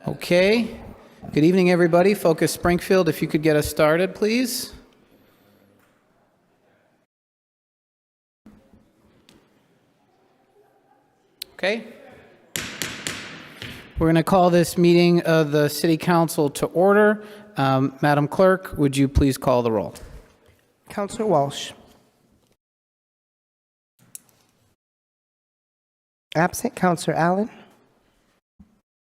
Okay. Good evening, everybody. Focus Springfield, if you could get us started, please. Okay. We're going to call this meeting of the City Council to order. Madam Clerk, would you please call the roll? Councillor Walsh. Absent. Councillor Allen.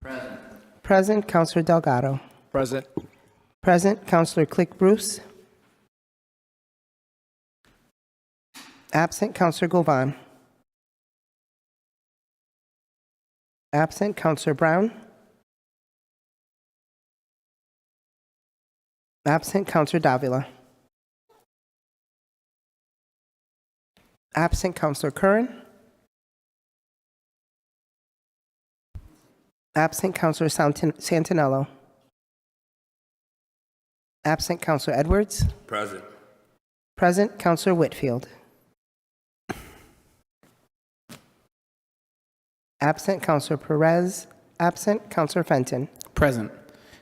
Present. Present. Councillor Delgado. Present. Present. Councillor Click Bruce. Absent. Councillor Govan. Absent. Councillor Brown. Absent. Councillor Davila. Absent. Councillor Curran. Absent. Councillor Santinello. Absent. Councillor Edwards. Present. Present. Councillor Whitfield. Absent. Councillor Perez. Absent. Councillor Fenton. Present.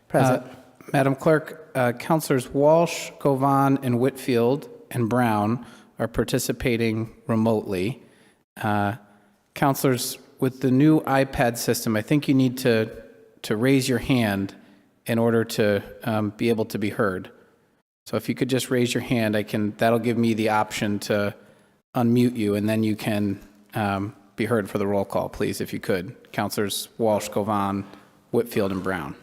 Present. Madam Clerk, Councilors Walsh, Govan, and Whitfield and Brown are participating remotely. Councilors, with the new iPad system, I think you need to raise your hand in order to be able to be heard. So if you could just raise your hand, that'll give me the option to unmute you, and then you can be heard for the roll call, please, if you could. Councilors Walsh, Govan, Whitfield, and Brown.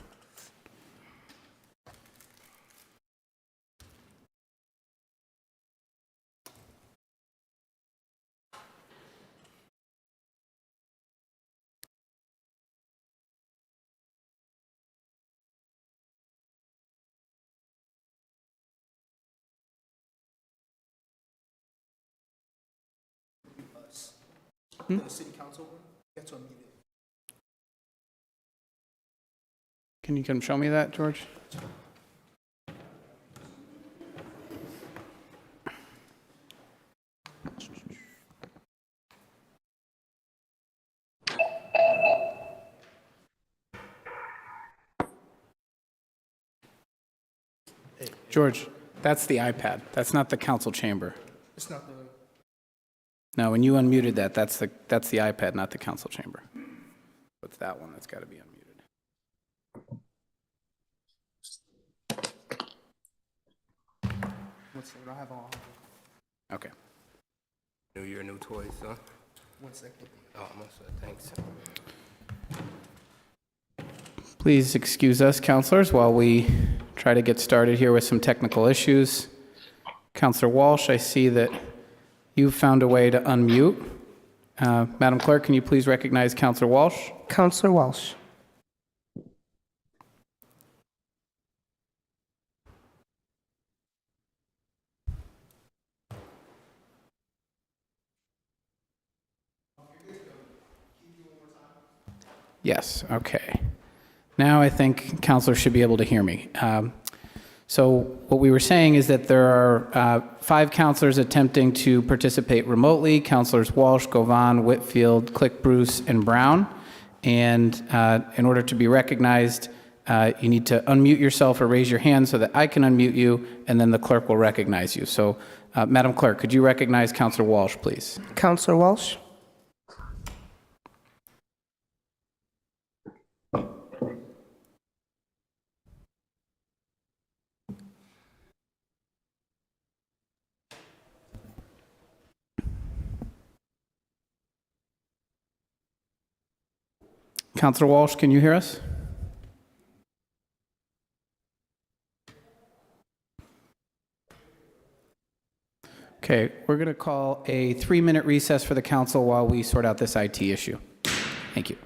The city council gets unmuted. Can you come show me that, George? George, that's the iPad. That's not the council chamber. It's not the. No, when you unmuted that, that's the iPad, not the council chamber. It's that one that's got to be unmuted. One second, I have all. Okay. New year, new toys, son. 1 second. Oh, almost. Thanks. Please excuse us, councilors, while we try to get started here with some technical issues. Councilor Walsh, I see that you've found a way to unmute. Madam Clerk, can you please recognize Councilor Walsh? Councillor Walsh. Yes, okay. Now I think councilors should be able to hear me. So what we were saying is that there are 5 councilors attempting to participate remotely, Councilors Walsh, Govan, Whitfield, Click Bruce, and Brown. And in order to be recognized, you need to unmute yourself or raise your hand so that I can unmute you, and then the clerk will recognize you. So, Madam Clerk, could you recognize Councilor Walsh, please? Councillor Walsh. Councilor Walsh, can you hear us? Okay, we're going to call a 3-minute recess for the council while we sort out this IT issue. Thank you.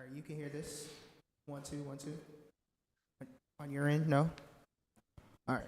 right, you can hear this. 1, 2, 1, 2. On your end, no? All right.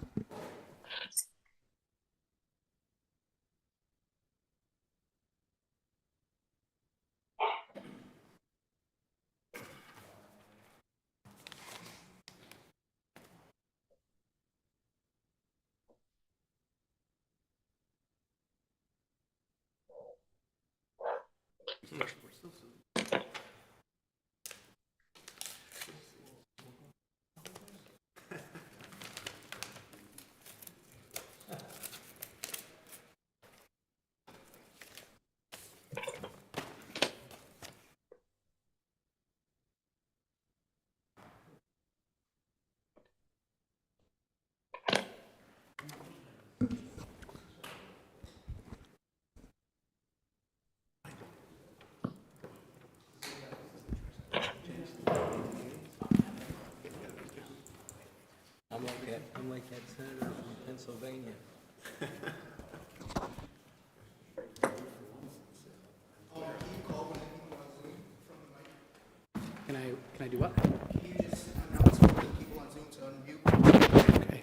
I'm like that senator from Pennsylvania. Can I do what? You just announce for the people on Zoom to unmute.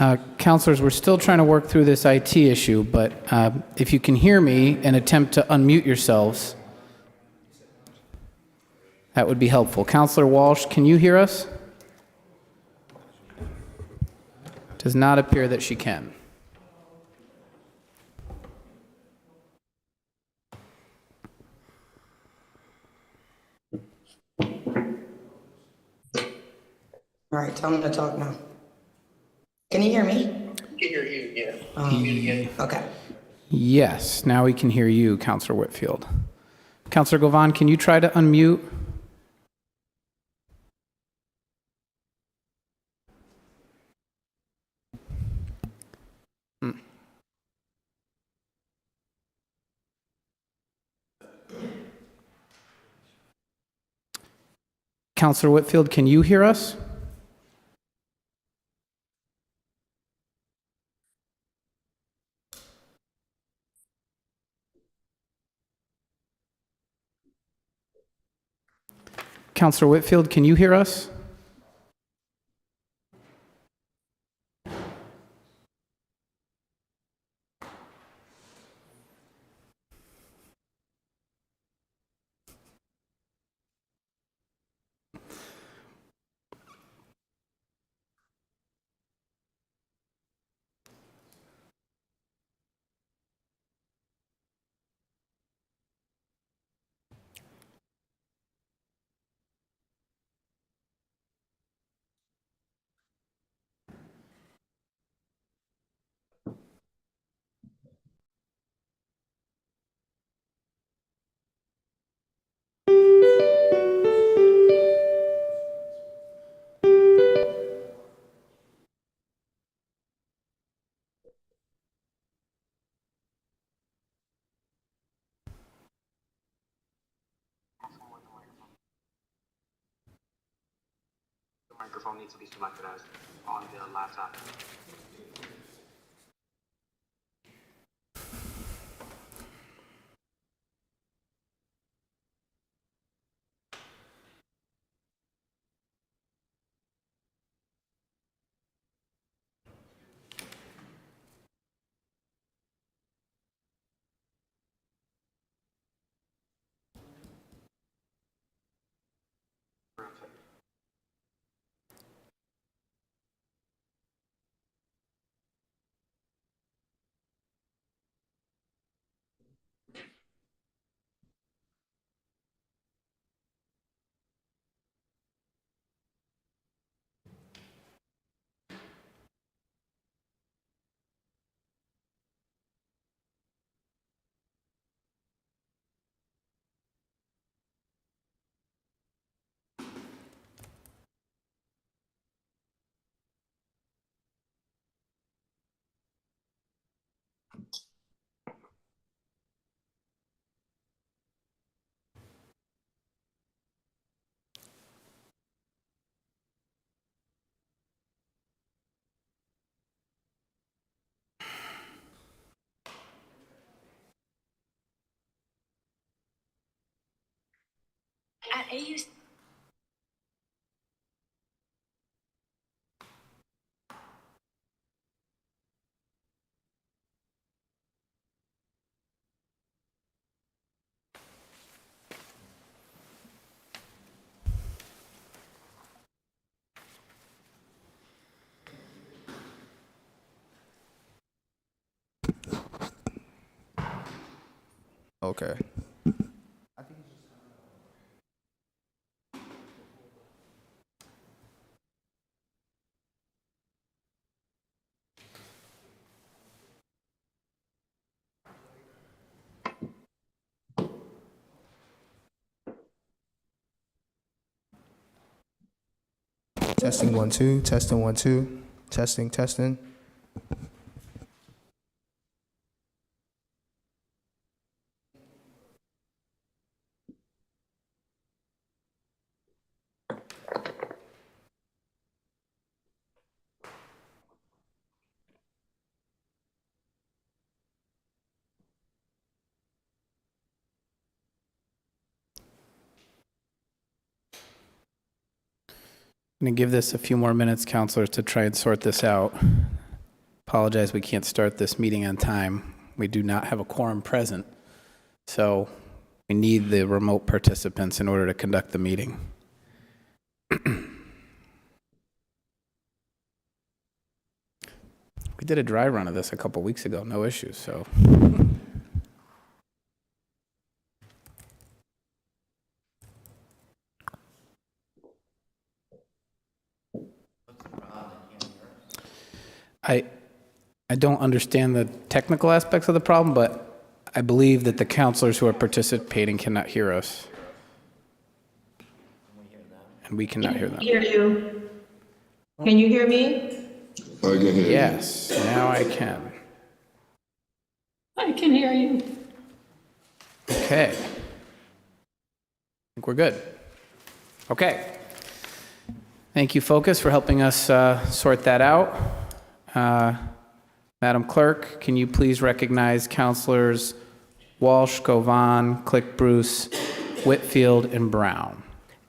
Okay. Counselors, we're still trying to work through this IT issue, but if you can hear me and attempt to unmute yourselves, that would be helpful. Counselor Walsh, can you hear us? Does not appear that she can. All right, tell them to talk now. Can you hear me? Can hear you, yeah. Okay. Yes, now we can hear you, Counselor Whitfield. Counselor Govan, can you try to unmute? Counselor Whitfield, can you hear us? Counselor Whitfield, can you hear us? The microphone needs to be selected as on the laptop. At AUC. Okay. Testing 1 2. Testing 1 2. Testing testing. I'm going to give this a few more minutes, counselors, to try and sort this out. Apologize, we can't start this meeting on time. We do not have a quorum present, so we need the remote participants in order to conduct the meeting. We did a dry run of this a couple weeks ago, no issues, so. I don't understand the technical aspects of the problem, but I believe that the counselors who are participating cannot hear us. And we cannot hear them. Hear you. Can you hear me? I can hear you. Yes, now I can. I can hear you. Okay. I think we're good. Okay. Thank you, Focus, for helping us sort that out. Madam Clerk, can you please recognize Councilors Walsh, Govan, Click Bruce, Whitfield, and Brown?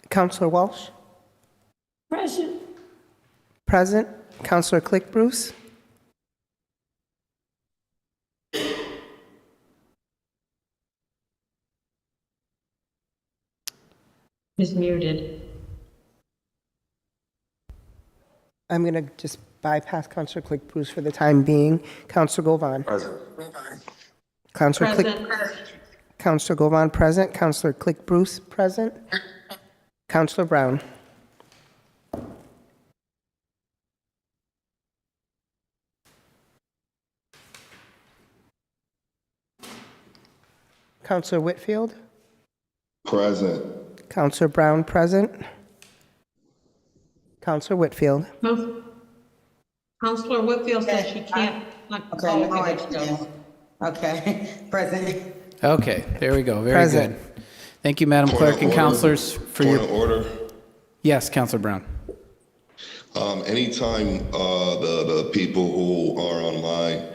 Counselor Walsh? Present. Present. Counselor Click Bruce? Is muted. I'm going to just bypass Counselor Click Bruce for the time being. Counselor Govan? Present. Counselor Click... Counselor Govan, present. Counselor Click Bruce, present. Counselor Brown? Counselor Whitfield? Present. Counselor Brown, present. Counselor Whitfield? Counselor Whitfield says she can't. Okay, now I can. Okay, present. Okay, there we go. Very Present. good. Thank you, Madam Point Clerk of and order. counselors, for Point your... of order. Yes, Counselor Brown. Anytime the people who are online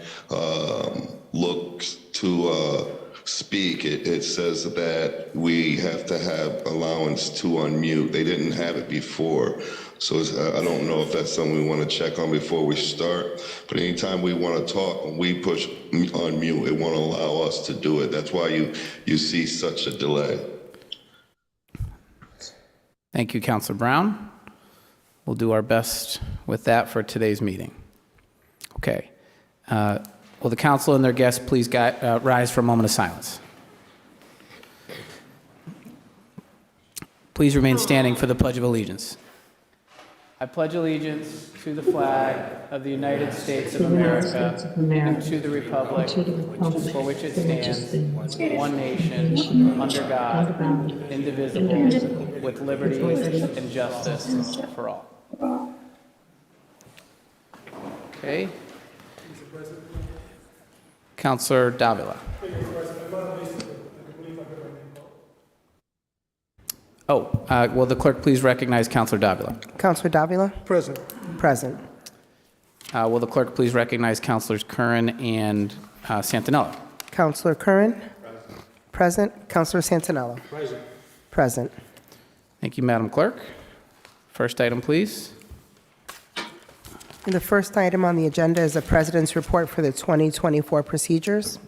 look to speak, it says that we have to have allowance to unmute. They didn't have it before. So I don't know if that's something we want to check on before we start. But anytime we want to talk, when we push unmute, it won't allow us to do it. That's why you see such a delay. Thank you, Counselor Brown. We'll do our best with that for today's meeting. Okay. Will the council and their guests please rise for a moment of silence? Please remain standing for the Pledge of Allegiance. I pledge allegiance to the flag of the United States of America and to the republic for which it stands, one nation, under God, indivisible, with liberty and justice for all. Okay. Councilor Davila. Will the clerk please recognize Councilor Davila? Counselor Davila? Present. Present. Will the clerk please recognize Councilors Curran and Santinella? Counselor Curran? Present. Counselor Santinella? Present. Thank you, Madam Clerk. First item, please. The first item on the agenda is the President's report for the 2024 procedures.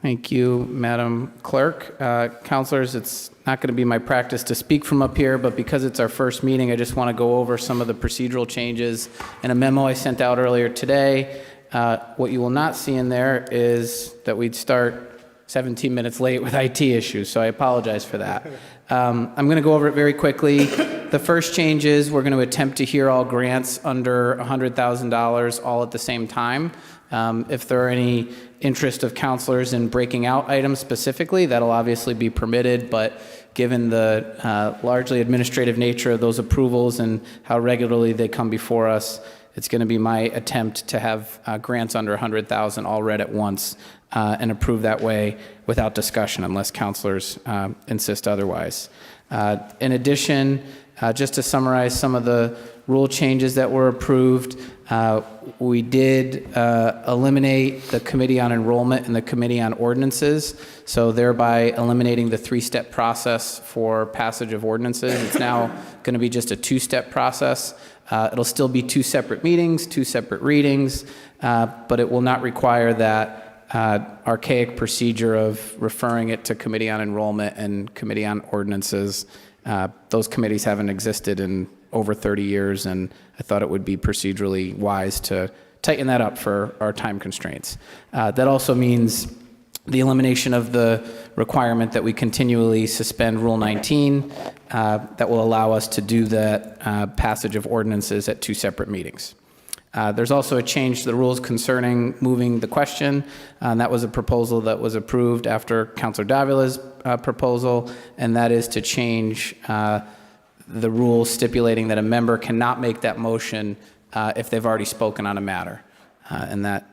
Thank you, Madam Clerk. Councilors, it's not going to be my practice to speak from up here, but because it's our first meeting, I just want to go over some of the procedural changes in a memo I sent out earlier today. What you will not see in there is that we'd start 17 minutes late with IT issues, so I apologize for that. I'm going to go over it very quickly. The first change is we're going to attempt to hear all grants under $100,000 all at the same time. If there are any interest of counselors in breaking out items specifically, that'll obviously be permitted, but given the largely administrative nature of those approvals and how regularly they come before us, it's going to be my attempt to have grants under $100,000 all read at once and approved that way without discussion unless counselors insist otherwise. In addition, just to summarize some of the rule changes that were approved, we did eliminate the Committee on Enrollment and the Committee on Ordinances, so thereby eliminating the three-step process for passage of ordinances. It's now going to be just a two-step process. It'll still be two separate meetings, two separate readings, but it will not require that archaic procedure of referring it to Committee on Enrollment and Committee on Ordinances. Those committees haven't existed in over 30 years, and I thought it would be procedurally wise to tighten that up for our time constraints. That also means the elimination of the requirement that we continually suspend Rule 19 that will allow us to do that passage of ordinances at two separate meetings. There's also a change to the rules concerning moving the question, and that was a proposal that was approved after Councilor Davila's proposal, and that is to change the rule stipulating that a member cannot make that motion if they've already spoken on a matter, and that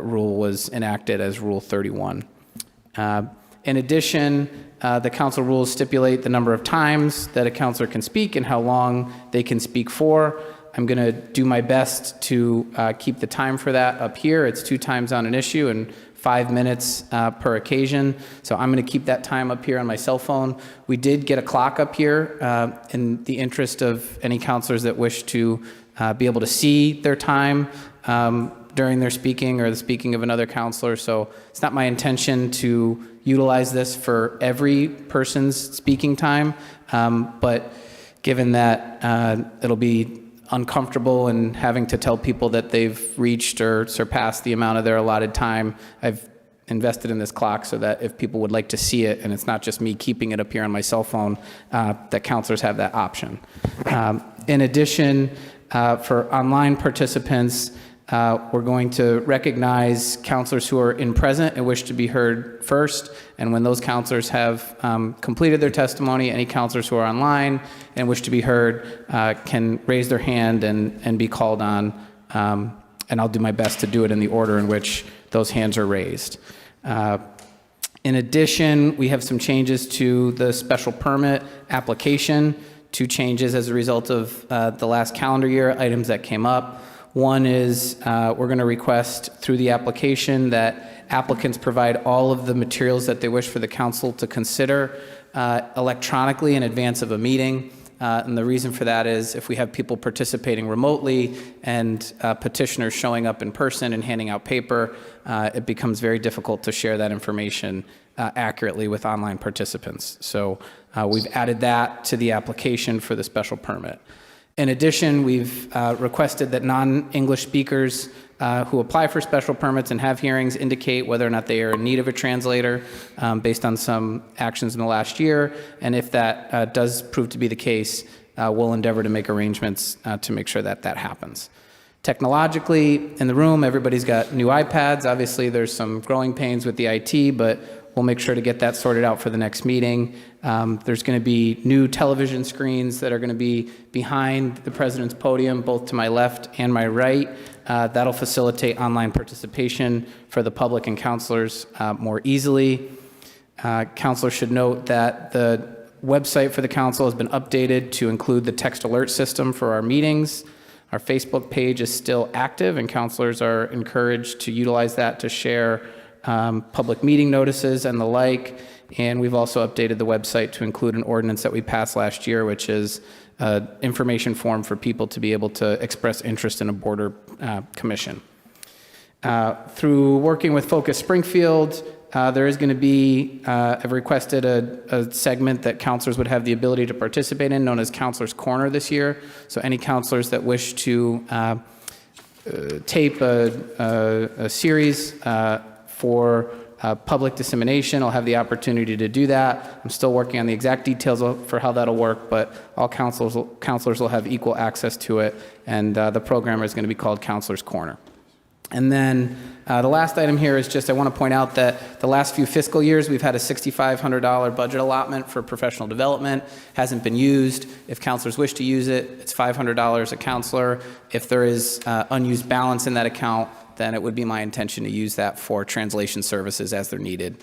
rule was enacted as Rule 31. In addition, the council rules stipulate the number of times that a counselor can speak and how long they can speak for. I'm going to do my best to keep the time for that up here. It's 2 times on an issue and 5 minutes per occasion. So I'm going to keep that time up here on my cell phone. We did get a clock up here in the interest of any counselors that wish to be able to see their time during their speaking or the speaking of another counselor. So it's not my intention to utilize this for every person's speaking time, but given that it'll be uncomfortable and having to tell people that they've reached or surpassed the amount of their allotted time, I've invested in this clock so that if people would like to see it, and it's not just me keeping it up here on my cell phone, that counselors have that option. In addition, for online participants, we're going to recognize counselors who are in present and wish to be heard first. And when those counselors have completed their testimony, any counselors who are online and wish to be heard can raise their hand and be called on. And I'll do my best to do it in the order in which those hands are raised. In addition, we have some changes to the special permit application, 2 changes as a result of the last calendar year items that came up. One is we're going to request through the application that applicants provide all of the materials that they wish for the council to consider electronically in advance of a meeting. And the reason for that is if we have people participating remotely and petitioners showing up in person and handing out paper, it becomes very difficult to share that information accurately with online participants. So we've added that to the application for the special permit. In addition, we've requested that non-English speakers who apply for special permits and have hearings indicate whether or not they are in need of a translator based on some actions in the last year. And if that does prove to be the case, we'll endeavor to make arrangements to make sure that that happens. Technologically, in the room, everybody's got new iPads. Obviously, there's some growing pains with the IT, but we'll make sure to get that sorted out for the next meeting. There's going to be new television screens that are going to be behind the president's podium, both to my left and my right. That'll facilitate online participation for the public and counselors more easily. Counselors should note that the website for the council has been updated to include the text alert system for our meetings. Our Facebook page is still active, and counselors are encouraged to utilize that to share public meeting notices and the like. And we've also updated the website to include an ordinance that we passed last year, which is an information form for people to be able to express interest in a border commission. Through working with Focus Springfield, there is going to be, I've requested a segment that counselors would have the ability to participate in, known as Counselor's Corner this year. So any counselors that wish to tape a series for public dissemination, I'll have the opportunity to do that. I'm still working on the exact details for how that'll work, but all counselors will have equal access to it, and the program is going to be called Counselor's Corner. And then the last item here is just I want to point out that the last few fiscal years we've had a $6,500 budget allotment for professional development. Hasn't been used. If counselors wish to use it, it's $500 a counselor. If there is unused balance in that account, then it would be my intention to use that for translation services as they're needed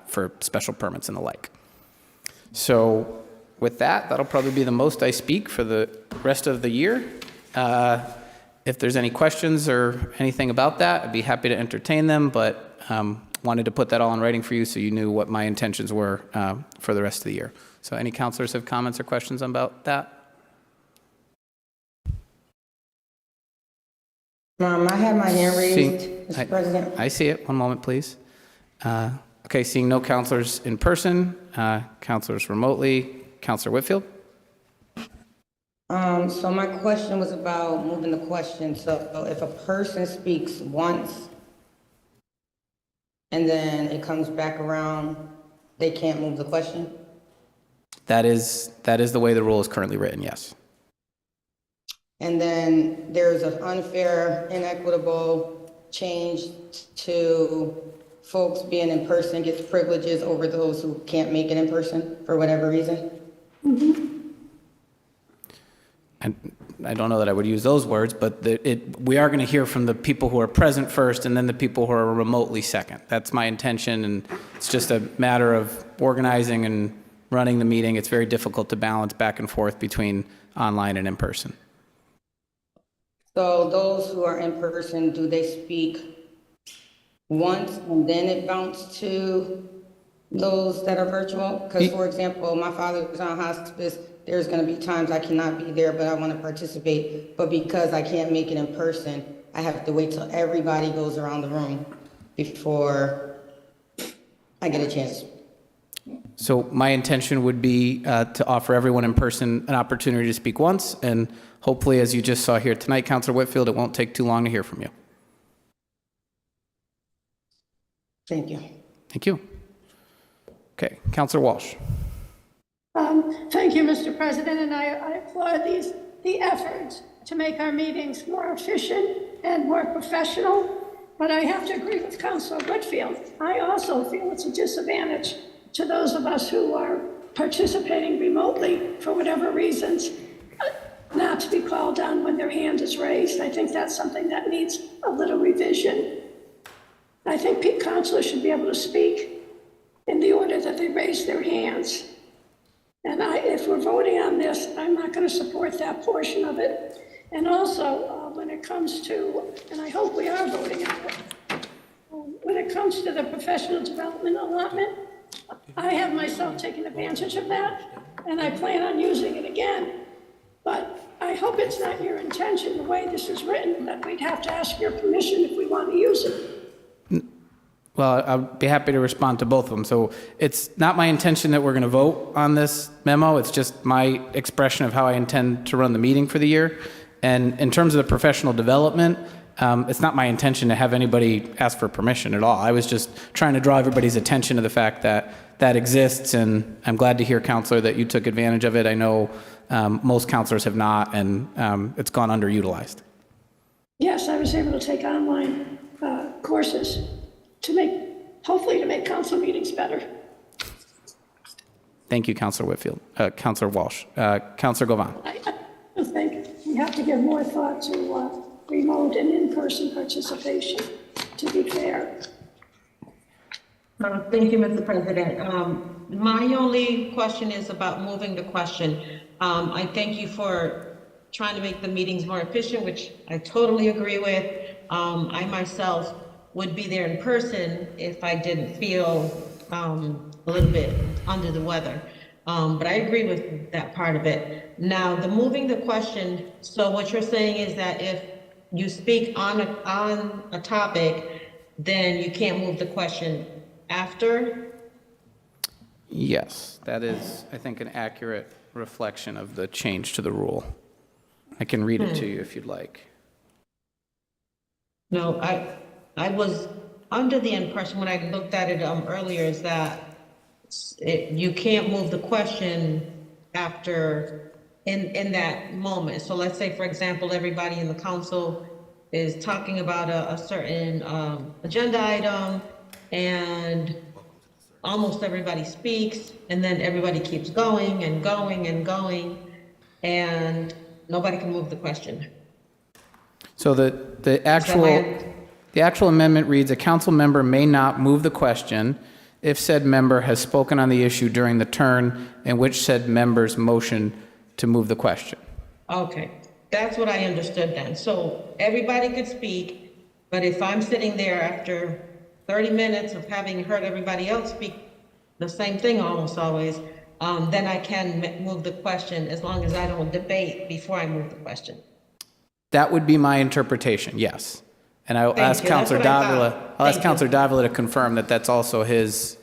for special permits and the like. So with that, that'll probably be the most I speak for the rest of the year. If there's any questions or anything about that, I'd be happy to entertain them, but wanted to put that all in writing for you so you knew what my intentions were for the rest of the year. So any counselors have comments or questions about that? I have my hand raised, Mr. President. I see it. One moment, please. Okay, seeing no counselors in person, counselors remotely. Counselor Whitfield? So my question was about moving the question. So if a person speaks once and then it comes back around, they can't move the question? That is the way the rule is currently written, yes. And then there's an unfair, inequitable change to folks being in person gets privileges over those who can't make it in person for whatever reason? I don't know that I would use those words, but we are going to hear from the people who are present first and then the people who are remotely second. That's my intention, and it's just a matter of organizing and running the meeting. It's very difficult to balance back and forth between online and in person. So those who are in person, do they speak once and then it bounced to those that are virtual? Because, for example, my father was on hospice. There's going to be times I cannot be there, but I want to participate. But because I can't make it in person, I have to wait till everybody goes around the room before I get a chance. So my intention would be to offer everyone in person an opportunity to speak once, and hopefully, as you just saw here tonight, Councilor Whitfield, it won't take too long to hear from you. Thank you. Thank you. Okay, Councilor Walsh. Thank you, Mr. President, and I applaud the efforts to make our meetings more efficient and more professional, but I have to agree with Councilor Whitfield. I also feel it's a disadvantage to those of us who are participating remotely for whatever reasons, not to be called on when their hand is raised. I think that's something that needs a little revision. I think councilors should be able to speak in the order that they raise their hands. And if we're voting on this, I'm not going to support that portion of it. And also, when it comes to, and I hope we are voting on it, when it comes to the professional development allotment, I have myself taken advantage of that, and I plan on using it again. But I hope it's not your intention, the way this is written, that we'd have to ask your permission if we want to use it. Well, I'll be happy to respond to both of them. So it's not my intention that we're going to vote on this memo. It's just my expression of how I intend to run the meeting for the year. And in terms of the professional development, it's not my intention to have anybody ask for permission at all. I was just trying to draw everybody's attention to the fact that that exists, and I'm glad to hear, Counselor, that you took advantage of it. I know most counselors have not, and it's gone underutilized. Yes, I was able to take online courses to hopefully to make council meetings better. Thank you, Counselor Whitfield. Counselor Walsh. Counselor Govan. I think we have to give more thought to remote and in-person participation, to be fair. Thank you, Mr. President. My only question is about moving the question. I thank you for trying to make the meetings more efficient, which I totally agree with. I myself would be there in person if I didn't feel a little bit under the weather. But I agree with that part of it. Now, the moving the question, so what you're saying is that if you speak on a topic, then you can't move the question after? Yes, that is, I think, an accurate reflection of the change to the rule. I can read it to you if you'd like. No, I was under the impression when I looked at it earlier is that you can't move the question after, in that moment. So let's say, for example, everybody in the council is talking about a certain agenda item, and almost everybody speaks, and then everybody keeps going and going and going, and nobody can move the question. So the actual amendment reads, a council member may not move the question if said member has spoken on the issue during the turn in which said member's motion to move the question. Okay, that's what I understood then. So everybody could speak, but if I'm sitting there after 30 minutes of having heard everybody else speak the same thing almost always, then I can move the question as long as I don't debate before I move the question. That would be my interpretation, yes. And I'll Thank ask you. That's Councilor what I thought. Davila, I'll ask Thank you. Councilor Davila to confirm that that's also his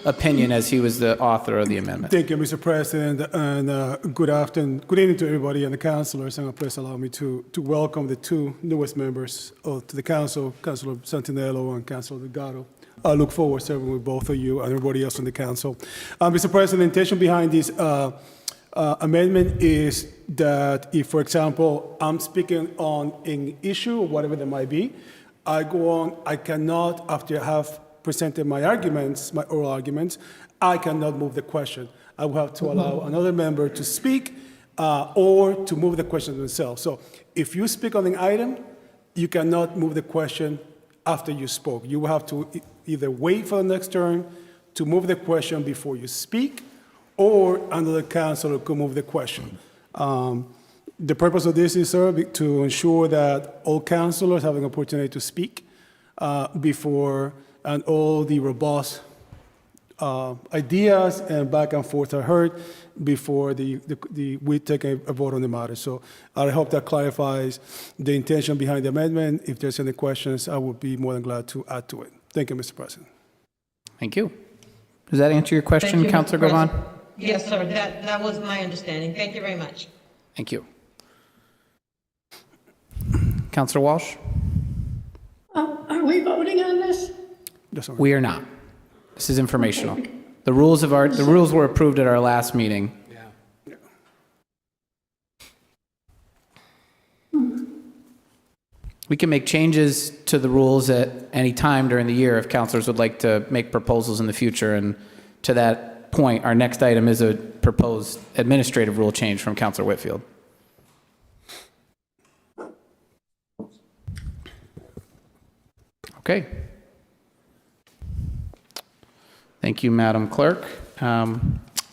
opinion as he was the author of the amendment. Thank you, Mr. President, and good evening to everybody and the councilors. And please allow me to welcome the two newest members to the council, Councilor Santinello and Councilor Delgado. I look forward to serving with both of you and everybody else on the council. Mr. President, the intention behind this amendment is that if, for example, I'm speaking on an issue or whatever that might be, I go on, I cannot, after I have presented my arguments, my oral arguments, I cannot move the question. I will have to allow another member to speak or to move the question themselves. So if you speak on an item, you cannot move the question after you spoke. You will have to either wait for the next turn to move the question before you speak, or another councilor could move the question. The purpose of this is, sir, to ensure that all councilors have an opportunity to speak before, and all the robust ideas and back and forth are heard before we take a vote on the matter. So I hope that clarifies the intention behind the amendment. If there's any questions, I would be more than glad to add to it. Thank you, Mr. President. Thank you. Does that answer your question, Thank you, Councilor Mr. Govan? President. Yes, sir, that was my understanding. Thank you very much. Thank you. Councilor Walsh? Are we voting on this? Yes, sir. We are not. This is informational. The rules were approved at our last meeting. Yeah. We can make changes to the rules at any time during the year if councilors would like to make proposals in the future. And to that point, our next item is a proposed administrative rule change from Councilor Whitfield. Okay. Thank you, Madam Clerk.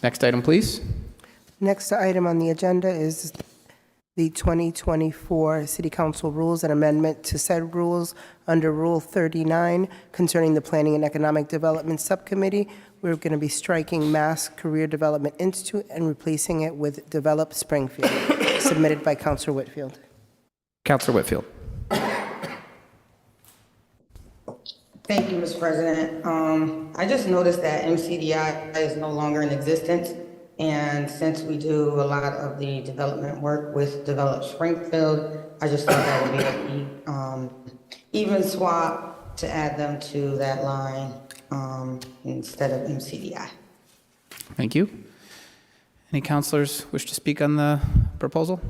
Next item, please. Next item on the agenda is the 2024 City Council Rules and Amendment to said rules under Rule 39 concerning the Planning and Economic Development Subcommittee. We're going to be striking Mass Career Development Institute and replacing it with Develop Springfield, submitted by Councilor Whitfield. Councilor Whitfield. Thank you, Mr. President. I just noticed that MCDI is no longer in existence. And since we do a lot of the development work with Develop Springfield, I just thought that would be an even swap to add them to that line instead of MCDI. Thank you. Any councilors wish to speak on the proposal?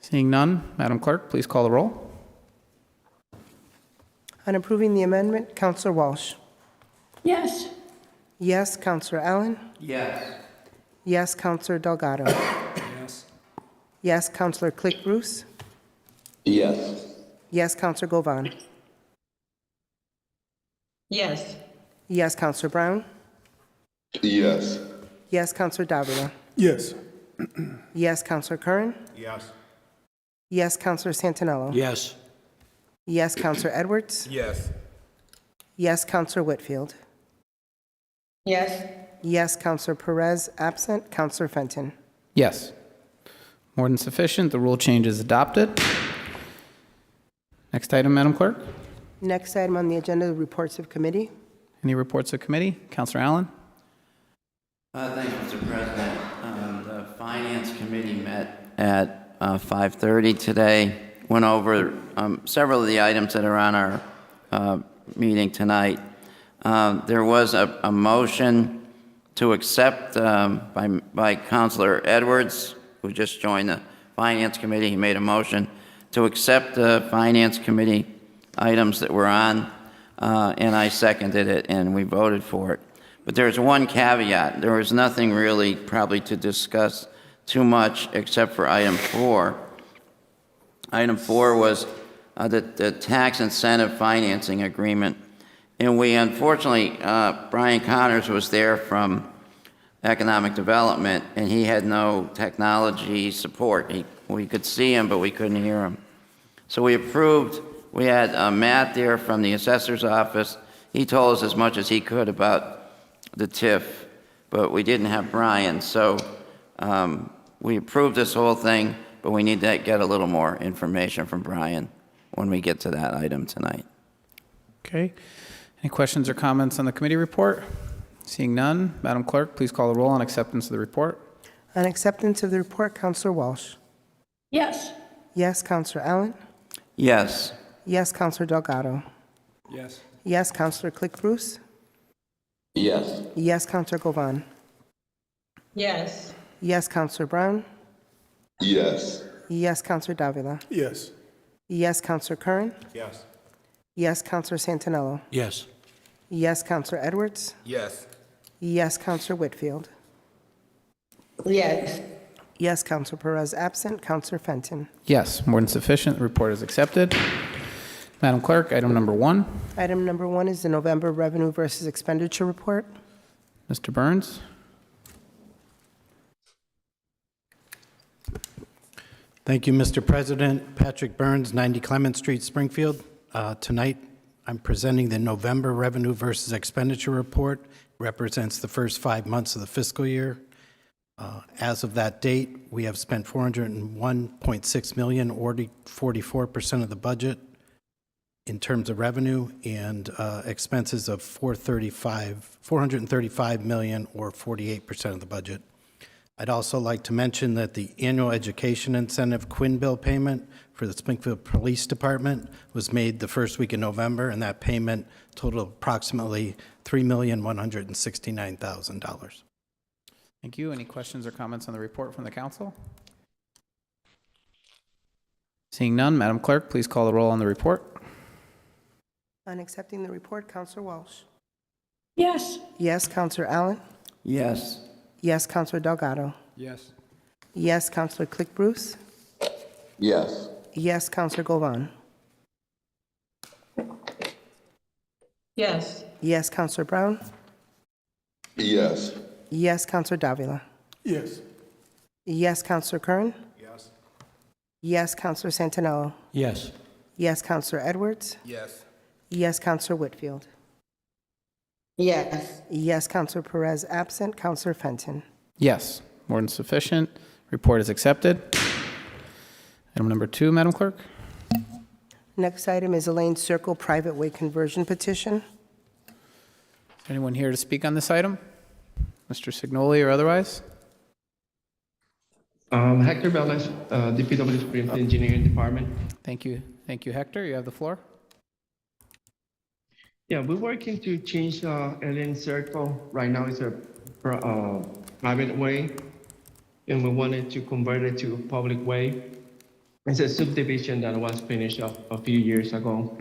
Seeing none, Madam Clerk, please call the roll. On approving the amendment, Councilor Walsh. Yes. Yes, Councilor Allen. Yes. Yes, Councilor Delgado. Yes. Yes, Councilor Click Bruce. Yes. Yes, Councilor Govan. Yes. Yes, Councilor Brown. Yes. Yes, Councilor Davila. Yes. Yes, Councilor Curran. Yes. Yes, Councilor Santinello. Yes. Yes, Councilor Edwards. Yes. Yes, Counselor Whitfield. Yes. Yes, Counselor Perez, absent. Counselor Fenton. Yes. More than sufficient. The rule change is adopted. Next item, Madam Clerk. Next item on the agenda, reports of committee. Any reports of committee? Counselor Allen? Thanks, Mr. President. The Finance Committee met at 5:30 today, went over several of the items that are on our meeting tonight. There was a motion to accept by Counselor Edwards, who just joined the Finance Committee. He made a motion to accept the Finance Committee items that were on, and I seconded it, and we voted for it. But there's one caveat. There was nothing really probably to discuss too much except for item 4. Item 4 was the tax incentive financing agreement. And we unfortunately, Brian Connors was there from Economic Development, and he had no technology support. We could see him, but we couldn't hear him. So we approved. We had Matt there from the assessor's office. He told us as much as he could about the TIF, but we didn't have Brian. So we approved this whole thing, but we need to get a little more information from Brian when we get to that item tonight. Okay. Any questions or comments on the committee report? Seeing none, Madam Clerk, please call the roll on acceptance of the report. On acceptance of the report, Counselor Walsh. Yes. Yes, Counselor Allen. Yes. Yes, Counselor Delgado. Yes. Yes, Counselor Click Bruce. Yes. Yes, Counselor Govan. Yes. Yes, Counselor Brown. Yes. Yes, Counselor Davila. Yes. Yes, Counselor Curran. Yes. Yes, Counselor Santinello. Yes. Yes, Counselor Edwards. Yes. Yes, Counselor Whitfield. Yes. Yes, Counselor Perez, absent. Counselor Fenton. Yes, more than sufficient. The report is accepted. Madam Clerk, item number 1. Item number 1 is the November Revenue versus Expenditure Report. Mr. Burns? Thank you, Mr. President. Patrick Burns, 90 Clement Street, Springfield. Tonight, I'm presenting the November Revenue versus Expenditure Report. It represents the first 5 months of the fiscal year. As of that date, we have spent $401.6 million, or 44% of the budget in terms of revenue, and expenses of $435 million, or 48% of the budget. I'd also like to mention that the annual education incentive Quinn bill payment for the Springfield Police Department was made the first week in November, and that payment totaled approximately $3,169,000. Thank you. Any questions or comments on the report from the council? Seeing none, Madam Clerk, please call the roll on the report. On accepting the report, Counselor Walsh. Yes. Yes, Counselor Allen. Yes. Yes, Counselor Delgado. Yes. Yes, Counselor Click Bruce. Yes. Yes, Counselor Govan. Yes. Yes, Counselor Brown. Yes. Yes, Counselor Davila. Yes. Yes, Counselor Curran. Yes. Yes, Counselor Santinello. Yes. Yes, Counselor Edwards. Yes. Yes, Counselor Whitfield. Yes. Yes, Counselor Perez, absent. Counselor Fenton. Yes, more than sufficient. Report is accepted. Item number 2, Madam Clerk. Next item is Elaine Circle Private Way Conversion Petition. Is anyone here to speak on this item? Mr. Signoli or otherwise? Hector Velez, DPW Springfield Engineering Department. Thank you. Thank you, Hector. You have the floor. Yeah, we're working to change Ellen Circle. Right now it's a private way, and we wanted to convert it to a public way. It's a subdivision that was finished a few years ago.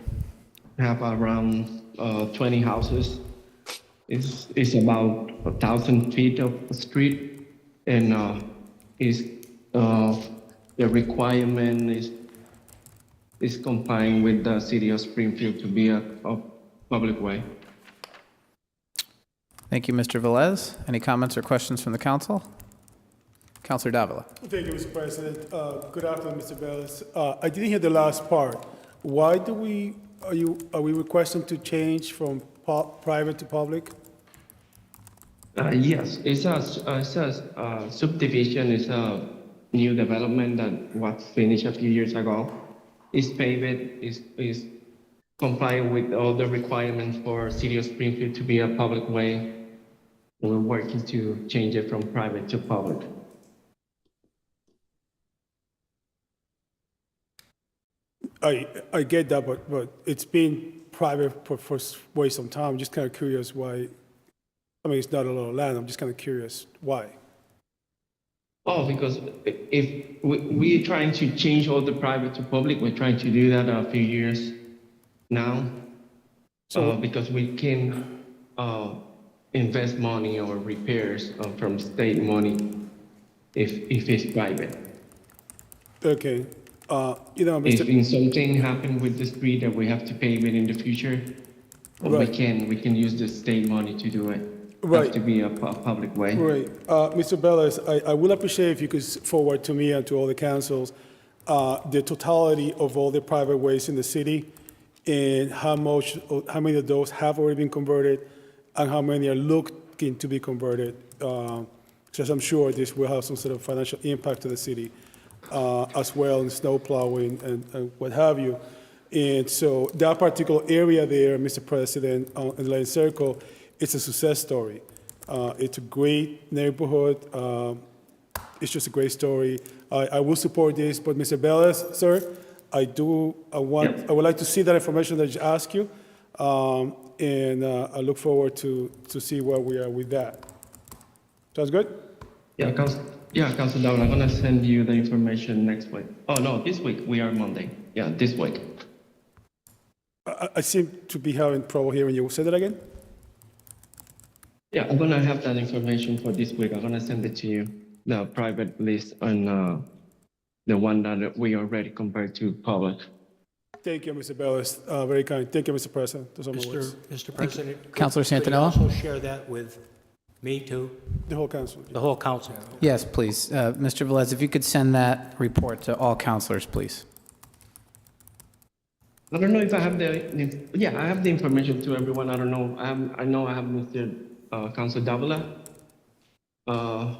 We have around 20 houses. It's about 1,000 feet of street, and the requirement is complying with the city of Springfield to be a public way. Thank you, Mr. Velez. Any comments or questions from the council? Councilor Davila. Thank you, Mr. President. Good afternoon, Mr. Velez. I didn't hear the last part. Why are we requesting to change from private to public? Yes, it's a subdivision. It's a new development that was finished a few years ago. It's paved. Is complying with all the requirements for City of Springfield to be a public way. We're working to change it from private to public. I get that, but it's been private for way some time. I'm just kind of curious why. I mean, it's not a lot of land. I'm just kind of curious why. Oh, because if we're trying to change all the private to public, we're trying to do that a few years now. Because we can invest money or repairs from state money if it's private. Okay. If something happened with the street that we have to pay it in the future, Right. we can use the state money to do it. Right. Have to be a public way. Right. Mr. Bellis, I will appreciate if you could forward to me and to all the councils the totality of all the private ways in the city and how many of those have already been converted and how many are looking to be converted. Because I'm sure this will have some sort of financial impact to the city as well in snow plowing and what have you. And so that particular area there, Mr. President, in the Lane Circle, it's a success story. It's a great neighborhood. It's just a great story. I will support this, but Mr. Bellis, sir, I would like to see that information that you asked you, and I look forward to see where we are with that. Sounds good? Yeah, Council Down, I'm gonna send you the information next week. Oh, no, this week, we are Monday. Yeah, this week. I seem to be having trouble hearing you. Say that again? Yeah, I'm gonna have that information for this week. I'm gonna send it to you, the private list and the one that we already compared to public. Thank you, Mr. Bellis. Very kind. Thank you, Mr. President. Those are my words. Mr. President. Councilor could you Santinello? also share that with me too, The whole council. the whole council? Yes, please. Mr. Velez, if you could send that report to all councilors, please. I don't know if I have I have the information to everyone. I don't know. I know I have Mr. Council Davila. I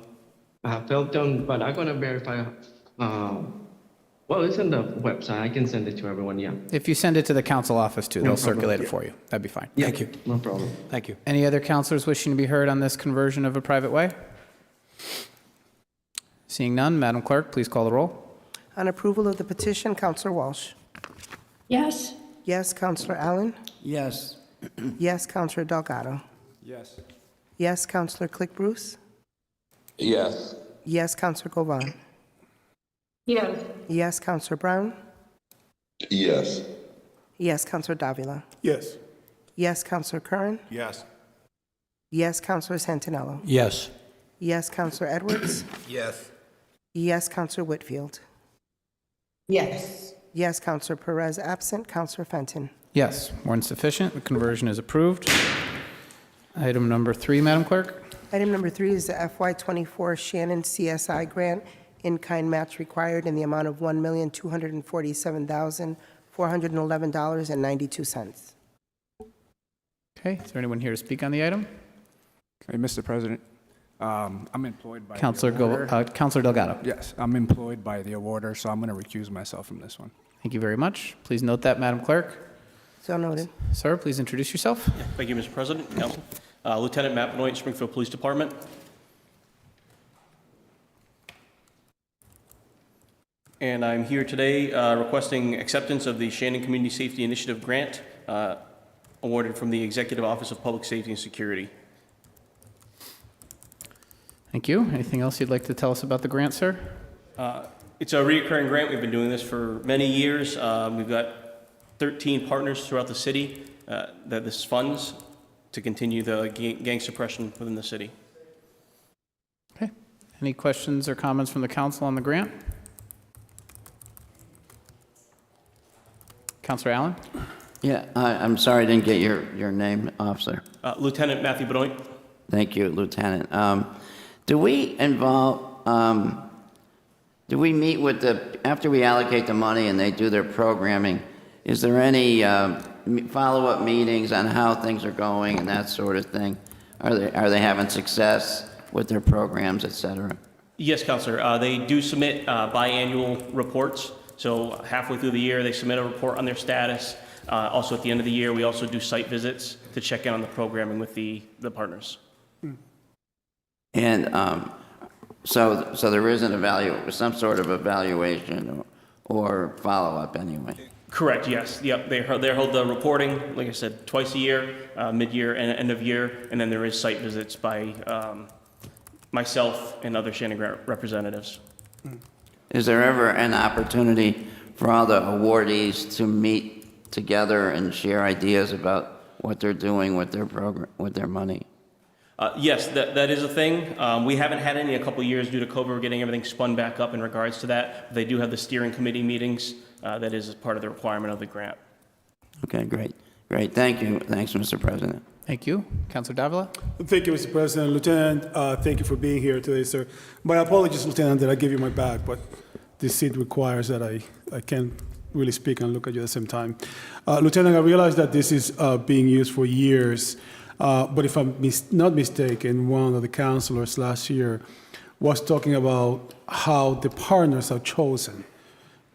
have Felton, but I'm gonna verify. Well, it's on the website. I can send it to everyone. Yeah. If you send it to the council office too, they'll No problem. circulate it for you. That'd be fine. Thank you. No problem. Thank you. Any other councilors wishing to be heard on this conversion of a private way? Seeing none, Madam Clerk, please call the roll. On approval of the petition, Counselor Walsh. Yes. Yes, Counselor Allen. Yes. Yes, Counselor Delgado. Yes. Yes, Counselor Click Bruce. Yes. Yes, Counselor Govan. Yes. Yes, Counselor Brown. Yes. Yes, Counselor Davila. Yes. Yes, Counselor Curran. Yes. Yes, Counselor Santinello. Yes. Yes, Counselor Edwards. Yes. Yes, Counselor Whitfield. Yes. Yes, Counselor Perez absent. Counselor Fenton. Yes, more than sufficient. The conversion is approved. Item number 3, Madam Clerk. Item number 3 is the FY24 Shannon CSI grant, in-kind match required in the amount of $1,247,411.92. Okay, is there anyone here to speak on the item? Hey, Mr. President, I'm employed by Counselor the awarder. Counselor Delgado. Yes, I'm employed by the awarder, so I'm going to recuse myself from this one. Thank you very much. Please note that, Madam Clerk. So noted. Sir, please introduce yourself. Thank you, Mr. President, Council. Lieutenant Matt Benoit, Springfield Police Department. And I'm here today requesting acceptance of the Shannon Community Safety Initiative grant awarded from the Executive Office of Public Safety and Security. Thank you. Anything else you'd like to tell us about the grant, sir? It's a recurring grant. We've been doing this for many years. We've got 13 partners throughout the city that this funds to continue the gang suppression within the city. Okay. Any questions or comments from the council on the grant? Counselor Allen? Yeah, I'm sorry I didn't get your name, officer. Lieutenant Matthew Benoit. Thank you, Lieutenant. Do we meet with after we allocate the money and they do their programming, is there any follow-up meetings on how things are going and that sort of thing? Are they having success with their programs, et cetera? Yes, Counselor. They do submit biannual reports. So halfway through the year, they submit a report on their status. Also, at the end of the year, we also do site visits to check in on the programming with the partners. And so there is some sort of evaluation or follow-up anyway? Correct, yes. Yep, they hold the reporting, like I said, twice a year, mid-year and end of year, and then there is site visits by myself and other Shannon Grant representatives. Is there ever an opportunity for all the awardees to meet together and share ideas about what they're doing with their program, with their money? Yes, that is a thing. We haven't had any a couple of years due to COVID. We're getting everything spun back up in regards to that. They do have the steering committee meetings. That is part of the requirement of the grant. Okay, great. Thank you. Thanks, Mr. President. Thank you. Councilor Davila? Thank you, Mr. President. Lieutenant, thank you for being here today, sir. My apologies, Lieutenant, that I gave you my bag, but this seat requires that I can't really speak and look at you at the same time. Lieutenant, I realize that this is being used for years, but if I'm not mistaken, one of the councilors last year was talking about how the partners are chosen.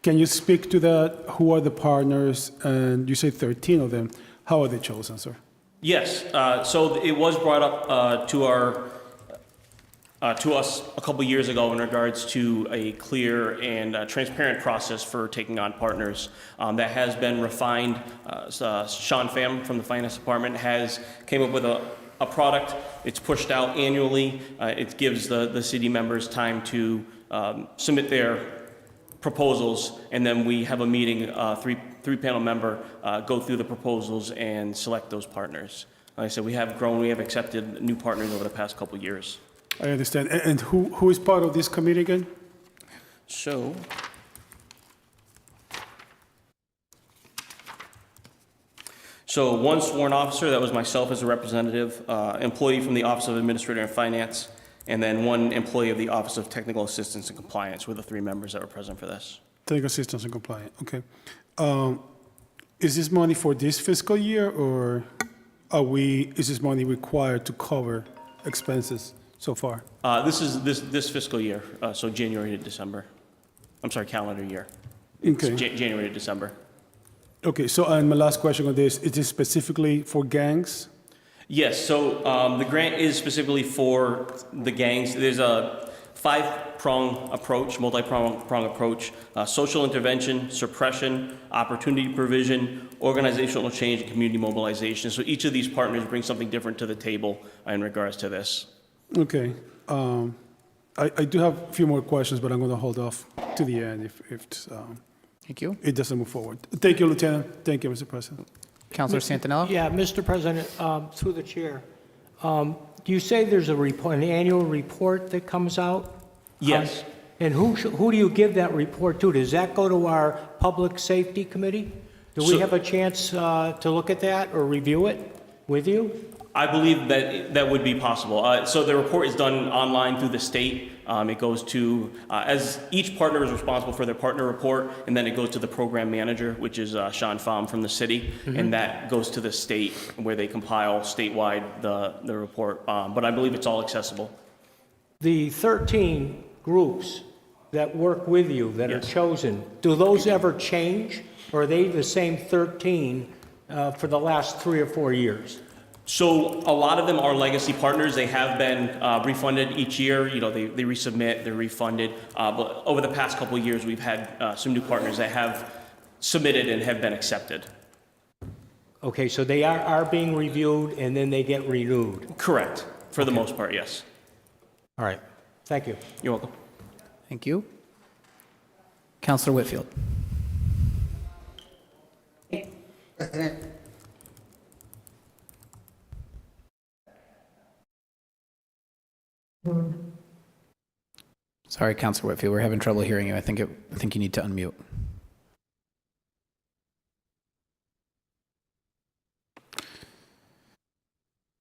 Can you speak to that? Who are the partners? And you say 13 of them. How are they chosen, sir? Yes, so it was brought up to us a couple years ago in regards to a clear and transparent process for taking on partners. That has been refined. Sean Pham from the Finance Department came up with a product. It's pushed out annually. It gives the city members time to submit their proposals, and then we have a meeting, three-panel member, go through the proposals and select those partners. Like I said, we have grown, we have accepted new partners over the past couple of years. I understand. And who is part of this committee again? So, one sworn officer, that was myself as a representative, employee from the Office of Administrator and Finance, and then one employee of the Office of Technical Assistance and Compliance were the three members that were present for this. Technical assistance and compliance, okay. Is this money for this fiscal year, or is this money required to cover expenses so far? This is this fiscal year, so January to December. I'm sorry, calendar year. Okay. It's January to December. Okay, so and my last question on this, is this specifically for gangs? Yes, so the grant is specifically for the gangs. There's a five-prong approach, multi-prong approach: social intervention, suppression, opportunity provision, organizational change, and community mobilization. So each of these partners brings something different to the table in regards to this. Okay. I do have a few more questions, but I'm going to hold off to the end if Thank you. it doesn't move forward. Thank you, Lieutenant. Thank you, Mr. President. Councilor Santinello? Yeah, Mr. President, through the chair, do you say there's an annual report that comes out? Yes. And who do you give that report to? Does that go to our Public Safety Committee? Do we have a chance to look at that or review it with you? I believe that would be possible. So the report is done online through the state. It goes to, as each partner is responsible for their partner report, and then it goes to the program manager, which is Sean Pham from the city, and that goes to the state where they compile statewide the report. But I believe it's all accessible. The 13 groups that work with you that are chosen, do those ever change, or are they the same 13 for the last 3 or 4 years? So a lot of them are legacy partners. They have been refunded each year. You know, they resubmit, they're refunded. But over the past couple of years, we've had some new partners that have submitted and have been accepted. Okay, so they are being reviewed and then they get renewed. Correct. For the most part, yes. All right. Thank you. You're welcome. Thank you. Councilor Whitfield? President. Sorry, Councilor Whitfield, we're having trouble hearing you. I think you need to unmute.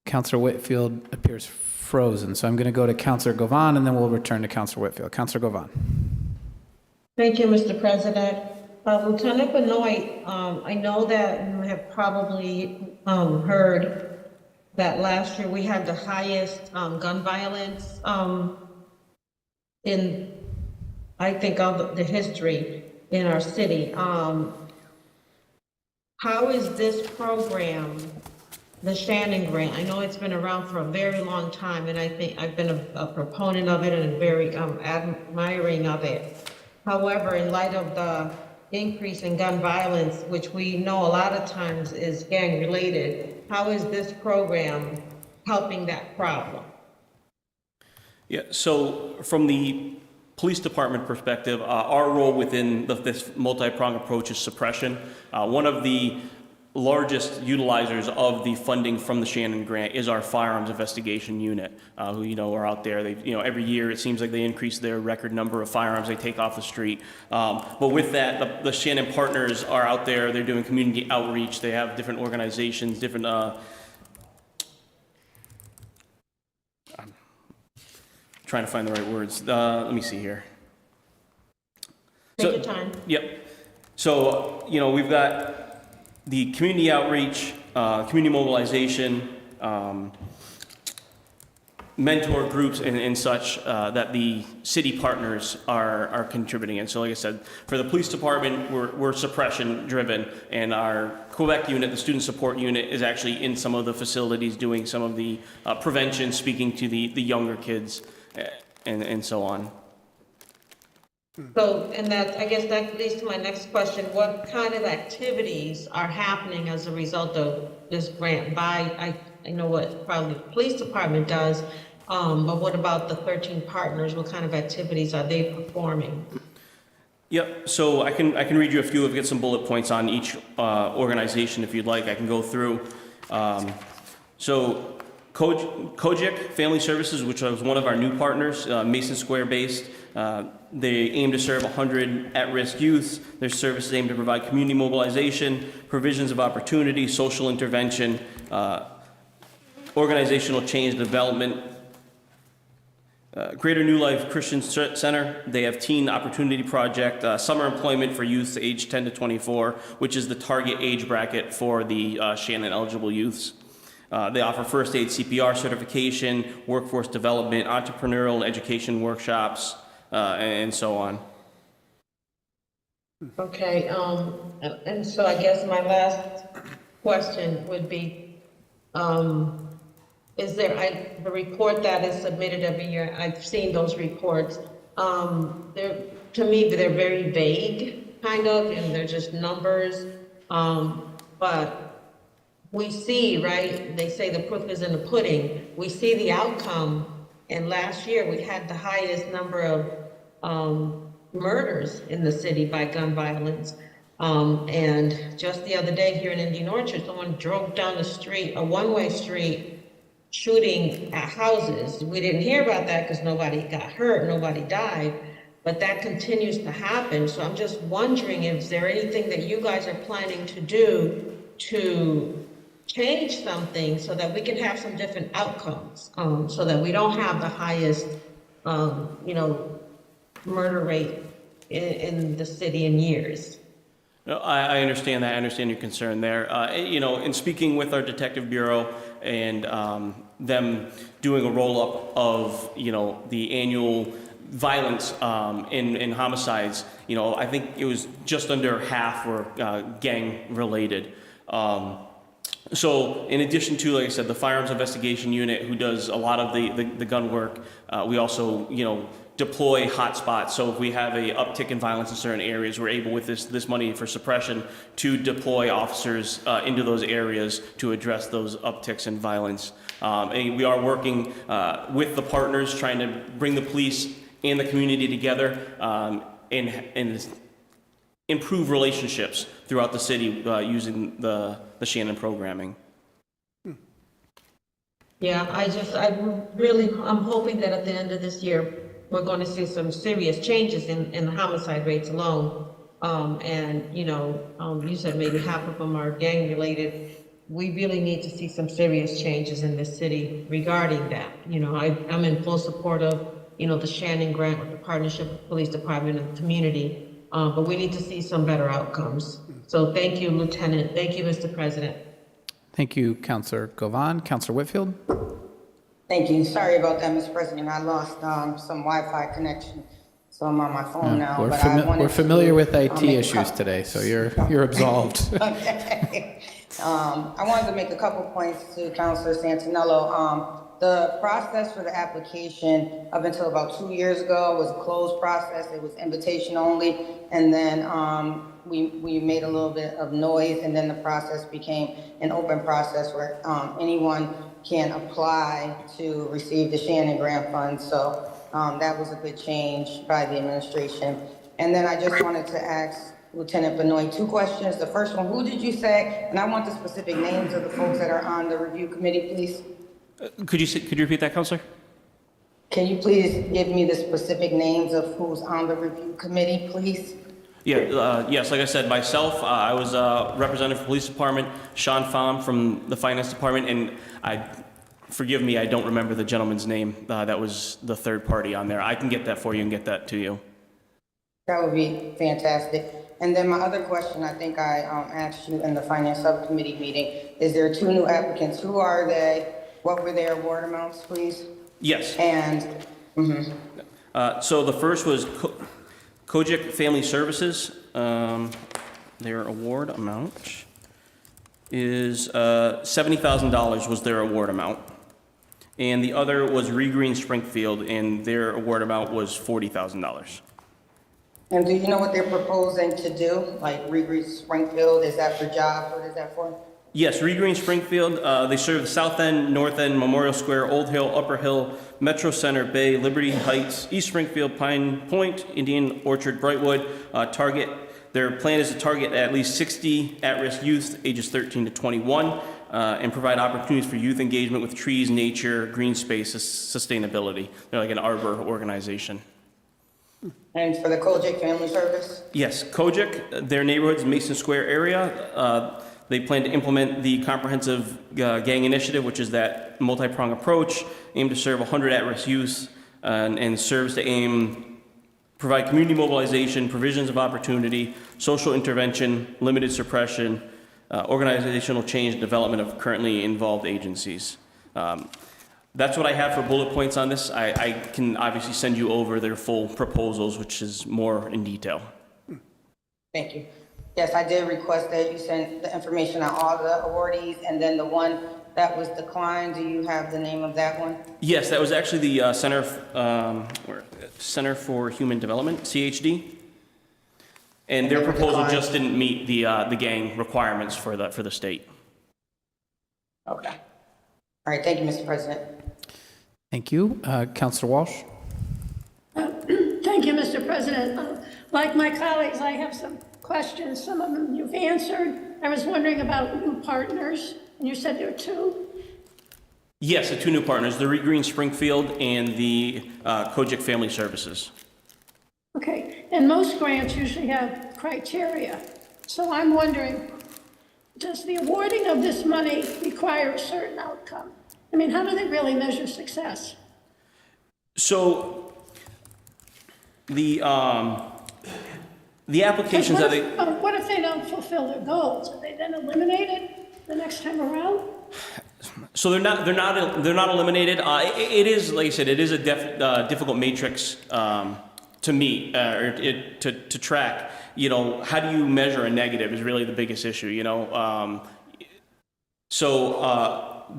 Councilor Whitfield appears frozen, so I'm going to go to Councilor Govan, and then we'll return to Councilor Whitfield. Councilor Govan. Thank you, Mr. President. Lieutenant Benoit, I know that you have probably heard that last year we had the highest gun violence in, I think, of the history in our city. How is this program, the Shannon Grant? I know it's been around for a very long time, and I think I've been a proponent of it and very admiring of it. However, in light of the increase in gun violence, which we know a lot of times is gang related, how is this program helping that problem? Yeah, so from the police department perspective, our role within this multi-pronged approach is suppression. One of the largest utilizers of the funding from the Shannon Grant is our firearms investigation unit, who, are out there. They, every year it seems like they increase their record number of firearms they take off the street. But with that, the Shannon partners are out there. They're doing community outreach. They have different organizations, different trying to find the right words. Let me see here. Take your time. Yep. So, we've got the community outreach, community mobilization, mentor groups and such that the city partners are contributing in. So like I said, for the police department, we're suppression driven, and our Quebec unit, the student support unit, is actually in some of the facilities doing some of the prevention, speaking to the younger kids and so on. So, and that, I guess that leads to my next question. What kind of activities are happening as a result of this grant? I know what probably the police department does, but what about the 13 partners? What kind of activities are they performing? Yep, so I can read you a few, get some bullet points on each organization if you'd like. I can go through. So Kojic Family Services, which was one of our new partners, Mason Square based, they aim to serve 100 at-risk youths. Their services aim to provide community mobilization, provisions of opportunity, social intervention, organizational change development. Greater New Life Christian Center, they have Teen Opportunity Project, summer employment for youths aged 10 to 24, which is the target age bracket for the Shannon eligible youths. They offer first aid CPR certification, workforce development, entrepreneurial and education workshops, and so on. Okay, and so I guess my last question would be, is there, the report that is submitted every year, I've seen those reports, to me, they're very vague, kind of, and they're just numbers, but we see, right, they say the proof is in the pudding. We see the outcome, and last year we had the highest number of murders in the city by gun violence. And just the other day here in Indian Orchard, someone drove down the street, a one-way street, shooting at houses. We didn't hear about that because nobody got hurt, nobody died, but that continues to happen. So I'm just wondering, is there anything that you guys are planning to do to change something so that we can have some different outcomes, so that we don't have the highest, murder rate in the city in years? No, I understand that. I understand your concern there. In speaking with our detective bureau and them doing a roll-up of, the annual violence in homicides, I think it was just under half were gang-related. So in addition to, like I said, the firearms investigation unit, who does a lot of the gun work, we also, deploy hotspots. So if we have a uptick in violence in certain areas, we're able, with this money for suppression, to deploy officers into those areas to address those upticks in violence. And we are working with the partners, trying to bring the police and the community together and improve relationships throughout the city using the Shannon programming. Yeah, I'm hoping that at the end of this year, we're going to see some serious changes in the homicide rates alone. You said maybe half of them are gang related. We really need to see some serious changes in this city regarding that. I'm in full support of, the Shannon Grant with the partnership with the police department and the community. but we need to see some better outcomes. So thank you, Lieutenant. Thank you, Mr. President. Thank you, Councilor Govan. Councilor Whitfield? Thank you. Sorry about that, Mr. President. I lost some Wi-Fi connection, so I'm on my phone now. We're, but I wanted we're familiar to, with IT make a issues couple- today, so you're absolved. Okay. I wanted to make a couple points to Councilor Santinello. The process for the application up until about 2 years ago was a closed process. It was invitation only. And then we made a little bit of noise, and then the process became an open process where anyone can apply to receive the Shannon Grant Fund. So that was a good change by the administration. And then I just wanted to ask Lieutenant Benoit 2 questions. The first one, who did you say? And I want the specific names of the folks that are on the review committee, please. Could you repeat that, Counselor? Can you please give me the specific names of who's on the review committee, please? Yeah, yes, like I said, myself, I was representative for Police Department, Sean Pham from the Finance Department, and forgive me, I don't remember the gentleman's name. That was the third party on there. I can get that for you and get that to you. That would be fantastic. And then my other question, I think I asked you in the Finance Subcommittee meeting, is there 2 new applicants? Who are they? What were their award amounts, please? Yes. And, so the first was Kojic Family Services. Their award amount is $70,000 was their award amount. And the other was Regreen Springfield, and their award amount was $40,000. and do you know what they're proposing to do? Like Regreen Springfield, is that for jobs? What is that for? Yes, Regreen Springfield, they serve the South End, North End, Memorial Square, Old Hill, Upper Hill, Metro Center, Bay, Liberty Heights, East Springfield, Pine Point, Indian Orchard, Brightwood. Their plan is to target at least 60 at-risk youth, ages 13 to 21, and provide opportunities for youth engagement with trees, nature, green spaces, sustainability. They're like an arbor organization. And for the Kojic Family Service? Yes, Kojic, their neighborhood's Mason Square area. They plan to implement the comprehensive gang initiative, which is that multi-pronged approach, aimed to serve 100 at-risk youth, and serves to provide community mobilization, provisions of opportunity, social intervention, limited suppression, organizational change, and development of currently involved agencies. That's what I have for bullet points on this. I can obviously send you over their full proposals, which is more in detail. Thank you. Yes, I did request that you send the information on all the awardees, and then the one that was declined, do you have the name of that one? Yes, that was actually the Center for Human Development, CHD. And their proposal just didn't meet the gang requirements for the state. Okay. All right, thank you, Mr. President. Thank you. Councilor Walsh? Thank you, Mr. President. Like my colleagues, I have some questions. Some of them you've answered. I was wondering about new partners, and you said there were 2. Yes, the 2 new partners, the Regreen Springfield and the Kojic Family Services. Okay, and most grants usually have criteria. So I'm wondering, does the awarding of this money require a certain outcome? I mean, how do they really measure success? So the applications that they... What if they don't fulfill their goals? Are they then eliminated the next time around? So they're not eliminated. It is, like I said, it is a difficult matrix to meet or to track. You know, how do you measure a negative is really the biggest issue. You know,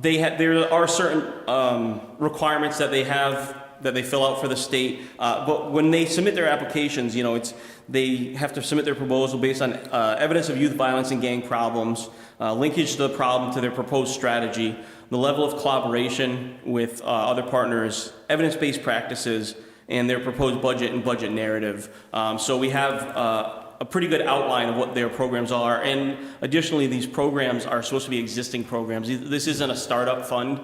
there are certain requirements that they have that they fill out for the state, but when they submit their applications, you know, they have to submit their proposal based on evidence of youth violence and gang problems, linkage to the problem to their proposed strategy, the level of collaboration with other partners, evidence-based practices, and their proposed budget and budget narrative. So we have a pretty good outline of what their programs are, and additionally, these programs are supposed to be existing programs. This isn't a startup fund.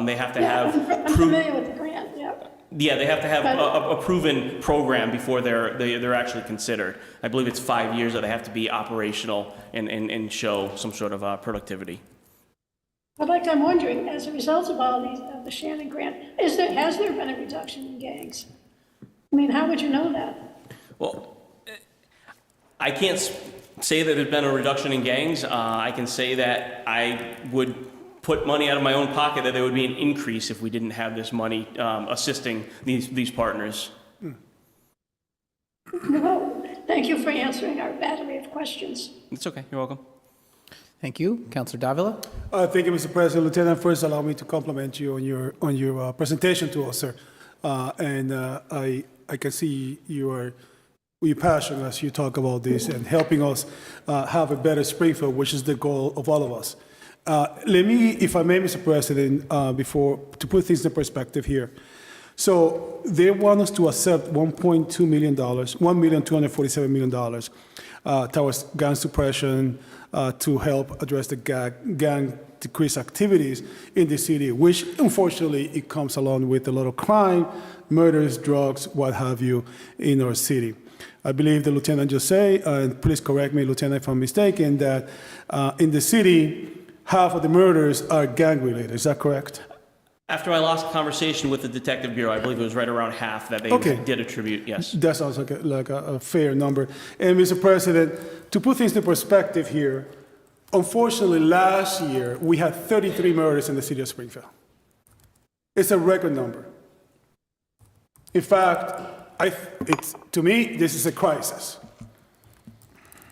They have to have... I'm familiar with the grant, yeah. Yeah, they have to have a proven program before they're actually considered. I believe it's 5 years that they have to be operational and show some sort of productivity. But like I'm wondering, as a result of all these, the Shannon Grant, has there been a reduction in gangs? I mean, how would you know that? Well, I can't say that there's been a reduction in gangs. I can say that I would put money out of my own pocket that there would be an increase if we didn't have this money assisting these partners. No, thank you for answering our battery of questions. It's okay. You're welcome. Thank you. Councilor Davila? Thank you, Mr. President. Lieutenant, first allow me to compliment you on your presentation to us, sir. I can see your passion as you talk about this and helping us have a better Springfield, which is the goal of all of us. Let me, if I may, Mr. President, to put things in perspective here. So they want us to accept $1.2 million, $1,247 million towards gang suppression to help address the gang decrease activities in the city, which unfortunately it comes along with a lot of crime, murders, drugs, what have you, in our city. I believe the lieutenant just said, and please correct me, Lieutenant, if I'm mistaken, that in the city, half of the murders are gang-related. Is that correct? After my last conversation with the Detective Bureau, I believe it was right around half that they did attribute, yes. That sounds like a fair number. And Mr. President, to put things in perspective here, unfortunately, last year, we had 33 murders in the city of Springfield. It's a record number. In fact, to me, this is a crisis.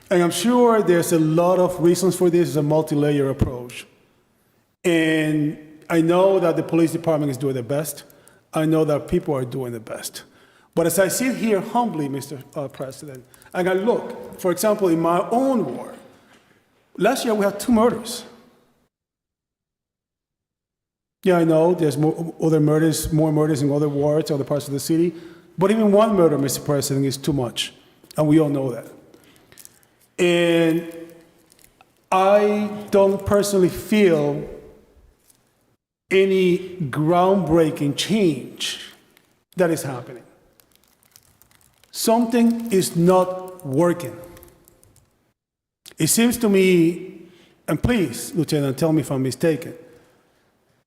And I'm sure there's a lot of reasons for this. It's a multi-layer approach. And I know that the police department is doing their best. I know that people are doing their best. But as I sit here humbly, Mr. President, and I look, for example, in my own ward, last year we had 2 murders. Yeah, I know there's more murders in other wards, other parts of the city. But even 1 murder, Mr. President, is too much. And we all know that. And I don't personally feel any groundbreaking change that is happening. Something is not working. It seems to me, and please, Lieutenant, tell me if I'm mistaken,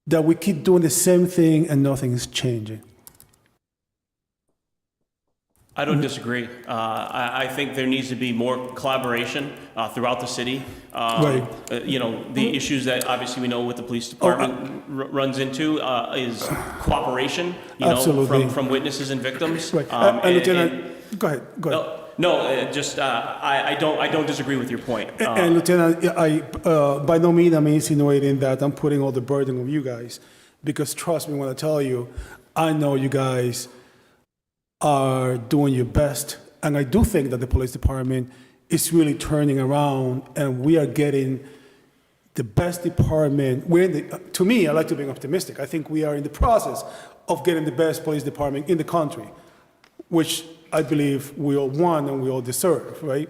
that we keep doing the same thing and nothing is changing. I don't disagree. I think there needs to be more collaboration throughout the city. Right. The issues that obviously we know what the police department runs into is cooperation, Absolutely. From witnesses and victims. Right. Lieutenant, go ahead. I don't disagree with your point. And Lieutenant, I by no means I'm insinuating that I'm putting all the burden on you guys, because trust me when I tell you, I know you guys are doing your best, and I do think that the police department is really turning around, and we are getting the best department. To me, I like to be optimistic. I think we are in the process of getting the best police department in the country, which I believe we all want and we all deserve, right?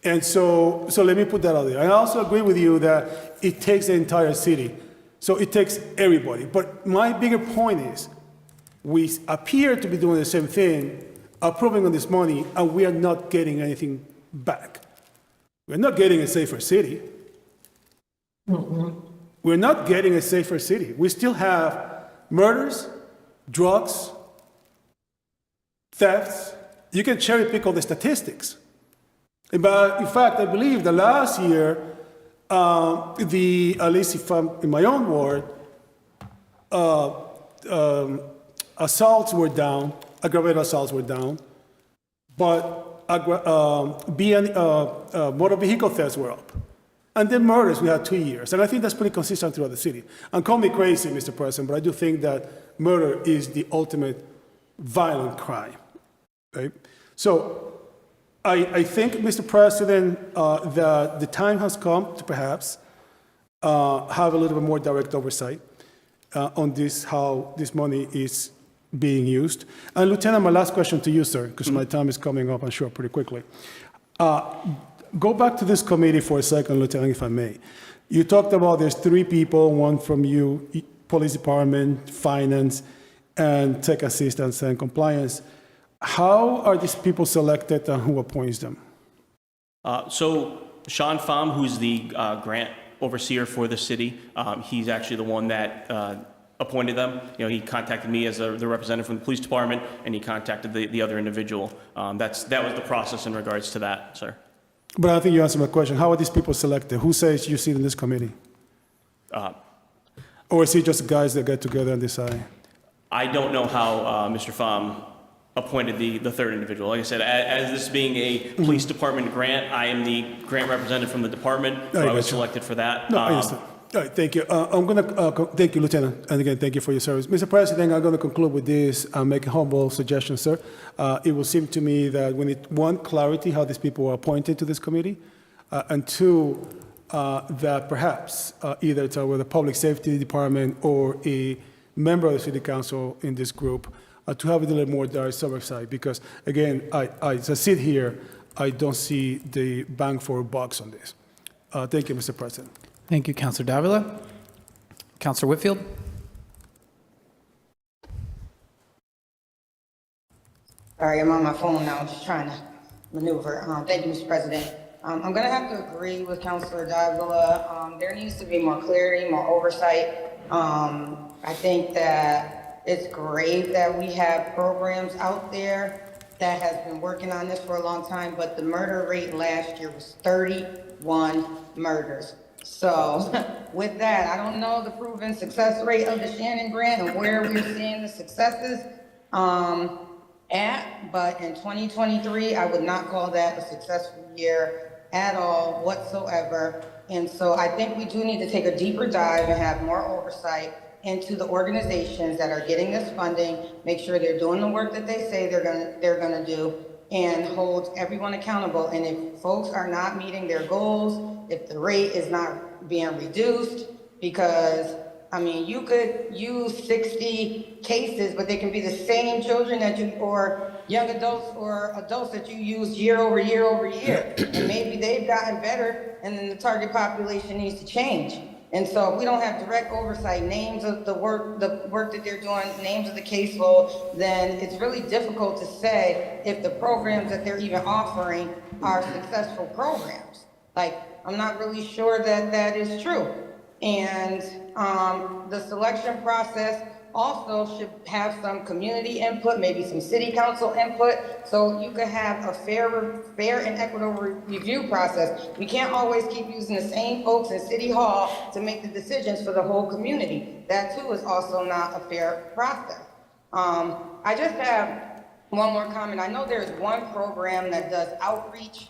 And so let me put that out there. I also agree with you that it takes the entire city. So it takes everybody. But my bigger point is, we appear to be doing the same thing, approving on this money, and we are not getting anything back. We're not getting a safer city. We're not getting a safer city. We still have murders, drugs, thefts. You can cherry pick all the statistics. But in fact, I believe that last year, at least if I'm in my own ward, assaults were down, aggravated assaults were down, but motor vehicle thefts were up. And then murders, we had 2 years. And I think that's pretty consistent throughout the city. And call me crazy, Mr. President, but I do think that murder is the ultimate violent crime, right? So I think, Mr. President, that the time has come to perhaps have a little bit more direct oversight on this, how this money is being used. And Lieutenant, my last question to you, sir, because my time is coming up, I'm sure, pretty quickly. Go back to this committee for a second, Lieutenant, if I may. You talked about there's 3 people, one from you, police department, finance, and tech assistance and compliance. How are these people selected and who appoints them? So Sean Pham, who's the grant overseer for the city, he's actually the one that appointed them. He contacted me as the representative from the police department, and he contacted the other individual. That was the process in regards to that, sir. But I don't think you answered my question. How are these people selected? Who says you sit in this committee? Or is it just guys that get together and decide? I don't know how Mr. Pham appointed the third individual. Like I said, as this being a police department grant, I am the grant representative from the department, so I was selected for that. No, I understand. All right, thank you. I'm going to thank you, Lieutenant, and again, thank you for your service. Mr. President, I'm going to conclude with this and make a humble suggestion, sir. It will seem to me that we need, one, clarity how these people were appointed to this committee, and two, that perhaps either it's with the Public Safety Department or a member of the City Council in this group to have a little more direct oversight, because again, as I sit here, I don't see the bang for a bucks on this. Thank you, Mr. President. Thank you, Councilor Davila. Councilor Whitfield? Sorry, I'm on my phone now, just trying to maneuver. Thank you, Mr. President. I'm going to have to agree with Councilor Davila. There needs to be more clarity, more oversight. I think that it's great that we have programs out there that has been working on this for a long time, but the murder rate last year was 31 murders. So with that, I don't know the proven success rate of the Shannon Grant and where we're seeing the successes but in 2023, I would not call that a successful year at all whatsoever. And so I think we do need to take a deeper dive and have more oversight into the organizations that are getting this funding, make sure they're doing the work that they say they're gonna do, and hold everyone accountable. And if folks are not meeting their goals, if the rate is not being reduced, because I mean, you could use 60 cases, but they can be the same children that you, or young adults or adults that you use year over year over year. And maybe they've gotten better and then the target population needs to change. And so if we don't have direct oversight, names of the work that they're doing, names of the caseload, then it's really difficult to say if the programs that they're even offering are successful programs. Like, I'm not really sure that that is true. And the selection process also should have some community input, maybe some city council input, so you could have a fair and equitable review process. We can't always keep using the same folks in City Hall to make the decisions for the whole community. That too is also not a fair process. I just have one more comment. I know there's one program that does outreach,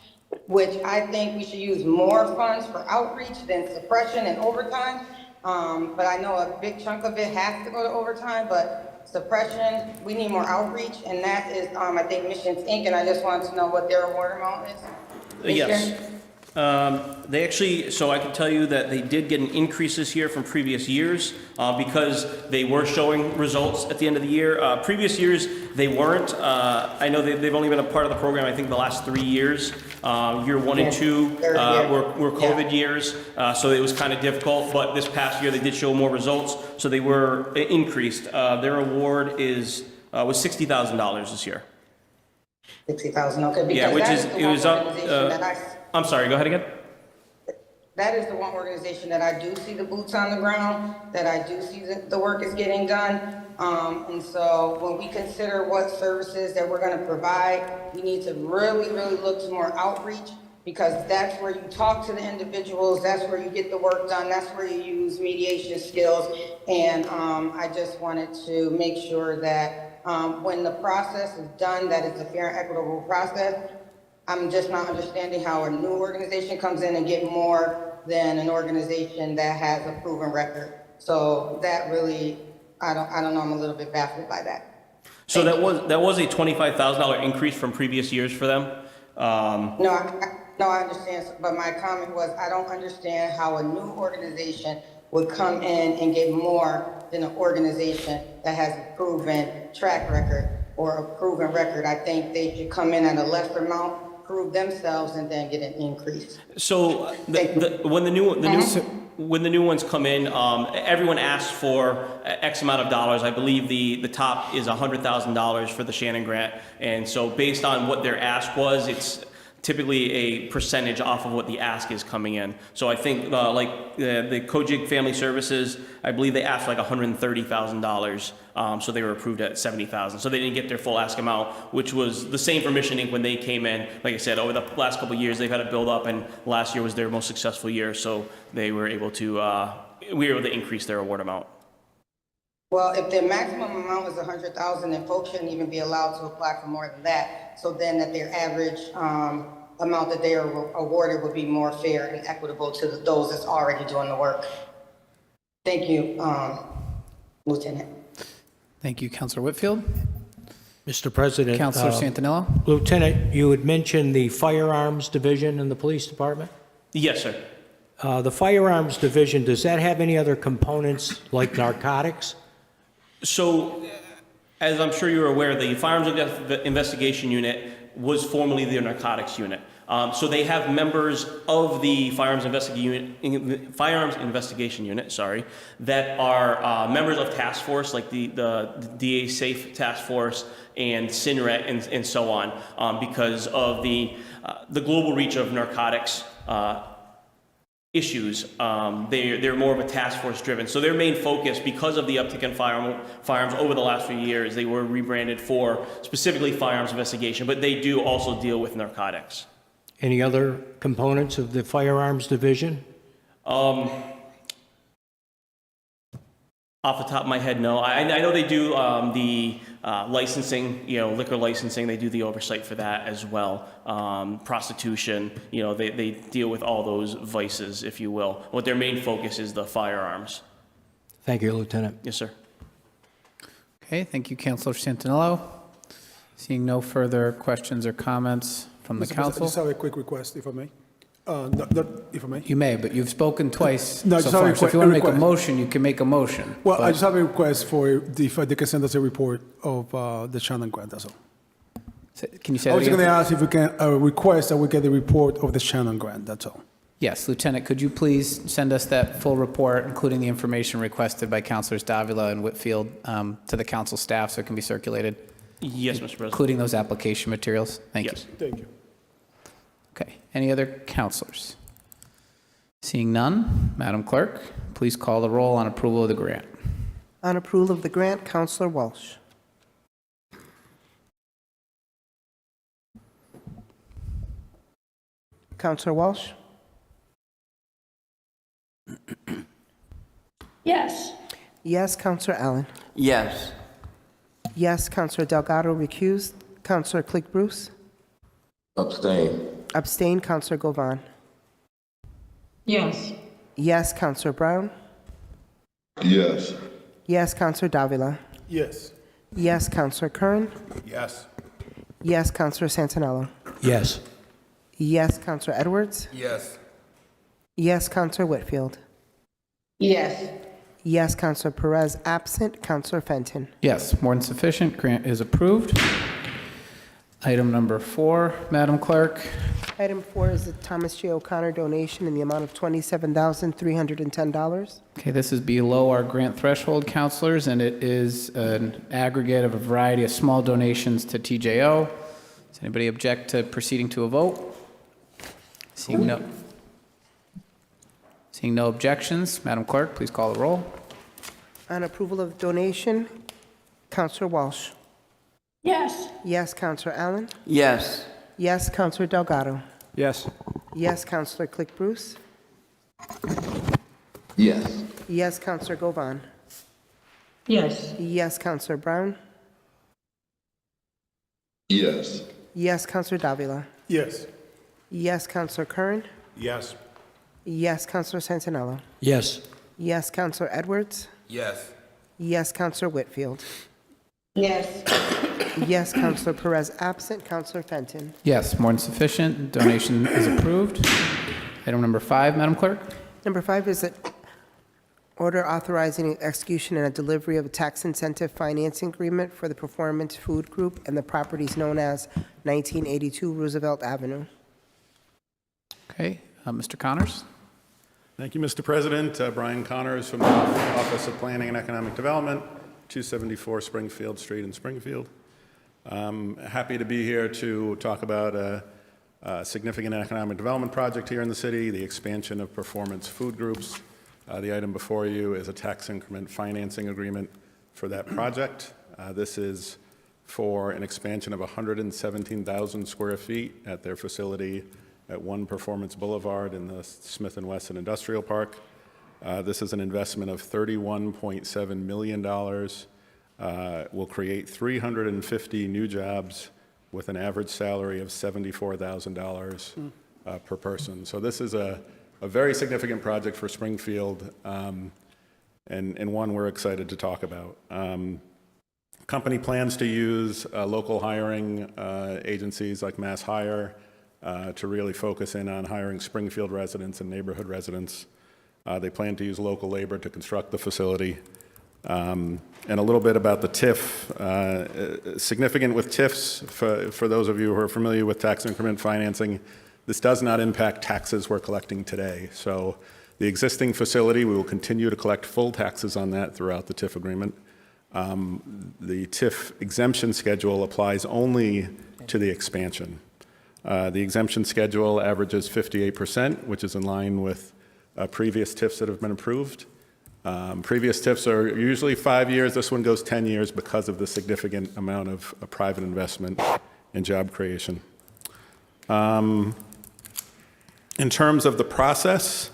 which I think we should use more funds for outreach than suppression and overtime. But I know a big chunk of it has to go to overtime, but suppression, we need more outreach, and that is, I think, Missions Inc., and I just wanted to know what their award amount is. Yes. They actually, so I can tell you that they did get an increase this year from previous years because they were showing results at the end of the year. Previous years, they weren't. I know they've only been a part of the program, I think, the last 3 years. Year 1 and 2 were COVID years, so it was kind of difficult. But this past year, they did show more results, so they were increased. Their award was $60,000 this year. 60,000, okay. Because yeah, which that is the it was one up. organization that I'm sorry. Go ahead again. That is the one organization that I do see the boots on the ground, that I do see the work is getting done. And so when we consider what services that we're going to provide, we need to really, really look to more outreach, because that's where you talk to the individuals, that's where you get the work done, that's where you use mediation skills. And I just wanted to make sure that when the process is done, that it's a fair and equitable process. I'm just not understanding how a new organization comes in and get more than an organization that has a proven record. So that really, I don't know, I'm a little bit baffled by that. So that was a $25,000 increase from previous years for them. No, I understand, but my comment was, I don't understand how a new organization would come in and get more than an organization that has a proven track record or a proven record. I think they should come in at a lesser amount, prove themselves, and then get an increase. So when the new ones come in, everyone asks for X amount of dollars. I believe the top is $100,000 for the Shannon Grant, and so based on what their ask was, typically a percentage off of what the ask is coming in. So I think like the Kojik Family Services, I believe they asked like $130,000, so they were approved at $70,000. So they didn't get their full ask amount, which was the same for Mission Inc. when they came in. Like I said, over the last couple of years, they've had a build up, and last year was their most successful year, so they were able to, we were able to increase their award amount. Well, if their maximum amount is 100,000, then folks shouldn't even be allowed to apply for more than that. So then that their average amount that they are awarded would be more fair and equitable to those that's already doing the work. Thank you, Lieutenant. Thank you, Councilor Whitfield. Mr. President. Councilor Santinello? Lieutenant, you had mentioned the Firearms Division in the Police Department? Yes, sir. The Firearms Division, does that have any other components like narcotics? So, as I'm sure you're aware, the Firearms Investigation Unit was formerly the Narcotics Unit. So they have members of the Firearms Investigation Unit, that are members of task force, like the DA Safe Task Force and CINRET and so on, because of the global reach of narcotics issues. They're more of a task force driven. So their main focus, because of the uptick in firearms over the last few years, they were rebranded for specifically firearms investigation, but they do also deal with narcotics. Any other components of the Firearms Division? Off the top of my head, no. I know they do the licensing, liquor licensing. They do the oversight for that as well. Prostitution, they deal with all those vices, if you will. What their main focus is the firearms. Thank you, Lieutenant. Yes, sir. Okay, thank you, Councilor Santinello. Seeing no further questions or comments from the Mr. President, I council. just have a quick request, if I may. Not if I may. You may, but you've spoken twice No, so just have far. a So if you want to make a request. motion, you can make a motion. Well, I but- just have a request for if they can send us a report of the Shannon grant, that's all. Can you say I that was going to again? ask if we can, request that we get the report of the Shannon grant, that's all. Yes, Lieutenant, could you please send us that full report, including the information requested by Councilors Davila and Whitfield, to the council staff so it can be circulated? Yes, Mr. President. Including those application materials? Thank you. Yes. Thank you. Okay, any other councilors? Seeing none, Madam Clerk, please call the roll on approval of the grant. On approval of the grant, Councilor Walsh. Councilor Walsh? Yes. Yes, Councilor Allen. Yes. Yes, Councilor Delgado recused. Councilor Click Bruce? Abstain. Abstain, Councilor Govan. Yes. Yes, Councilor Brown. Yes. Yes, Councilor Davila. Yes. Yes, Councilor Kern. Yes. Yes, Councilor Santinello. Yes. Yes, Councilor Edwards. Yes. Yes, Councilor Whitfield. Yes. Yes, Councilor Perez absent. Councilor Fenton. Yes, more than sufficient. Grant is approved. Item number 4, Madam Clerk. Item 4 is the Thomas J. O'Connor donation in the amount of $27,310. Okay, this is below our grant threshold, councilors, and it is an aggregate of a variety of small donations to TJO. Does anybody object to proceeding to a vote? Seeing no objections, Madam Clerk, please call the roll. On approval of donation, Councilor Walsh. Yes. Yes, Councilor Allen. Yes. Yes, Councilor Delgado. Yes. Yes, Councilor Click Bruce. Yes. Yes, Councilor Govan. Yes. Yes, Councilor Brown. Yes. Yes, Councilor Davila. Yes. Yes, Councilor Kern. Yes. Yes, Councilor Santinello. Yes. Yes, Councilor Edwards. Yes. Yes, Councilor Whitfield. Yes. Yes, Councilor Perez absent. Councilor Fenton. Yes, more than sufficient. Donation is approved. Item number 5, Madam Clerk. Number 5 is an order authorizing execution and a delivery of a tax incentive financing agreement for the Performance Food Group and the properties known as 1982 Roosevelt Avenue. Okay, Mr. Connors. Thank you, Mr. President. Brian Connors from the Office of Planning and Economic Development, 274 Springfield Street in Springfield. Happy to be here to talk about significant economic development project here in the city, the expansion of performance food groups. The item before you is a tax increment financing agreement for that project. This is for an expansion of 117,000 square feet at their facility at 1 Performance Boulevard in the Smith & Wesson Industrial Park. This is an investment of $31.7 million. Will create 350 new jobs with an average salary of $74,000 per person. So this is a very significant project for Springfield, and one we're excited to talk about. Company plans to use local hiring agencies like Mass Hire to really focus in on hiring Springfield residents and neighborhood residents. They plan to use local labor to construct the facility. And a little bit about the TIF. Significant with TIFs, for those of you who are familiar with tax increment financing, this does not impact taxes we're collecting today. So the existing facility, we will continue to collect full taxes on that throughout the TIF agreement. The TIF exemption schedule applies only to the expansion. The exemption schedule averages 58%, which is in line with previous TIFs that have been approved. Previous TIFs are usually 5 years. This one goes 10 years because of the significant amount of private investment and job creation. In terms of the process,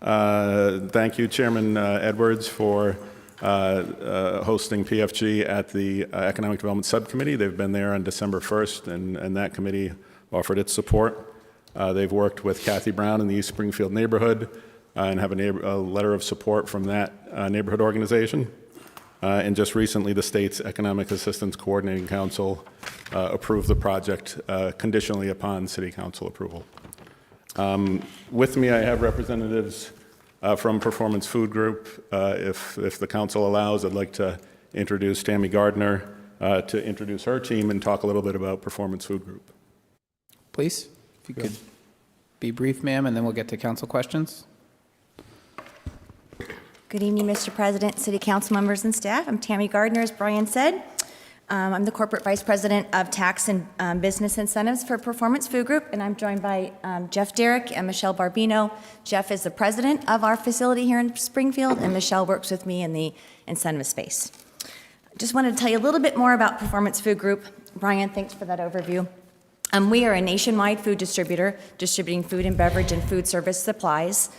thank you, Chairman Edwards, for hosting PFG at the Economic Development Subcommittee. They've been there on December 1st, and that committee offered its support. They've worked with Kathy Brown in the East Springfield neighborhood and have a letter of support from that neighborhood organization. And just recently, the state's Economic Assistance Coordinating Council approved the project conditionally upon City Council approval. With me, I have representatives from Performance Food Group. If the council allows, I'd like to introduce Tammy Gardner to introduce her team and talk a little bit about Performance Food Group. Please, if you could be brief, ma'am, and then we'll get to council questions. Good evening, Mr. President, City Council members and staff. I'm Tammy Gardner, as Brian said. I'm the Corporate Vice President of Tax and Business Incentives for Performance Food Group, and I'm joined by Jeff Derrick and Michelle Barbino. Jeff is the president of our facility here in Springfield, and Michelle works with me in the incentive space. I just wanted to tell you a little bit more about Performance Food Group. Brian, thanks for that overview. We are a nationwide food distributor, distributing food and beverage and food service supplies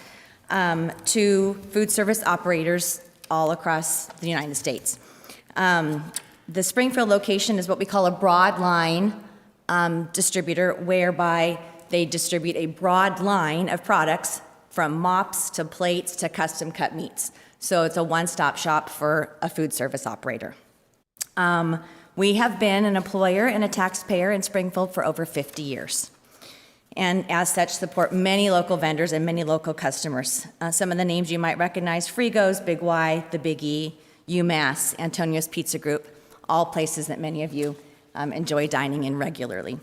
to food service operators all across the United States. The Springfield location is what we call a broad line distributor, whereby they distribute a broad line of products from mops to plates to custom cut meats. So it's a one-stop shop for a food service operator. We have been an employer and a taxpayer in Springfield for over 50 years. And as such, support many local vendors and many local customers. Some of the names you might recognize: Frigo's, Big Y, The Big E, UMass, Antonio's Pizza Group, all places that many of you enjoy dining in regularly.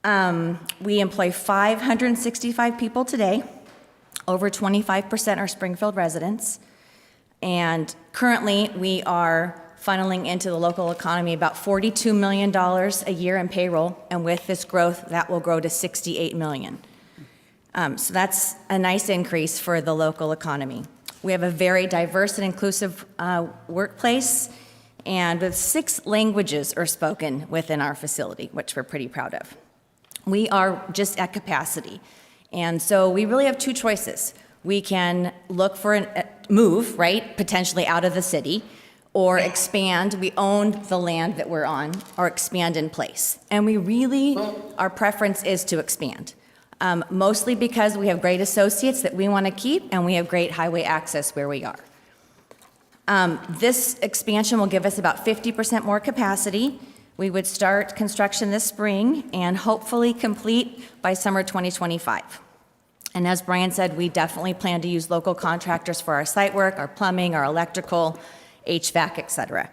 We employ 565 people today. Over 25% are Springfield residents. And currently, we are funneling into the local economy about $42 million a year in payroll, and with this growth, that will grow to $68 million. So that's a nice increase for the local economy. We have a very diverse and inclusive workplace, and with 6 languages are spoken within our facility, which we're pretty proud of. We are just at capacity, and so we really have 2 choices. We can look for a move, right, potentially out of the city, or expand. We own the land that we're on, or expand in place. And we really, our preference is to expand, mostly because we have great associates that we want to keep, and we have great highway access where we are. This expansion will give us about 50% more capacity. We would start construction this spring and hopefully complete by summer 2025. And as Brian said, we definitely plan to use local contractors for our site work, our plumbing, our electrical, HVAC, et cetera.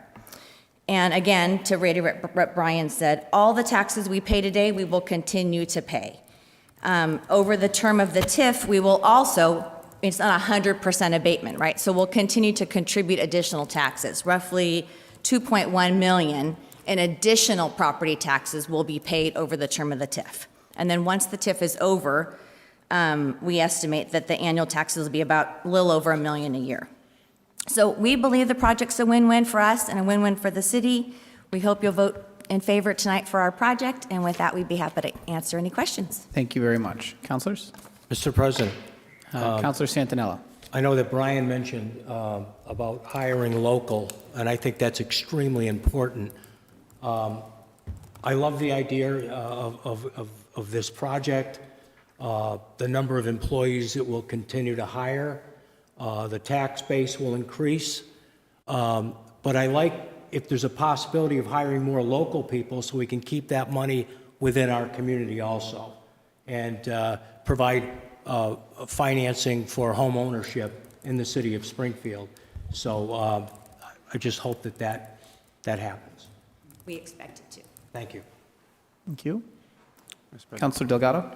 And again, to reiterate what Brian said, all the taxes we pay today, we will continue to pay. Over the term of the TIF, we will also, it's not 100% abatement, right? So we'll continue to contribute additional taxes. Roughly $2.1 million in additional property taxes will be paid over the term of the TIF. And then once the TIF is over, we estimate that the annual taxes will be about a little over $1 million a year. So we believe the project's a win-win for us and a win-win for the city. We hope you'll vote in favor tonight for our project, and with that, we'd be happy to answer any questions. Thank you very much. Councilors? Mr. President, Councilor Santinello. I know that Brian mentioned about hiring local, and I think that's extremely important. I love the idea of this project, the number of employees it will continue to hire, the tax base will increase, but I like if there's a possibility of hiring more local people so we can keep that money within our community also, and provide financing for home ownership in the city of Springfield. So I just hope that happens. We expect it to. Thank you. Thank you. Councilor Delgado?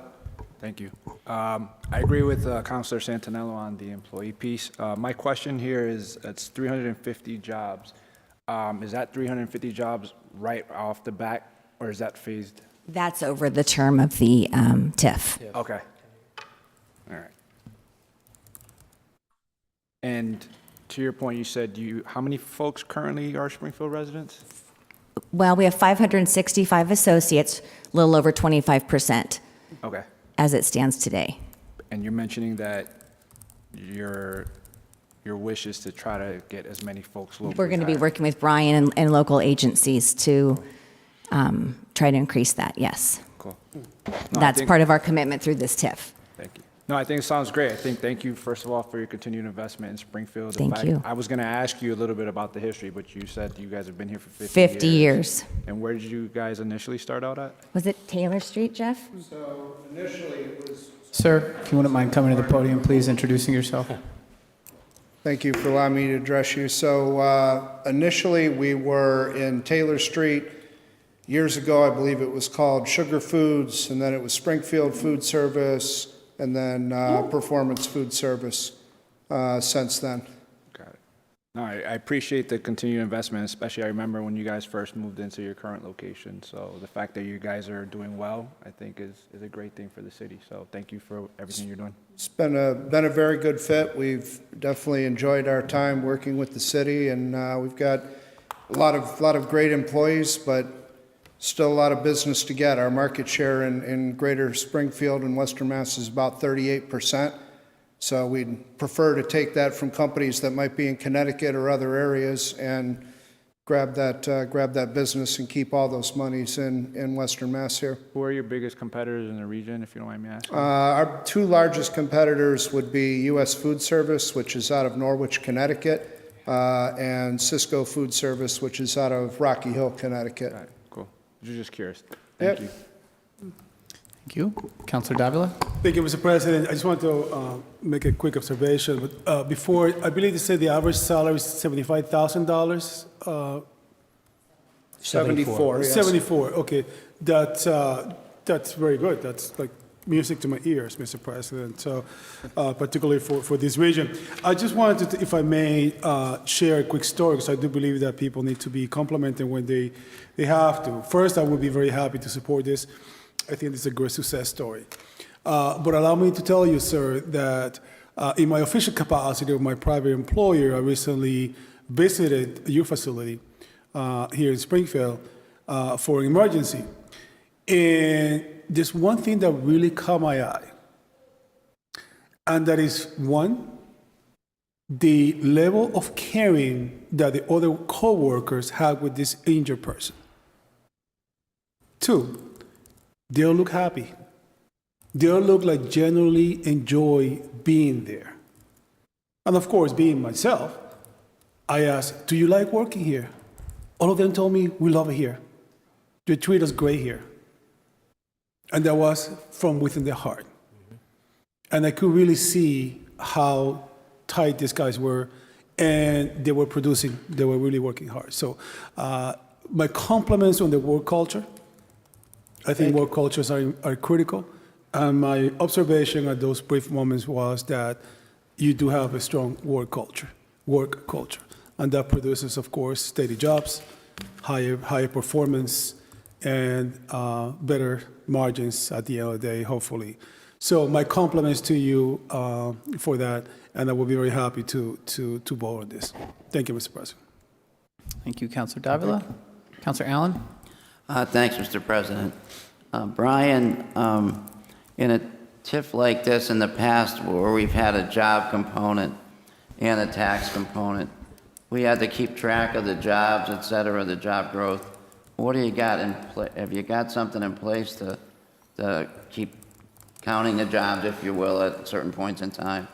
Thank you. I agree with Councilor Santinello on the employee piece. My question here is, it's 350 jobs. Is that 350 jobs right off the bat, or is that phased? That's over the term of the TIF. Okay. All right. And to your point, you said how many folks currently are Springfield residents? Well, we have 565 associates, a little over 25%. Okay. As it stands today. And you're mentioning that your wish is to try to get as many folks locally. We're going to be working with Brian and local agencies to try to increase that, yes. Cool. That's part of our commitment through this TIF. Thank you. No, I think it sounds great. Thank you, first of all, for your continued investment in Springfield. Thank you. I was going to ask you a little bit about the history, but you said you guys have been here for 50 years. And where did you guys initially start out at? Was it Taylor Street, Jeff? So initially it was. Sir, if you wouldn't mind coming to the podium, please, introducing yourself. Thank you for allowing me to address you. So initially we were in Taylor Street. Years ago, I believe it was called Sugar Foods, and then it was Springfield Food Service, and then Performance Food Service since then. Got it. No, I appreciate the continued investment, especially I remember when you guys first moved into your current location. So the fact that you guys are doing well, I think is a great thing for the city. So thank you for everything you're doing. It's been a very good fit. We've definitely enjoyed our time working with the city, and we've got a lot of great employees, but still a lot of business to get. Our market share in greater Springfield and Western Mass is about 38%. So we'd prefer to take that from companies that might be in Connecticut or other areas and grab that business and keep all those monies in Western Mass here. Who are your biggest competitors in the region, if you don't mind me asking? Our two largest competitors would be U.S. Food Service, which is out of Norwich, Connecticut, and Cisco Food Service, which is out of Rocky Hill, Connecticut. All right, cool. Just curious. Thank you. Thank you. Councilor Davila? Thank you, Mr. President. I just want to make a quick observation. But before, I believe they said the average salary is $75,000. 74, yes. 74, okay. That's very good. That's like music to my ears, Mr. President, so particularly for this region. I just wanted to, if I may, share a quick story, because I do believe that people need to be complimented when they have to. First, I would be very happy to support this. I think this is a great success story. But allow me to tell you, sir, that in my official capacity of my private employer, I recently visited your facility here in Springfield for an emergency. And there's one thing that really caught my eye, and that is, one, the level of caring that the other co-workers had with this injured person. Two, they all look happy. They all look like genuinely enjoy being there. And of course, being myself, I asked, do you like working here? All of them told me, we love it here. They treat us great here. And that was from within their heart. And I could really see how tight these guys were, and they were producing, they were really working hard. So my compliments on the work culture. I think work cultures are critical. And my observation at those brief moments was that you do have a strong work culture. And that produces, of course, steady jobs, higher performance, and better margins at the end of the day, hopefully. So my compliments to you for that, and I will be very happy to vote on this. Thank you, Mr. President. Thank you, Councilor Davila. Councilor Allen? Thanks, Mr. President. Brian, in a TIF like this in the past where we've had a job component and a tax component, we had to keep track of the jobs, et cetera, the job growth. What do you got in place? Have you got something in place to keep counting the jobs, if you will, at certain points in time?